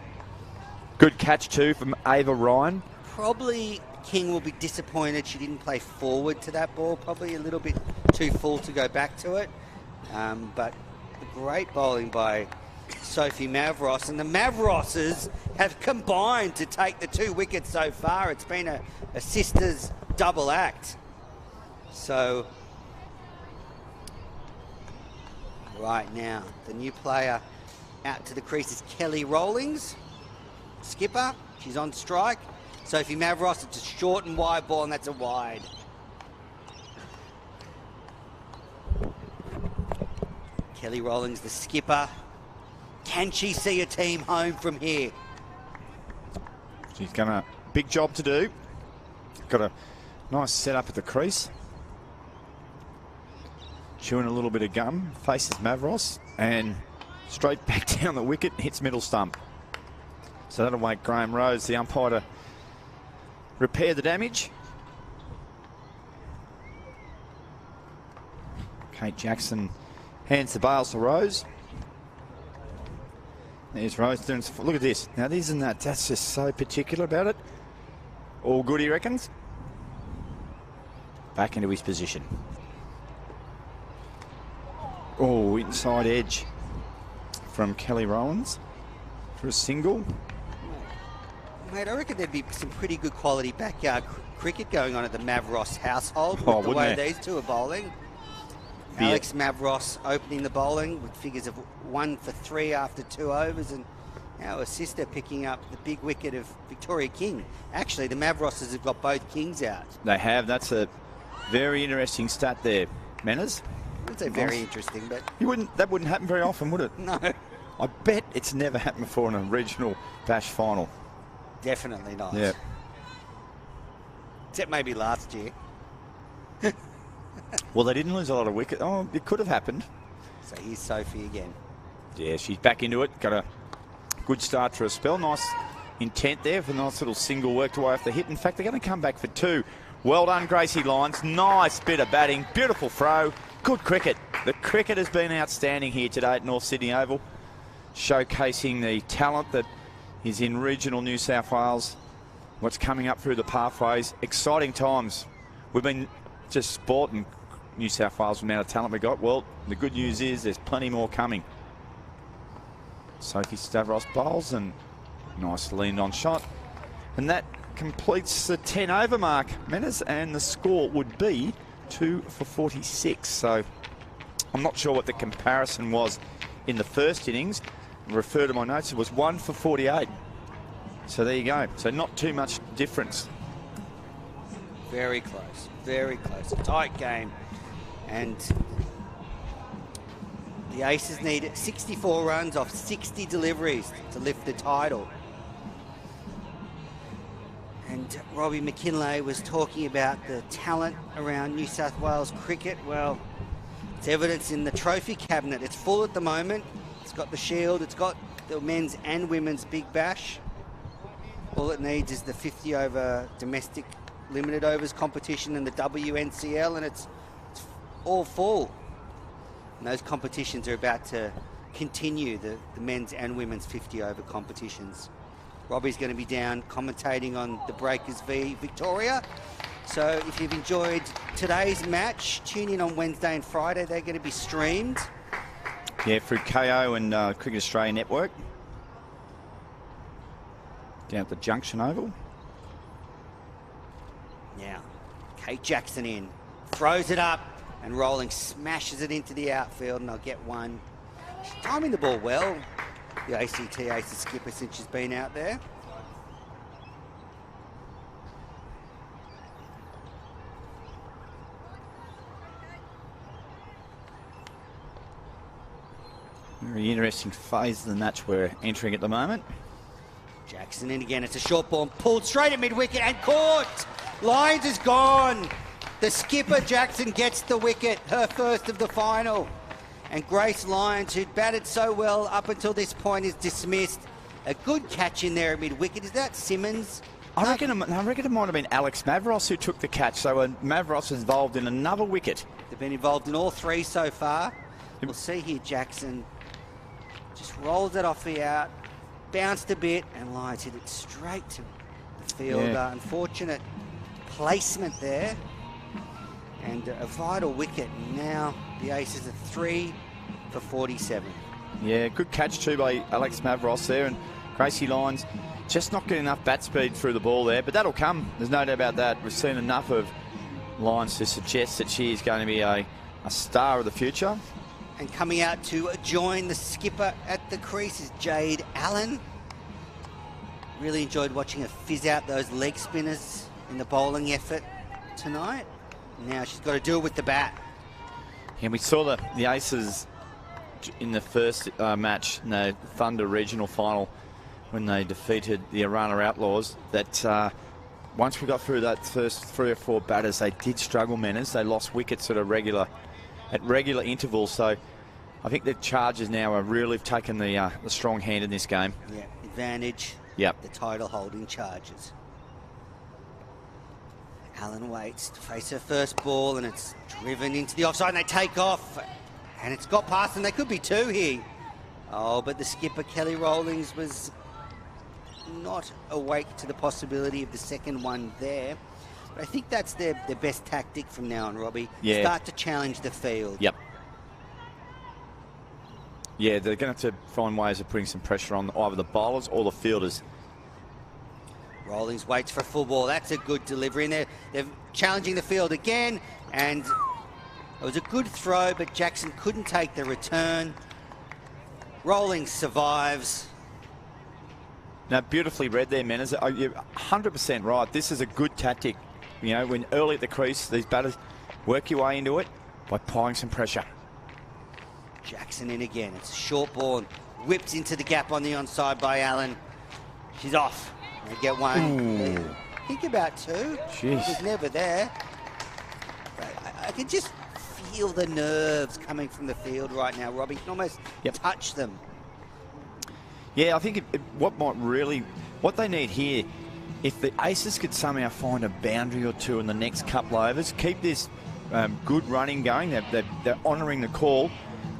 Good catch too from Ava Ryan. Probably King will be disappointed she didn't play forward to that ball. Probably a little bit too full to go back to it. But great bowling by Sophie Mavros. And the Mavroses have combined to take the 2 wickets so far. It's been a sisters double act. So, right now, the new player out to the crease is Kelly Rawlings. Skipper, she's on strike. Sophie Mavros, it's a short and wide ball, and that's a wide. Kelly Rawlings, the skipper. Can she see a team home from here? She's got a big job to do. Got a nice setup at the crease. Chewing a little bit of gum. Faces Mavros and straight back down the wicket. Hits middle stump. So that'll wake Graham Rose, the umpire, to repair the damage. Kate Jackson hands the bails to Rose. There's Rose doing. Look at this. Now, isn't that's just so particular about it. All good, he reckons. Back into his position. Oh, inside edge from Kelly Rowlands for a single. Mate, I reckon there'd be some pretty good quality backyard cricket going on at the Mavros household Oh, with the wouldn't way there? these two are bowling. Be it. Alex Mavros opening the bowling with figures of 1 for 3 after 2 overs, and our sister picking up the big wicket of Victoria King. Actually, the Mavroses have got both Kings out. They have. That's a very interesting stat there, Manners. I wouldn't say very interesting, but That wouldn't happen very often, would it? no, I bet it's never happened before in a regional bash final. definitely not. Yeah. Except maybe last year. Well, they didn't lose a lot of wickets. Oh, it could have happened. So here's Sophie again. Yeah, she's back into it. Got a good start for a spell. Nice intent there for a nice little single worked away off the hit. In fact, they're going to come back for 2. Well done, Gracie Lyons. Nice bit of batting. Beautiful throw. Good cricket. The cricket has been outstanding here today at North Sydney Oval, showcasing the talent that is in regional New South Wales. What's coming up through the pathways. Exciting times. We've been just sporting New South Wales, the amount of talent we got. Well, the good news is there's plenty more coming. Sophie Stavros bowls and nice leaned on shot. And that completes the 10 over mark, Menners, and the score would be 2 for 46. So I'm not sure what the comparison was in the first innings. Refer to my notes, it was 1 for 48. So there you go. So not too much difference. Very close, very close. A tight game. And the The Aces need 64 runs off 60 deliveries to lift the title. And Robbie McKinlay was talking about the talent around New South Wales cricket. Well, it's evidence in the trophy cabinet. It's full at the moment. It's got the Shield, it's got the men's and women's Big Bash. All it needs is the 50-over domestic limited overs competition and the WNCL, and it's all full. And those competitions are about to continue, the men's and women's 50-over competitions. Robbie's going to be down commentating on the Breakers v Victoria. So if you've enjoyed today's match, tune in on Wednesday and Friday. They're going to be streamed. Yeah, through KO and Cricket Australia Network. Down at the Junction Oval. Now, Kate Jackson in, throws it up, and Rolling smashes it into the outfield, and they'll get one. She's timing the ball well, the ACT Aces skipper, since she's been out there. Very interesting phase of the match we're entering at the moment. Jackson in again. It's a short ball, pulled straight at mid-wicket and caught. Lyons is gone. The skipper, Jackson, gets the wicket, her first of the final. And Grace Lyons, who'd batted so well up until this point, is dismissed. A good catch in there at mid-wicket. Is that Simmons? I reckon it might have been Alex Mavros who took the catch. So Mavros is involved in another wicket. They've been involved in all three so far. We'll see here, Jackson just rolls it off the out, bounced a bit, and Lyons hit it straight to the field. Yeah. Unfortunate placement there. And a vital wicket. Now the Aces are 3 for 47. Yeah, good catch too by Alex Mavros there, and Gracie Lyons just not getting enough bat speed through the ball there, but that'll come. There's no doubt about that. We've seen enough of Lyons to suggest that she is going to be a star of the future. And coming out to join the skipper at the crease is Jade Allen. Really enjoyed watching her fizz out those leg spinners in the bowling effort tonight. Now she's got to do it with the bat. And we saw the Aces in the first match in the Thunder Regional Final when they defeated the Arana Outlaws, that once we got through that first 3 or 4 batters, they did struggle, Menners. They lost wickets at regular intervals. So I think the Chargers now are really taken the strong hand in this game. Yeah, advantage. Yep. The title holding Chargers. Allen waits to face her first ball, and it's driven into the offside, and they take off. And it's got past them. They could be 2 here. Oh, but the skipper, Kelly Rawlings, was not awake to the possibility of the second one there. But I think that's their best tactic from now on, Robbie. Yeah. Start to challenge the field. Yep. Yeah, they're going to have to find ways of putting some pressure on either the bowlers or the fielders. Rawlings waits for a full ball. That's a good delivery. And they're challenging the field again. And it was a good throw, but Jackson couldn't take the return. Rawlings survives. Now, beautifully read there, Menners. You're 100% right. This is a good tactic. You know, when early at the crease, these batters work your way into it by applying some pressure. Jackson in again. It's a short ball and whipped into the gap on the onside by Allen. She's off. They get one. Think about 2. Jeez. It was never there. I can just feel the nerves coming from the field right now, Robbie. You can almost touch them. Yeah, I think what they need here, if the Aces could somehow find a boundary or 2 in the next couple of overs, keep this good running going, they're honouring the call,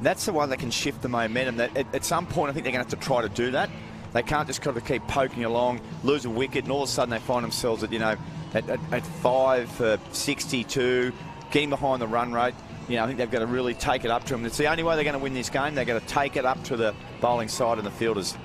that's the way they can shift the momentum. At some point, I think they're going to have to try to do that. They can't just kind of keep poking along, lose a wicket, and all of a sudden they find themselves at 5 for 62, getting behind the run rate. You know, I think they've got to really take it up to them. It's the only way they're going to win this game. They've got to take it up to the bowling side and the fielders.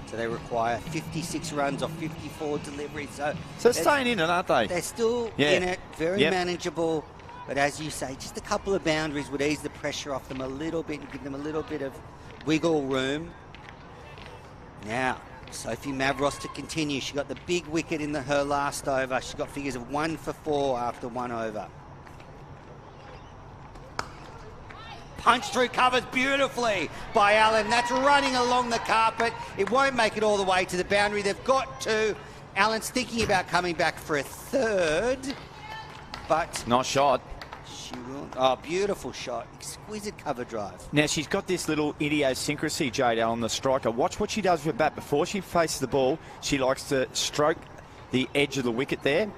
So they require 56 runs off 54 deliveries. So they're staying in it, aren't they? They're still in it, very manageable. But as you say, just a couple of boundaries would ease the pressure off them a little bit and give them a little bit of wiggle room. Now, Sophie Mavros to continue. She got the big wicket in her last over. She's got figures of 1 for 4 after 1 over. Punch through covers beautifully by Allen. That's running along the carpet. It won't make it all the way to the boundary. They've got to. Allen's thinking about coming back for a third, but Nice shot. she will. Oh, beautiful shot. Exquisite cover drive. Now, she's got this little idiosyncrasy, Jade Allen, the striker. Watch what she does with her bat. Before she faces the ball, she likes to stroke the edge of the wicket there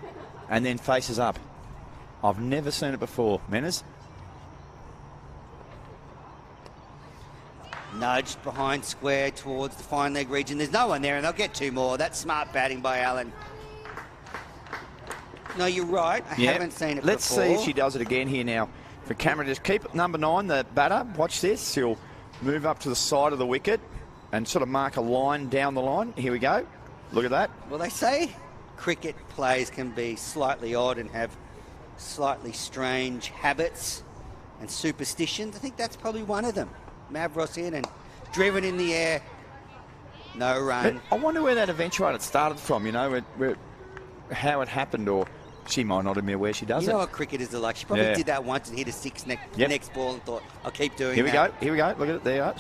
and then faces up. I've never seen it before. Menners? Nudged behind square towards the fine leg region. There's no one there, and they'll get two more. That's smart batting by Allen. No, you're right. I haven't seen it Let's before. see if she does it again here now. For camera, just keep number 9, the batter. Watch this. She'll move up to the side of the wicket and sort of mark a line down the line. Here we go. Look at that. Well, they say cricket players can be slightly odd and have slightly strange habits and superstitions. I think that's probably one of them. Mavros in and driven in the air. No run. I wonder where that eventuated started from, you know, how it happened, or she might not have been aware she does You it. know what cricketers are like. She probably Yeah. did that once and hit a six next ball and thought, I'll keep doing Here we that. go. Here we go. Look at it. There you are.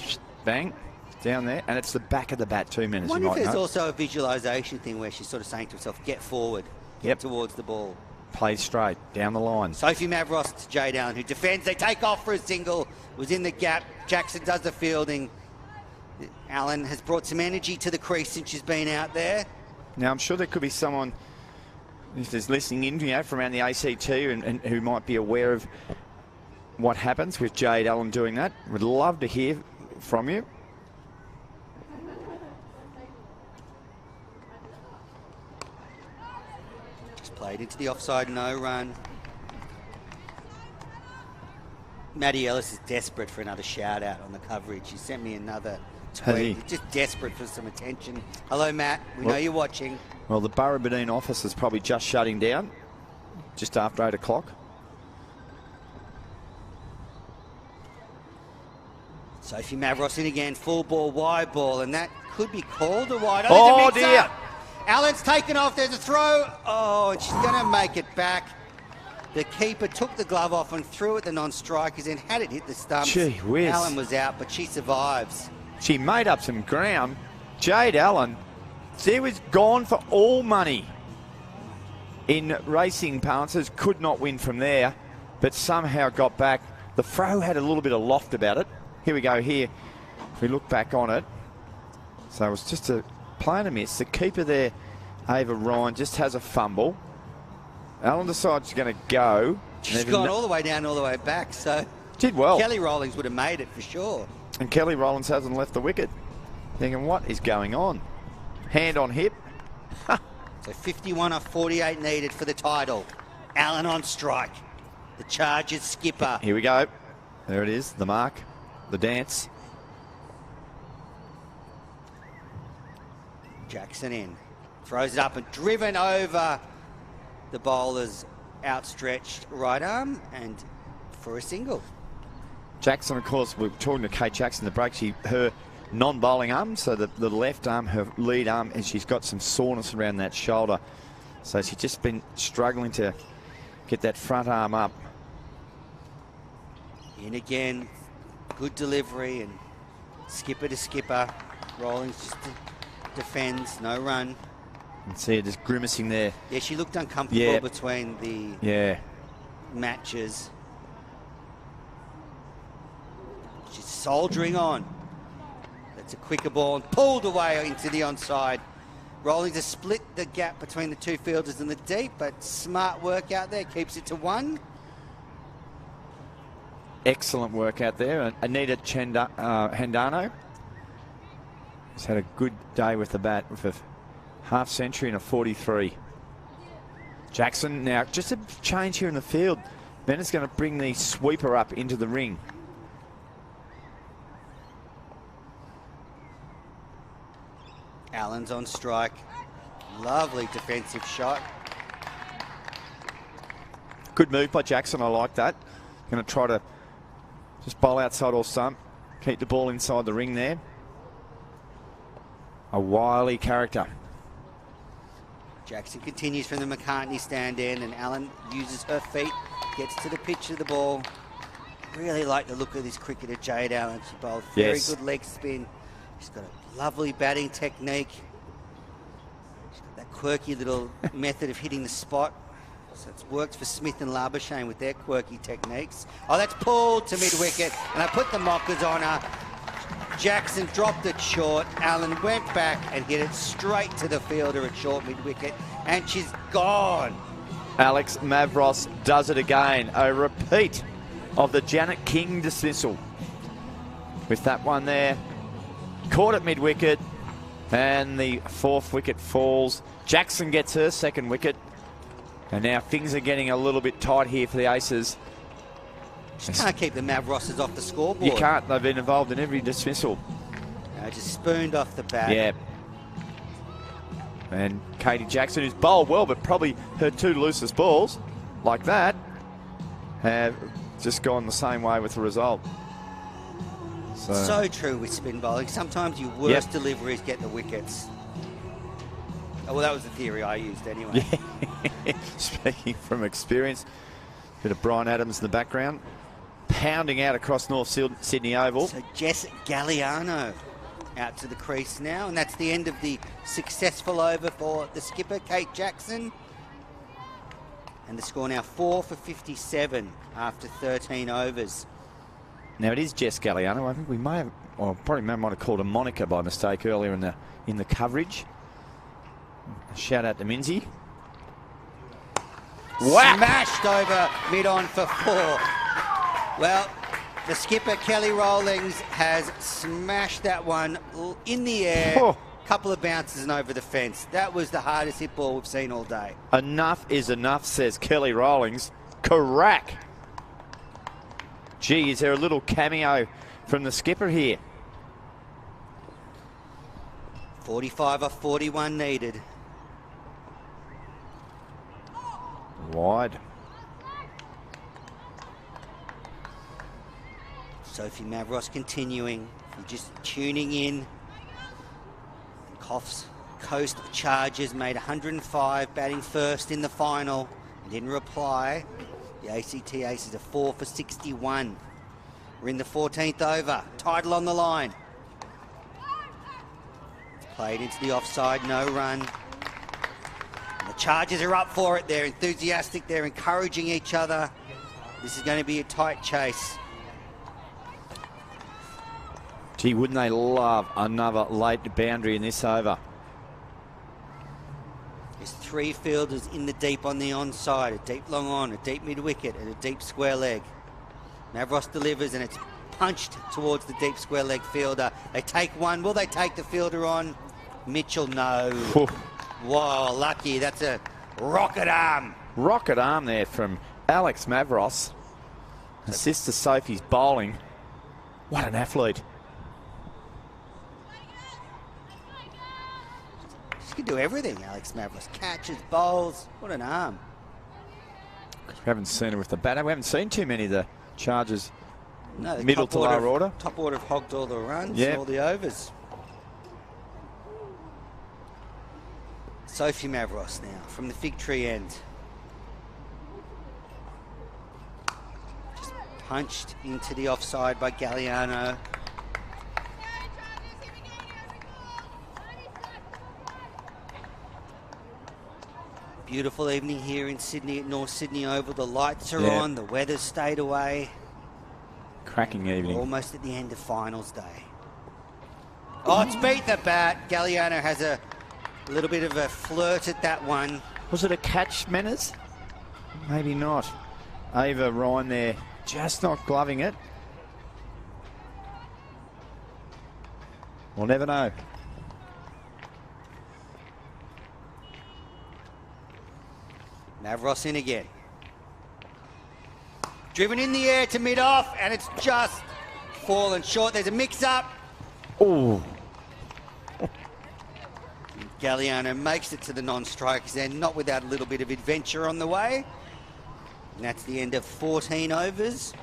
Bang. Down there. And it's the back of the bat, 2 minutes. I wonder You if might there's know. also a visualisation thing where she's sort of saying to herself, get forward, get towards the ball. Played straight. Down the line. Sophie Mavros to Jade Allen, who defends. They take off for a single. Was in the gap. Jackson does the fielding. Allen has brought some energy to the crease since she's been out there. Now, I'm sure there could be someone, if there's listening in, you know, from around the ACT and who might be aware of what happens with Jade Allen doing that. Would love to hear from you. Just played into the offside, no run. Maddie Ellis is desperate for another shout out on the coverage. She sent me another Has tweet. he? Just desperate for some attention. Hello, Matt. We know Well- you're watching. Well, the Burrabadine office is probably just shutting down, just after 8 o'clock. Sophie Mavros in again, full ball, wide ball, and that could be called a wide. Oh, there's a dear. mix-up. Allen's taken off. There's a throw. Oh, and she's going to make it back. The keeper took the glove off and threw at the non-strikers and had it hit the stumps. Gee whiz. Allen was out, but she survives. She made up some ground. Jade Allen, she was gone for all money in racing balances. Could not win from there, but somehow got back. The throw had a little bit of loft about it. Here we go here. If we look back on it. So it was just a plain miss. The keeper there, Ava Ryan, just has a fumble. Allen decides she's going to go. She's gone all the way down, all the way back, so Did well. Kelly Rawlings would have made it for sure. And Kelly Rollins hasn't left the wicket. Thinking, what is going on? Hand on hip. So 51 off 48 needed for the title. Allen on strike. The Chargers skipper. Here we go. There it is, the mark, the dance. Jackson in. Throws it up and driven over the bowler's outstretched right arm and for a single. Jackson, of course, we're talking to Kate Jackson, the break. Her non-bowling arm, so the left arm, her lead arm, and she's got some soreness around that shoulder. So she's just been struggling to get that front arm up. In again. Good delivery and skipper to skipper. Rawlings just defends. No run. And see her just grimacing there. Yeah, she looked uncomfortable Yeah. between the Yeah. matches. She's soldiering on. That's a quicker ball and pulled away into the onside. Rawlings has split the gap between the two fielders in the deep, but smart work out there. Keeps it to 1. Excellent work out there. Anita Handano has had a good day with the bat with a half century and a 43. Jackson now, just a change here in the field. Bennett's going to bring the sweeper up into the ring. Allen's on strike. Lovely defensive shot. Good move by Jackson, I like that. Going to try to just bowl outside or stump. Keep the ball inside the ring there. A wily character. Jackson continues from the McCartney stand end, and Allen uses her feet, gets to the pitch of the ball. Really like the look of this cricketer, Jade Allen. She bowled very good leg spin. She's got a lovely batting technique. She's got that quirky little method of hitting the spot. So it's worked for Smith and Labuschagne with their quirky techniques. Oh, that's pulled to mid-wicket, and I put the mockers on her. Jackson dropped it short. Allen went back and hit it straight to the fielder at short mid-wicket, and she's gone. Alex Mavros does it again. A repeat of the Janet King dismissal. With that one there, caught at mid-wicket, and the 4th wicket falls. Jackson gets her 2nd wicket, and now things are getting a little bit tight here for the Aces. Just can't keep the Mavrosses off the scoreboard. You can't. They've been involved in every dismissal. Just spooned off the bat. Yeah. And Katie Jackson, who's bowled well, but probably her 2 loosest balls, like that, have just gone the same way with the result. So true with spin bowling. Sometimes your worst deliveries get the wickets. Oh, well, that was the theory I used anyway. Yeah. Speaking from experience, bit of Brian Adams in the background, pounding out across North Sydney Oval. So Jess Galliano out to the crease now, and that's the end of the successful over for the skipper, Kate Jackson. And the score now 4 for 57 after 13 overs. Now it is Jess Galliano. I think we may have, or probably might have called a moniker by mistake earlier in the coverage. Shout out to Minzy. Whack! Smashed over mid-on for 4. Well, the skipper, Kelly Rawlings, has smashed that one in the air. Couple of bounces and over the fence. That was the hardest hit ball we've seen all day. Enough is enough, says Kelly Rawlings. Crack. Gee, is there a little cameo from the skipper here? 45 off 41 needed. Wide. Sophie Mavros continuing. If you're just tuning in, Coffs Coast Chargers made 105, batting first in the final and didn't reply. The ACT Aces are 4 for 61. We're in the 14th over. Title on the line. Played into the offside, no run. And the Chargers are up for it. They're enthusiastic. They're encouraging each other. This is going to be a tight chase. Gee, wouldn't they love another late boundary in this over? There's 3 fielders in the deep on the onside. A deep long on, a deep mid-wicket, and a deep square leg. Mavros delivers, and it's punched towards the deep square leg fielder. They take one. Will they take the fielder on? Mitchell, no. Whoa, lucky. That's a rocket arm. Rocket arm there from Alex Mavros. Assist to Sophie's bowling. What an athlete. She can do everything, Alex Mavros. Catches, bowls. What an arm. We haven't seen her with the batter. We haven't seen too many of the Chargers. No, the middle to lower order. Top order have hogged all the runs, all the overs. Sophie Mavros now from the fig tree end. Just punched into the offside by Galliano. Beautiful evening here in Sydney at North Sydney Oval. The lights are on, the weather's stayed away. Cracking evening. We're almost at the end of finals day. Oh, it's beat the bat. Galliano has a little bit of a flirt at that one. Was it a catch, Manners? Maybe not. Ava Ryan there, just not gloving it. We'll never know. Mavros in again. Driven in the air to mid-off, and it's just fallen short. There's a mix-up. Oh. Galliano makes it to the non-strikers then, not without a little bit of adventure on the way. And that's the end of 14 overs.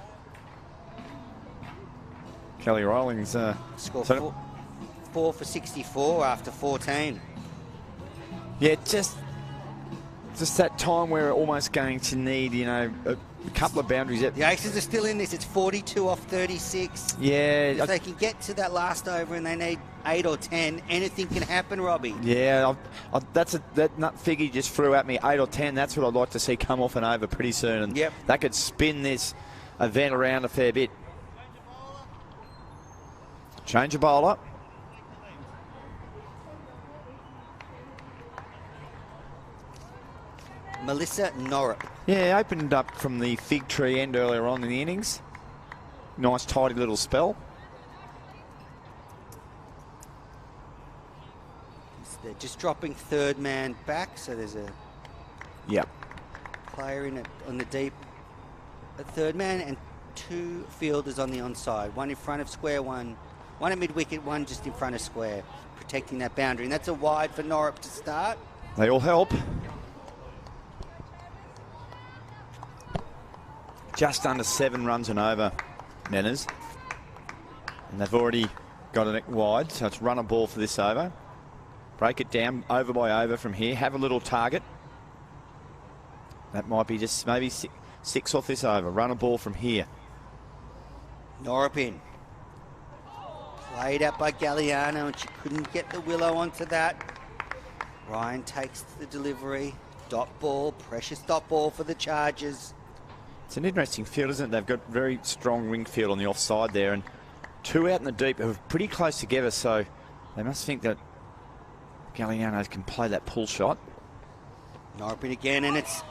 Kelly Rawlings score 4 for 64 after 14. Yeah, just that time where we're almost going to need, you know, A couple of boundaries. The Aces are still in this. It's 42 off 36. Yeah. If they can get to that last over and they need 8 or 10, anything can happen, Robbie. Yeah, that nut figure you just threw at me, 8 or 10. That's what I'd like to see come off and over pretty soon. And yep, that could spin this event around a fair bit. Change of bowler. Melissa Norrup. Yeah, opened up from the fig tree end earlier on in the innings. Nice, tidy little spell. They're just dropping third man back, so there's a player in it on the deep at third man and 2 fielders on the onside. One in front of square, one at mid-wicket, one just in front of square, protecting that boundary. And that's a wide for Norrup to start. They all help. Just under 7 runs and over, Menners. And they've already got it wide, so it's run a ball for this over. Break it down over by over from here. Have a little target. That might be just maybe 6 off this over. Run a ball from here. Norrup in. Played out by Galliano, and she couldn't get the willow onto that. Ryan takes the delivery. Dot ball, precious dot ball for the Chargers. It's an interesting field, isn't it? They've got very strong wing field on the offside there, and 2 out in the deep are pretty close together, so they must think that Galliano can play that pull shot. Norrup in again, and it's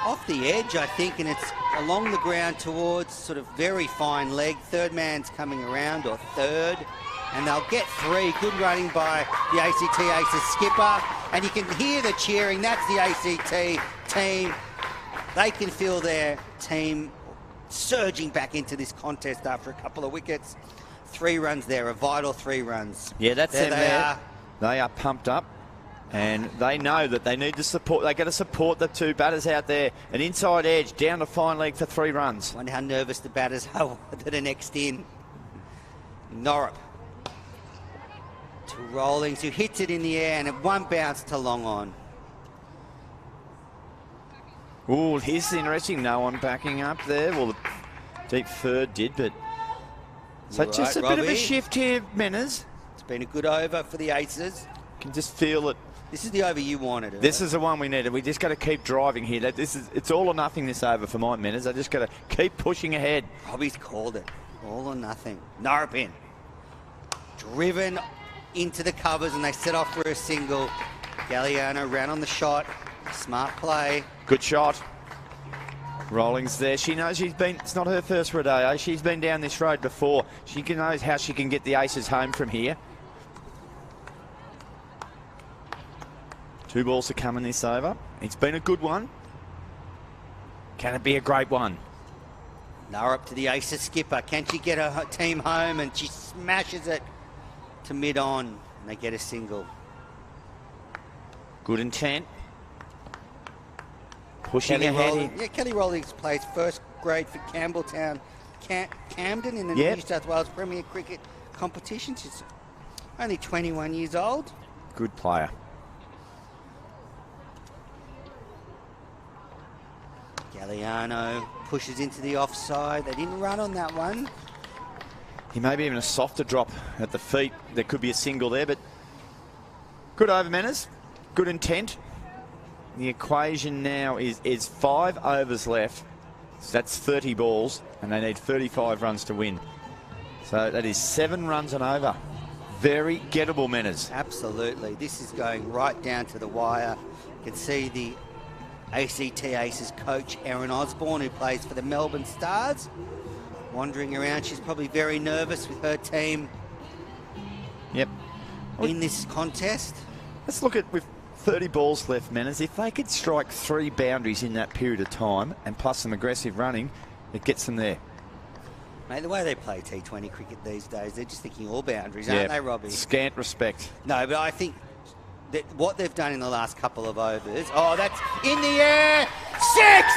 off the edge, I think, and it's along the ground towards sort of very fine leg. Third man's coming around, or third, and they'll get 3. Good running by the ACT Aces skipper, and you can hear the cheering. That's the ACT team. They can feel their team surging back into this contest after a couple of wickets. 3 runs there, a vital 3 runs. Yeah, that's there them they there. are. They are pumped up, and they know that they need to support. They've got to support the 2 batters out there. An inside edge, down to fine leg for 3 runs. Wonder how nervous the batters are that are next in. Norrup to Rollings, who hits it in the air, and 1 bounce to long on. Oh, here's interesting. No one backing up there. Well, the deep third did, but so just a bit of a shift here, Menners. It's been a good over for the Aces. Can just feel it. This is the over you wanted. This is the one we needed. We just got to keep driving here. It's all or nothing this over for my Menners. I just got to keep pushing ahead. Robbie's called it. All or nothing. Norrup in. Driven into the covers, and they set off for a single. Galliano ran on the shot. Smart play. Good shot. Rollings there. She knows it's not her first rodeo. She's been down this road before. She knows how she can get the Aces home from here. 2 balls to come in this over. It's been a good one. Can it be a great one? Norrup to the Aces skipper. Can she get her team home? And she smashes it to mid-on, and they get a single. Good intent. Pushing ahead. Yeah, Kelly Rollings plays first grade for Campbelltown, Camden in the New South Wales Premier Cricket competition. She's only 21 years old. Good player. Galliano pushes into the offside. They didn't run on that one. He may be even a softer drop at the feet. There could be a single there, but good over, Menners. Good intent. The equation now is 5 overs left. So that's 30 balls, and they need 35 runs to win. So that is 7 runs and over. Very gettable, Menners. Absolutely. This is going right down to the wire. You can see the ACT Aces coach, Erin Osborne, who plays for the Melbourne Stars, wandering around. She's probably very nervous with her team in this contest. Let's look at, with 30 balls left, Menners, if they could strike 3 boundaries in that period of time, and plus some aggressive running, it gets them there. Mate, the way they play T20 cricket these days, they're just thinking all boundaries, aren't they, Robbie? Scant respect. No, but I think that what they've done in the last couple of overs, that's in the air, 6,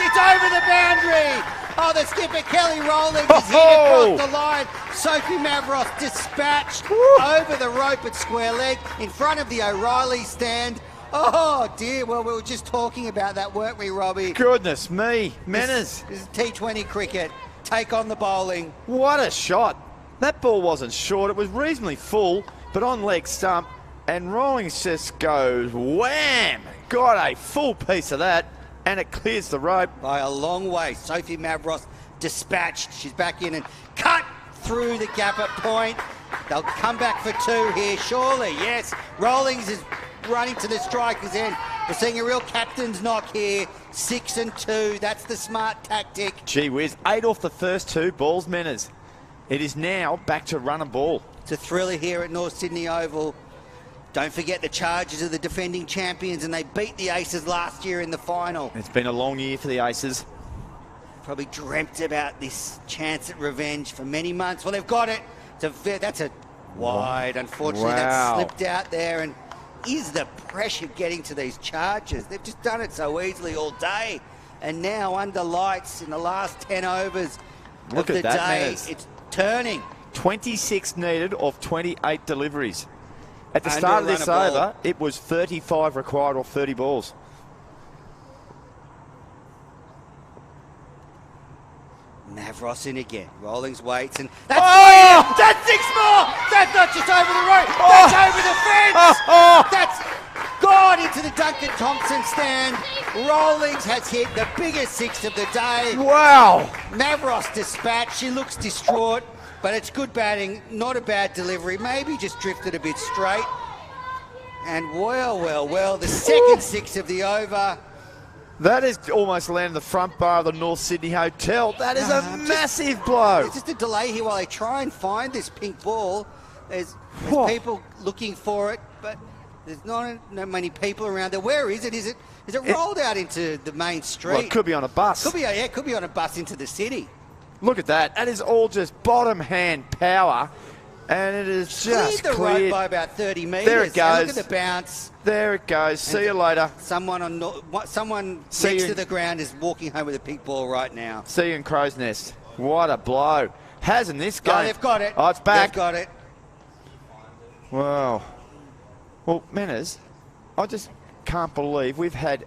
it's over the boundary. Oh, the skipper, Kelly Rowland, is hit across the line. Sophie Mavros dispatched over the rope at square leg in front of the O'Reilly stand. Oh, dear. Well, we were just talking about that, weren't we, Robbie? Goodness me. Manners. This is T20 cricket. Take on the bowling. What a shot. That ball wasn't short. It was reasonably full, but on leg stump. And Rawlings just goes wham. Got a full piece of that. And it clears the rope. By a long way. Sophie Mavros dispatched. She's back in and cut through the gap at point. They'll come back for 2 here, surely. Yes, Rawlings is running to the striker's end. We're seeing a real captain's knock here. 6 and 2. That's the smart tactic. Gee whiz. 8 off the first 2 balls, Manners. It is now back to run a ball. It's a thriller here at North Sydney Oval. Don't forget the Chargers are the defending champions and they beat the Aces last year in the final. It's been a long year for the Aces. Probably dreamt about this chance at revenge for many months. Well, they've got it. That's a wide. Unfortunately, that slipped out there. And is the pressure getting to these Chargers? They've just done it so easily all day. And now under lights in the last 10 overs of the day, it's turning. 26 needed of 28 deliveries. At the start of this over, it was 35 required or 30 balls. Mavros in again. Rawlings waits and that's that's 6 more! That's not just over the rope, that's over the fence! That's gone into the Duncan Thompson stand. Rawlings has hit the biggest 6 of the day. Wow! Mavros dispatched. She looks distraught, but it's good batting, not a bad delivery. Maybe just drifted a bit straight. And well, the second 6 of the over. That is almost landed the front bar of the North Sydney Hotel. That is a massive blow. There's just a delay here while they try and find this pink ball. There's people looking for it, but there's not many people around there. Where is it? Is it rolled out into the main street? Well, it could be on a bus. It could be on a bus into the city. Look at that. That is all just bottom hand power. And it is just cleared the rope by about 30 metres. There it goes. Look at the bounce. There it goes. See you later. Someone next to the ground is walking home with a pink ball right now. See you in Crow's Nest. What a blow. Hasn't this game? Oh, they've got it. Oh, it's back. They've got it. Wow. Well, Manners, I just can't believe we've had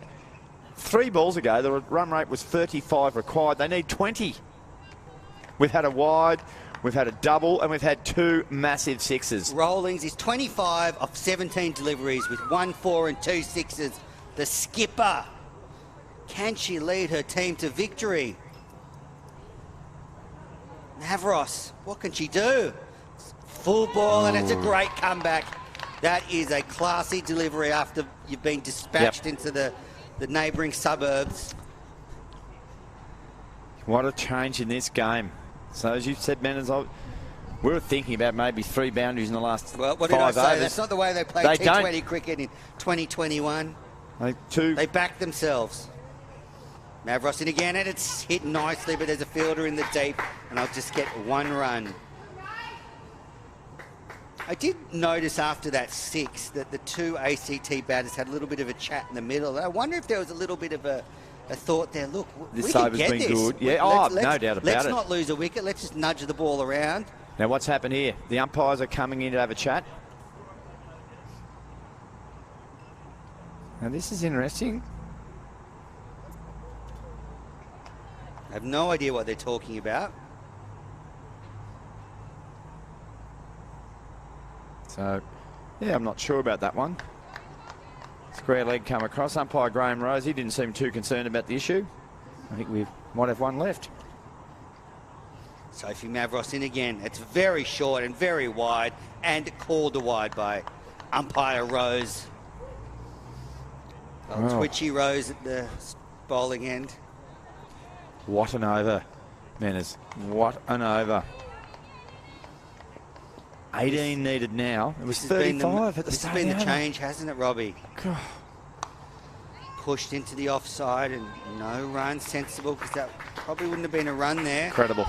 3 balls ago. The run rate was 35 required. They need 20. We've had a wide. We've had a double, and we've had 2 massive 6s. Rawlings is 25 of 17 deliveries with 1 4 and 2 6s. The skipper. Can she lead her team to victory? Mavros, what can she do? Full ball, and it's a great comeback. That is a classy delivery after you've been dispatched into the neighbouring suburbs. What a change in this game. So as you said, Manners, we were thinking about maybe 3 boundaries in the last 5 overs. What did I say? That's not the way they play T20 cricket in 2021. They back themselves. Mavros in again, and it's hit nicely, but there's a fielder in the deep, and I'll just get 1 run. I did notice after that 6 that the 2 ACT batters had a little bit of a chat in the middle. I wonder if there was a little bit of a thought there. Look, this we can over's get been this. good. Yeah, no doubt about it. Let's not lose a wicket. Let's just nudge the ball around. Now, what's happened here? The umpires are coming in to have a chat. Now, this is interesting. I have no idea what they're talking about. So, yeah, I'm not sure about that one. Square leg come across. Umpire Graham Rose, he didn't seem too concerned about the issue. I think we might have 1 left. Sophie Mavros in again. It's very short and very wide, and called a wide by umpire Rose. Twitchy Rose at the bowling end. What an over, Manners. What an over. 18 needed now. It was 35 at the start. This has been the change, hasn't it, Robbie? God. Pushed into the offside and no run. Sensible, because that probably wouldn't have been a run there. Incredible.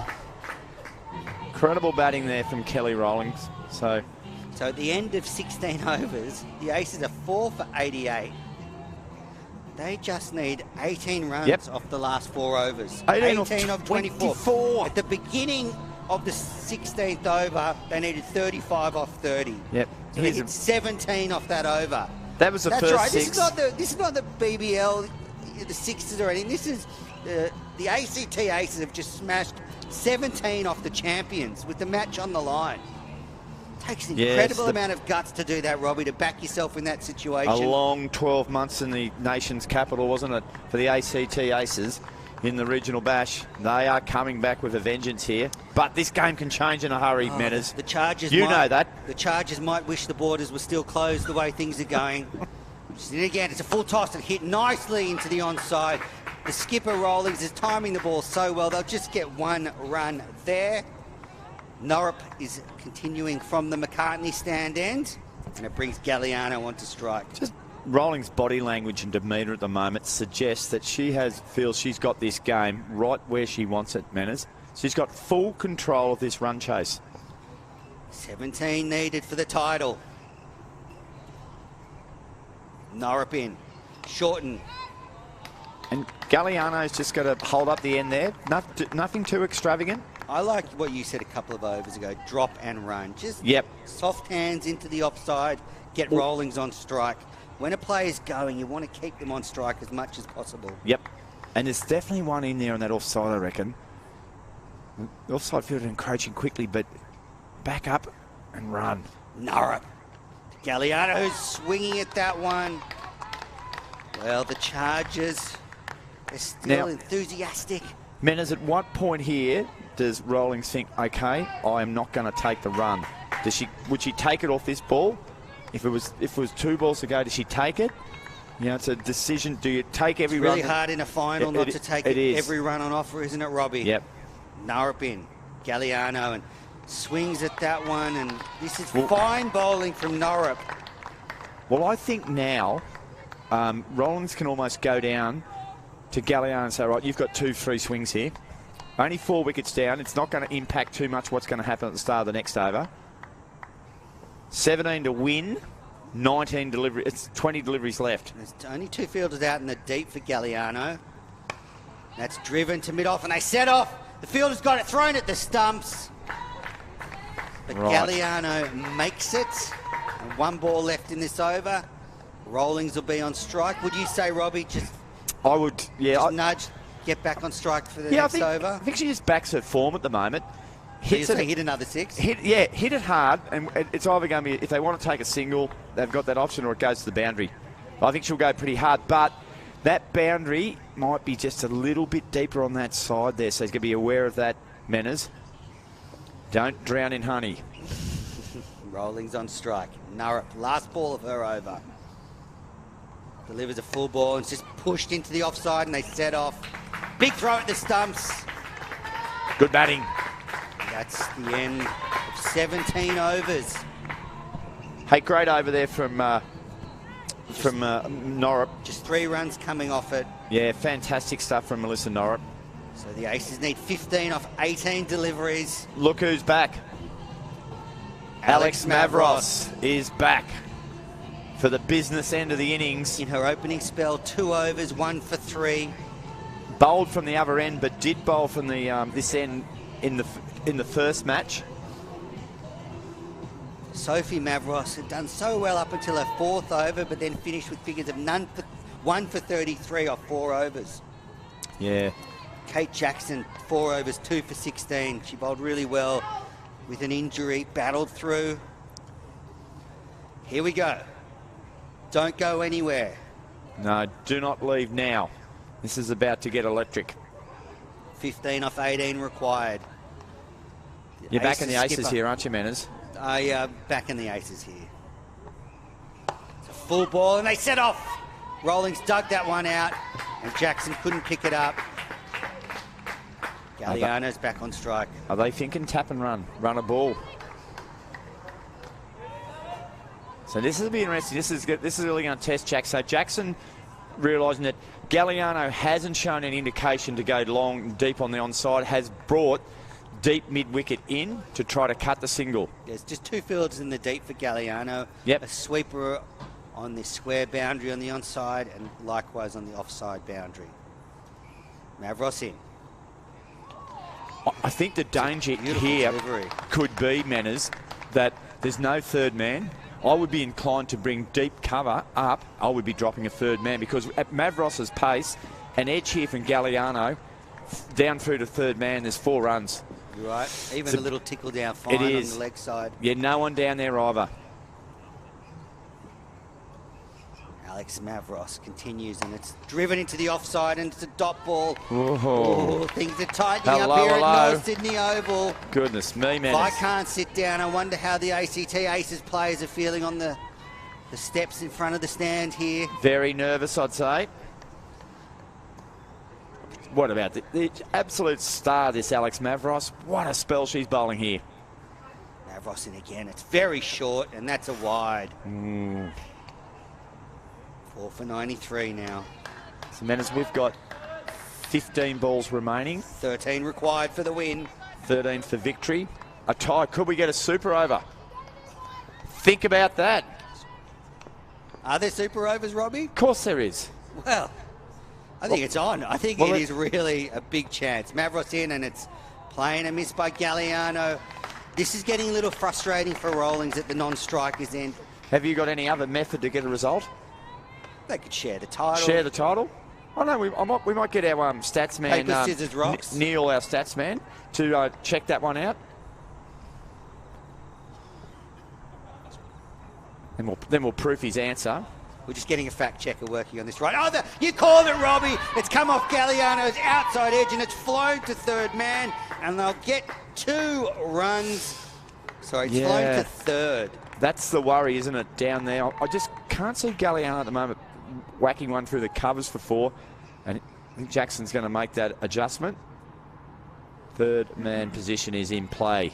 Incredible batting there from Kelly Rawlings. So at the end of 16 overs, the Aces are 4 for 88. They just need 18 runs off the last 4 overs. 18 of 24. At the beginning of the 16th over, they needed 35 off 30. Yep. So they hit 17 off that over. That was the That's first right. six. This is not the BBL, the Sixers or anything. This is the ACT Aces have just smashed 17 off the champions with the match on the line. Takes an incredible amount of guts to do that, Robbie, to back yourself in that situation. A long 12 months in the nation's capital, wasn't it, for the ACT Aces in the regional bash. They are coming back with a vengeance here. But this game can change in a hurry, Menners. The Chargers know that. The Chargers might wish the borders were still closed the way things are going. And again, it's a full toss and hit nicely into the onside. The skipper, Rawlings, is timing the ball so well. They'll just get one run there. Norrup is continuing from the McCartney stand end, and it brings Galliano onto strike. Just Rawlings' body language and demeanour at the moment suggests that she feels she's got this game right where she wants it, Menners. She's got full control of this run chase. 17 needed for the title. Norrup in. Shorten. And Galliano's just got to hold up the end there. Nothing too extravagant. I like what you said a couple of overs ago. Drop and run. Just soft hands into the offside. Get Rawlings on strike. When a player's going, you want to keep them on strike as much as possible. Yep. And there's definitely one in there on that offside, I reckon. The offside fielder encroaching quickly, but back up and run. Norrup. Galliano swinging at that one. Well, the Chargers are still enthusiastic. Menners, at what point here does Rawlings think, okay, I am not going to take the run? Would she take it off this ball? If it was 2 balls to go, does she take it? You know, it's a decision. Do you take every run? It's really hard in a final not to take every run on offer, isn't it, Robbie? Yep. Norrup in. Galliano and swings at that one, and this is fine bowling from Norrup. Well, I think now Rawlings can almost go down to Galliano and say, right, you've got 2 free swings here. Only 4 wickets down. It's not going to impact too much what's going to happen at the start of the next over. 17 to win, 19 delivery. It's 20 deliveries left. There's only 2 fielders out in the deep for Galliano. That's driven to mid-off, and they set off. The fielder's got it thrown at the stumps. But Galliano makes it. And 1 ball left in this over. Rawlings will be on strike. Would you say, Robbie, I would, yeah. Just nudge, get back on strike for the next over? I think she just backs her form at the moment. Hit another 6? Hit it hard, and it's either going to be, if they want to take a single, they've got that option, or it goes to the boundary. I think she'll go pretty hard, but that boundary might be just a little bit deeper on that side there, so he's going to be aware of that, Menners. Don't drown in honey. Rawlings on strike. Norrup, last ball of her over. Delivers a full ball and it's just pushed into the offside, and they set off. Big throw at the stumps. Good batting. That's the end of 17 overs. Hey, great over there from Norrup. Just 3 runs coming off it. Yeah, fantastic stuff from Melissa Norrup. So the Aces need 15 off 18 deliveries. Look who's back. Alex Mavros is back for the business end of the innings. In her opening spell, 2 overs, 1 for 3. Bowled from the other end, but did bowl from the this end in the first match. Sophie Mavros had done so well up until her 4th over, but then finished with figures of 1 for 33 off 4 overs. Yeah. Kate Jackson, 4 overs, 2 for 16. She bowled really well with an injury, battled through. Here we go. Don't go anywhere. No, do not leave now. This is about to get electric. 15 off 18 required. You're back in the Aces here, aren't you, Manners? Back in the Aces here. It's a full ball, and they set off. Rawlings dug that one out, and Jackson couldn't pick it up. Galliano's back on strike. Are they thinking tap and run? Run a ball. So this will be interesting. This is really going to test Jackson. So Jackson realising that Galliano hasn't shown any indication to go long and deep on the onside, has brought deep mid-wicket in to try to cut the single. There's just 2 fielders in the deep for Galliano. Yep. A sweeper on the square boundary on the onside, and likewise on the offside boundary. Mavros in. I think the danger here could be, Manners, that there's no third man. I would be inclined to bring deep cover up. I would be dropping a third man because at Mavros's pace, an edge here from Galliano, down through to third man, there's 4 runs. You're right. Even a little tickle down fine on the leg side. Yeah, no one down there either. Alex Mavros continues, and it's driven into the offside, and it's a dot ball. Oh, things are tightening up here at North Sydney Oval. Goodness me, man. If I can't sit down, I wonder how the ACT Aces players are feeling on the steps in front of the stand here. Very nervous, I'd say. What about the absolute star, this Alex Mavros? What a spell she's bowling here. Mavros in again. It's very short, and that's a wide. 4 for 93 now. So, Manners, we've got 15 balls remaining. 13 required for the win. 13 for victory. A tie. Could we get a super over? Think about that. Are there super overs, Robbie? Of course there is. Well, I think it's on. I think it is really a big chance. Mavros in, and it's playing a miss by Galliano. This is getting a little frustrating for Rawlings at the non-strikers end. Have you got any other method to get a result? They could share the title. Share the title? Oh no, we might get our stats man, paper, scissors, rocks. Neil, our stats man, to check that one out. And then we'll proof his answer. We're just getting a fact checker working on this, right? Oh, you called it, Robbie. It's come off Galliano's outside edge, and it's flown to third man, and they'll get 2 runs. Sorry, it's flown to third. That's the worry, isn't it, down there? I just can't see Galliano at the moment whacking one through the covers for 4. And I think Jackson's going to make that adjustment. Third man position is in play.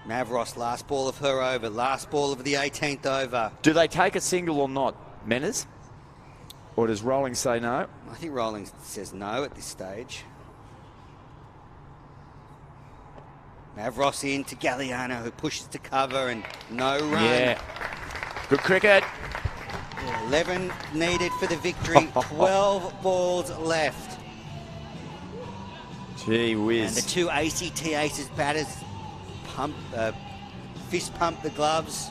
Mavros, last ball of her over. Last ball of the 18th over. Do they take a single or not, Menners? Or does Rawlings say no? I think Rawlings says no at this stage. Mavros in to Galliano, who pushes to cover, and no run. Yeah. Good cricket. 11 needed for the victory. 12 balls left. Gee whiz. And the 2 ACT Aces batters fist pump the gloves.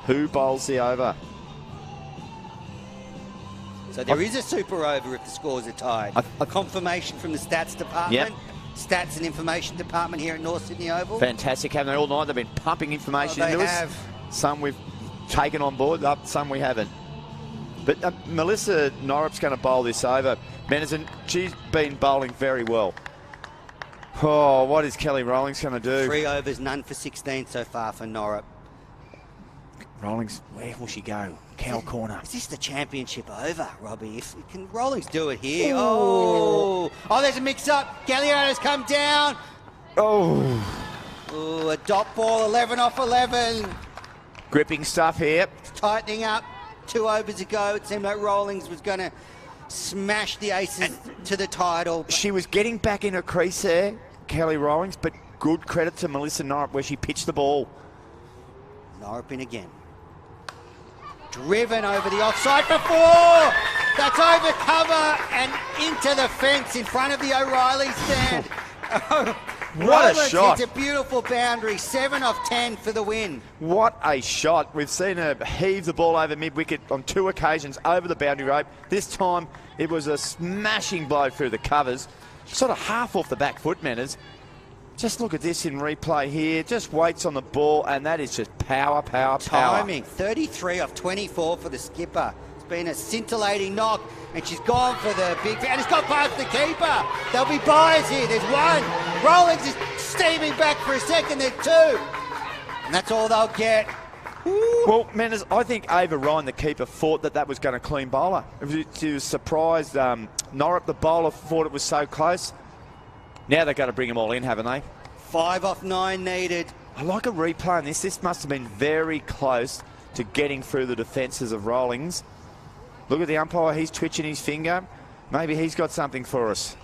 Who bowls the over? So there is a super over if the scores are tied. A confirmation from the stats department. Yep. Stats and information department here at North Sydney Oval. Fantastic, haven't they? All night they've been pumping information into us. Some we've taken on board, some we haven't. But Melissa Norrup's going to bowl this over. Menison, she's been bowling very well. Oh, what is Kelly Rawlings going to do? 3 overs, none for 16 so far for Norrup. Rawlings, where will she go? Cow corner. Is this the championship over, Robbie? Can Rawlings do it here? Oh, there's a mix-up. Galliano's come down. Oh, a dot ball, 11 off 11. Gripping stuff here. Tightening up. 2 overs ago, it seemed like Rawlings was going to smash the Aces to the title. She was getting back in her crease there, Kelly Rawlings, but good credit to Melissa Norrup where she pitched the ball. Norrup in again. Driven over the offside for 4. That's over cover and into the fence in front of the O'Reilly stand. What a shot. It's a beautiful boundary. 7 off 10 for the win. What a shot. We've seen her heave the ball over mid-wicket on 2 occasions over the boundary rope. This time it was a smashing blow through the covers. Sort of half off the back foot, Manners. Just look at this in replay here. Just waits on the ball, and that is just power. Timing. 33 off 24 for the skipper. It's been a scintillating knock, and she's gone for the big... And it's got past the keeper. There'll be buyers here. There's 1. Rawlings is steaming back for a second. There's 2. And that's all they'll get. Ooh. Well, Manners, I think Ava Ryan, the keeper, thought that was going to clean bowler. She was surprised. Norrup, the bowler, thought it was so close. Now they've got to bring them all in, haven't they? 5 off 9 needed. I like a replay on this. This must have been very close to getting through the defences of Rawlings. Look at the umpire. He's twitching his finger. Maybe he's got something for us.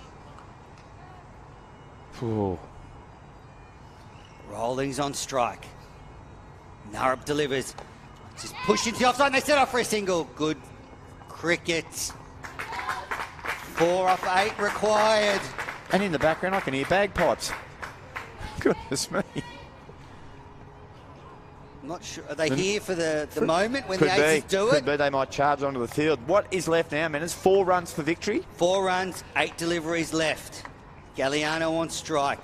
Ooh. Rawlings on strike. Norrup delivers. Just pushed into the offside. They set off for a single. Good cricket. 4 off 8 required. And in the background, I can hear bagpipes. Goodness me. Not sure. Are they here for the moment when the Could Aces be. do Could it? be. They might charge onto the field. What is left now, Menas? 4 runs for victory. 4 runs, 8 deliveries left. Galliano on strike.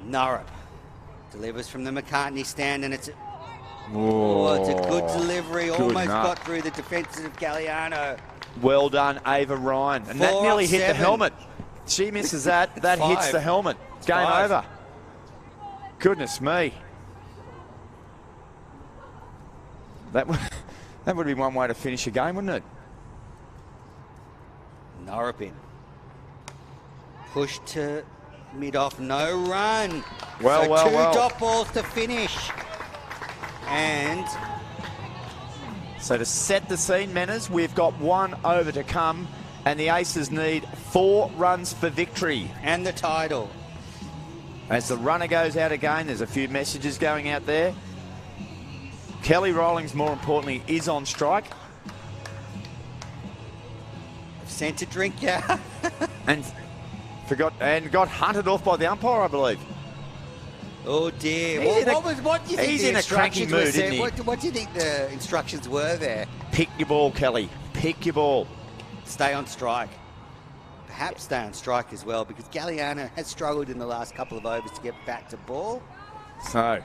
Norrup delivers from the McCartney stand, and it's a good delivery. Good Almost enough. got through the defences of Galliano. Well done, Ava Ryan. And that 4 nearly off hit the 7. helmet. She misses that. That hits 5. the helmet. Game 5. over. Goodness me. That would be one way to finish a game, wouldn't it? Norrup in. Push to mid-off, no run. Well, so 2 well. dot balls to finish. And So to set the scene, Menas, we've got 1 over to come, and the Aces need 4 runs for victory. the title. As the runner goes out again, there's a few messages going out there. Kelly Rawlings, more importantly, is on strike. Sent a drink, yeah. And got hunted off by the umpire, I believe. Oh dear. He's What do you think he's the in a cranky instructions mood, were? isn't he? What do you think the instructions were there? Pick your ball, Kelly. Pick your ball. Stay on strike. Perhaps stay on strike as well, because Galliano has struggled in the last couple of overs to get back to ball. So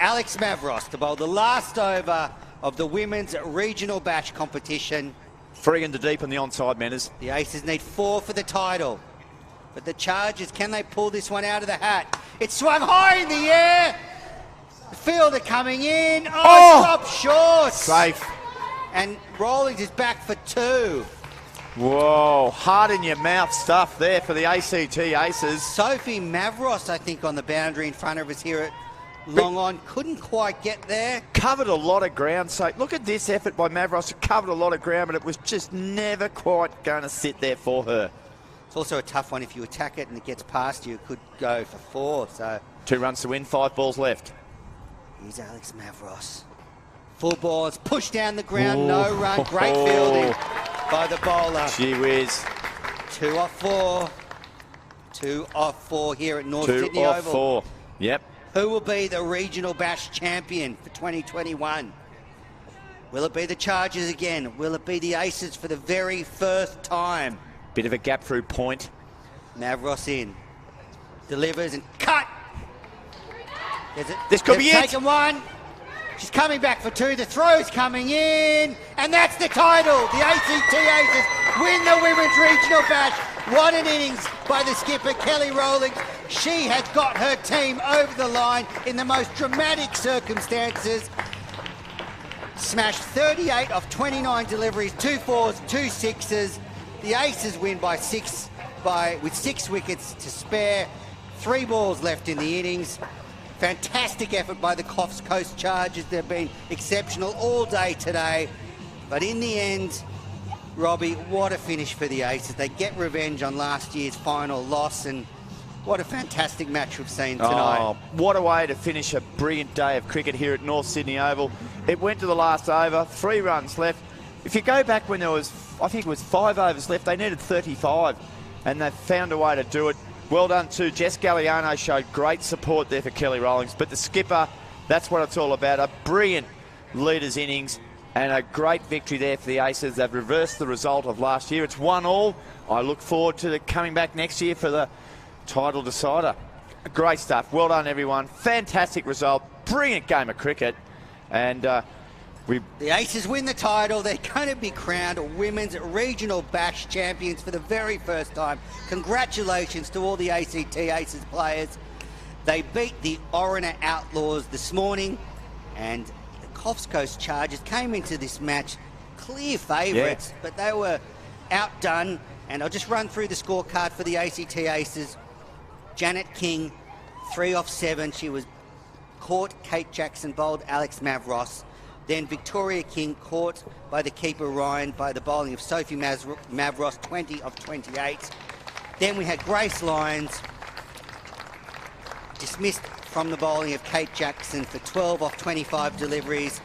Alex Mavros to bowl the last over of the women's regional bash competition. Freegan to deep on the onside, Menas. The Aces need 4 for the title. But the Chargers, can they pull this one out of the hat? It's swung high in the air. The fielder coming in. Oh! Stop short. Safe. And Rawlings is back for 2. Whoa, hard in your mouth stuff there for the ACT Aces. Sophie Mavros, I think, on the boundary in front of us here at Long On. Couldn't quite get there. Covered a lot of ground. So look at this effort by Mavros. It covered a lot of ground, but it was just never quite going to sit there for her. It's also a tough one. If you attack it and it gets past you, it could go for 4. So 2 runs to win, 5 balls left. here's Alex Mavros. Full balls, pushed down the ground, no run. Great fielding by the bowler. Gee whiz. 2 off 4. 2 off 4 here at North 2 Sydney off Oval. 4. Yep. Who will be the regional bash champion for 2021? Will it be the Chargers again? Will it be the Aces for the very first time? Bit of a gap through point. Mavros in. Delivers and cut. This could be it. Taken 1. She's coming back for 2. The throw's coming in. And that's the title. The ACT Aces win the Women's Regional Bash. What an innings by the skipper, Kelly Rawlings. She has got her team over the line in the most dramatic circumstances. Smashed 38 of 29 deliveries, 2 4s, 2 6s. The Aces win by 6 with 6 wickets to spare. 3 balls left in the innings. Fantastic effort by the Coffs Coast Chargers. They've been exceptional all day today. But in the end, Robbie, what a finish for the Aces. They get revenge on last year's final loss, and what a fantastic match we've seen tonight. Oh, what a way to finish a brilliant day of cricket here at North Sydney Oval. It went to the last over, 3 runs left. If you go back when there was, I think it was 5 overs left, they needed 35, and they found a way to do it. Well done too. Jess Galliano showed great support there for Kelly Rawlings, but the skipper, that's what it's all about. A brilliant leader's innings and a great victory there for the Aces. They've reversed the result of last year. It's 1-1. I look forward to coming back next year for the title decider. Great stuff. Well done, everyone. Fantastic result. Brilliant game of cricket. And the Aces win the title. They're going to be crowned Women's Regional Bash champions for the very first time. Congratulations to all the ACT Aces players. They beat the Oriner Outlaws this morning, and the Coffs Coast Chargers came into this match clear favourites, but they were outdone. And I'll just run through the scorecard for the ACT Aces. Janet King, 3 off 7. She was caught. Kate Jackson bowled Alex Mavros. Then Victoria King caught by the keeper Ryan by the bowling of Sophie Mavros, 20 of 28. Then we had Grace Lyons dismissed from the bowling of Kate Jackson for 12 off 25 deliveries.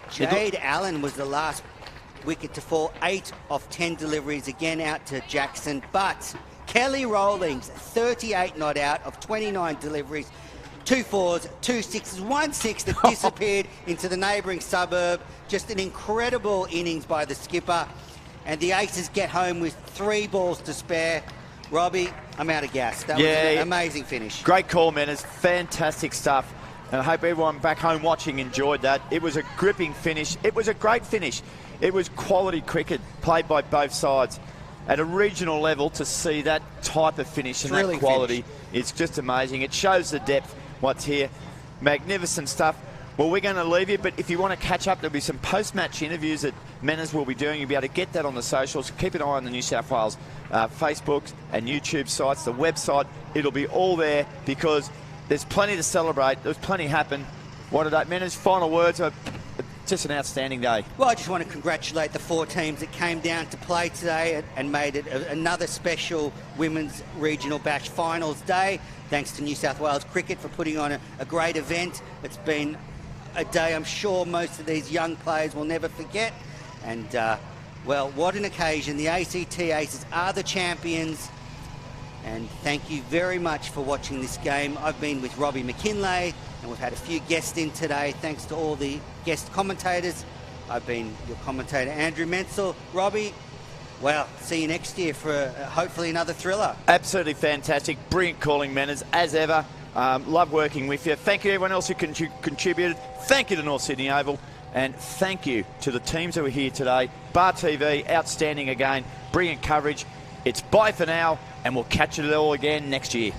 Jade Allen was the last wicket to fall, 8 off 10 deliveries, again out to Jackson. But Kelly Rawlings, 38 not out of 29 deliveries, 2 4s, 2 6s, 1 6 that disappeared into the neighbouring suburb. Just an incredible innings by the skipper. And the Aces get home with 3 balls to spare. Robbie, I'm out of gas. That was an amazing finish. Great call, Menners. Fantastic stuff. And I hope everyone back home watching enjoyed that. It was a gripping finish. It was a great finish. It was quality cricket played by both sides. At a regional level, to see that type of finish and that quality, it's just amazing. It shows the depth, what's here. Magnificent stuff. Well, we're going to leave you, but if you want to catch up, there'll be some post-match interviews that Menners will be doing. You'll be able to get that on the socials. Keep an eye on the New South Wales Facebook and YouTube sites, the website. It'll be all there because there's plenty to celebrate. There's plenty happen. What a day. Menners, final words. Just an outstanding day. Well, I just want to congratulate the 4 teams that came down to play today and made it another special Women's Regional Bash Finals day. Thanks to New South Wales Cricket for putting on a great event. It's been a day I'm sure most of these young players will never forget. And, well, what an occasion. The ACT Aces are the champions. And thank you very much for watching this game. I've been with Robbie McKinlay, and we've had a few guests in today. Thanks to all the guest commentators. I've been your commentator, Andrew Menzel. Robbie, well, see you next year for hopefully another thriller. Absolutely fantastic. Brilliant calling, Menners, as ever. Love working with you. Thank you to everyone else who contributed. Thank you to North Sydney Oval. And thank you to the teams who were here today. Bar TV, outstanding again. Brilliant coverage. It's bye for now, and we'll catch it all again next year.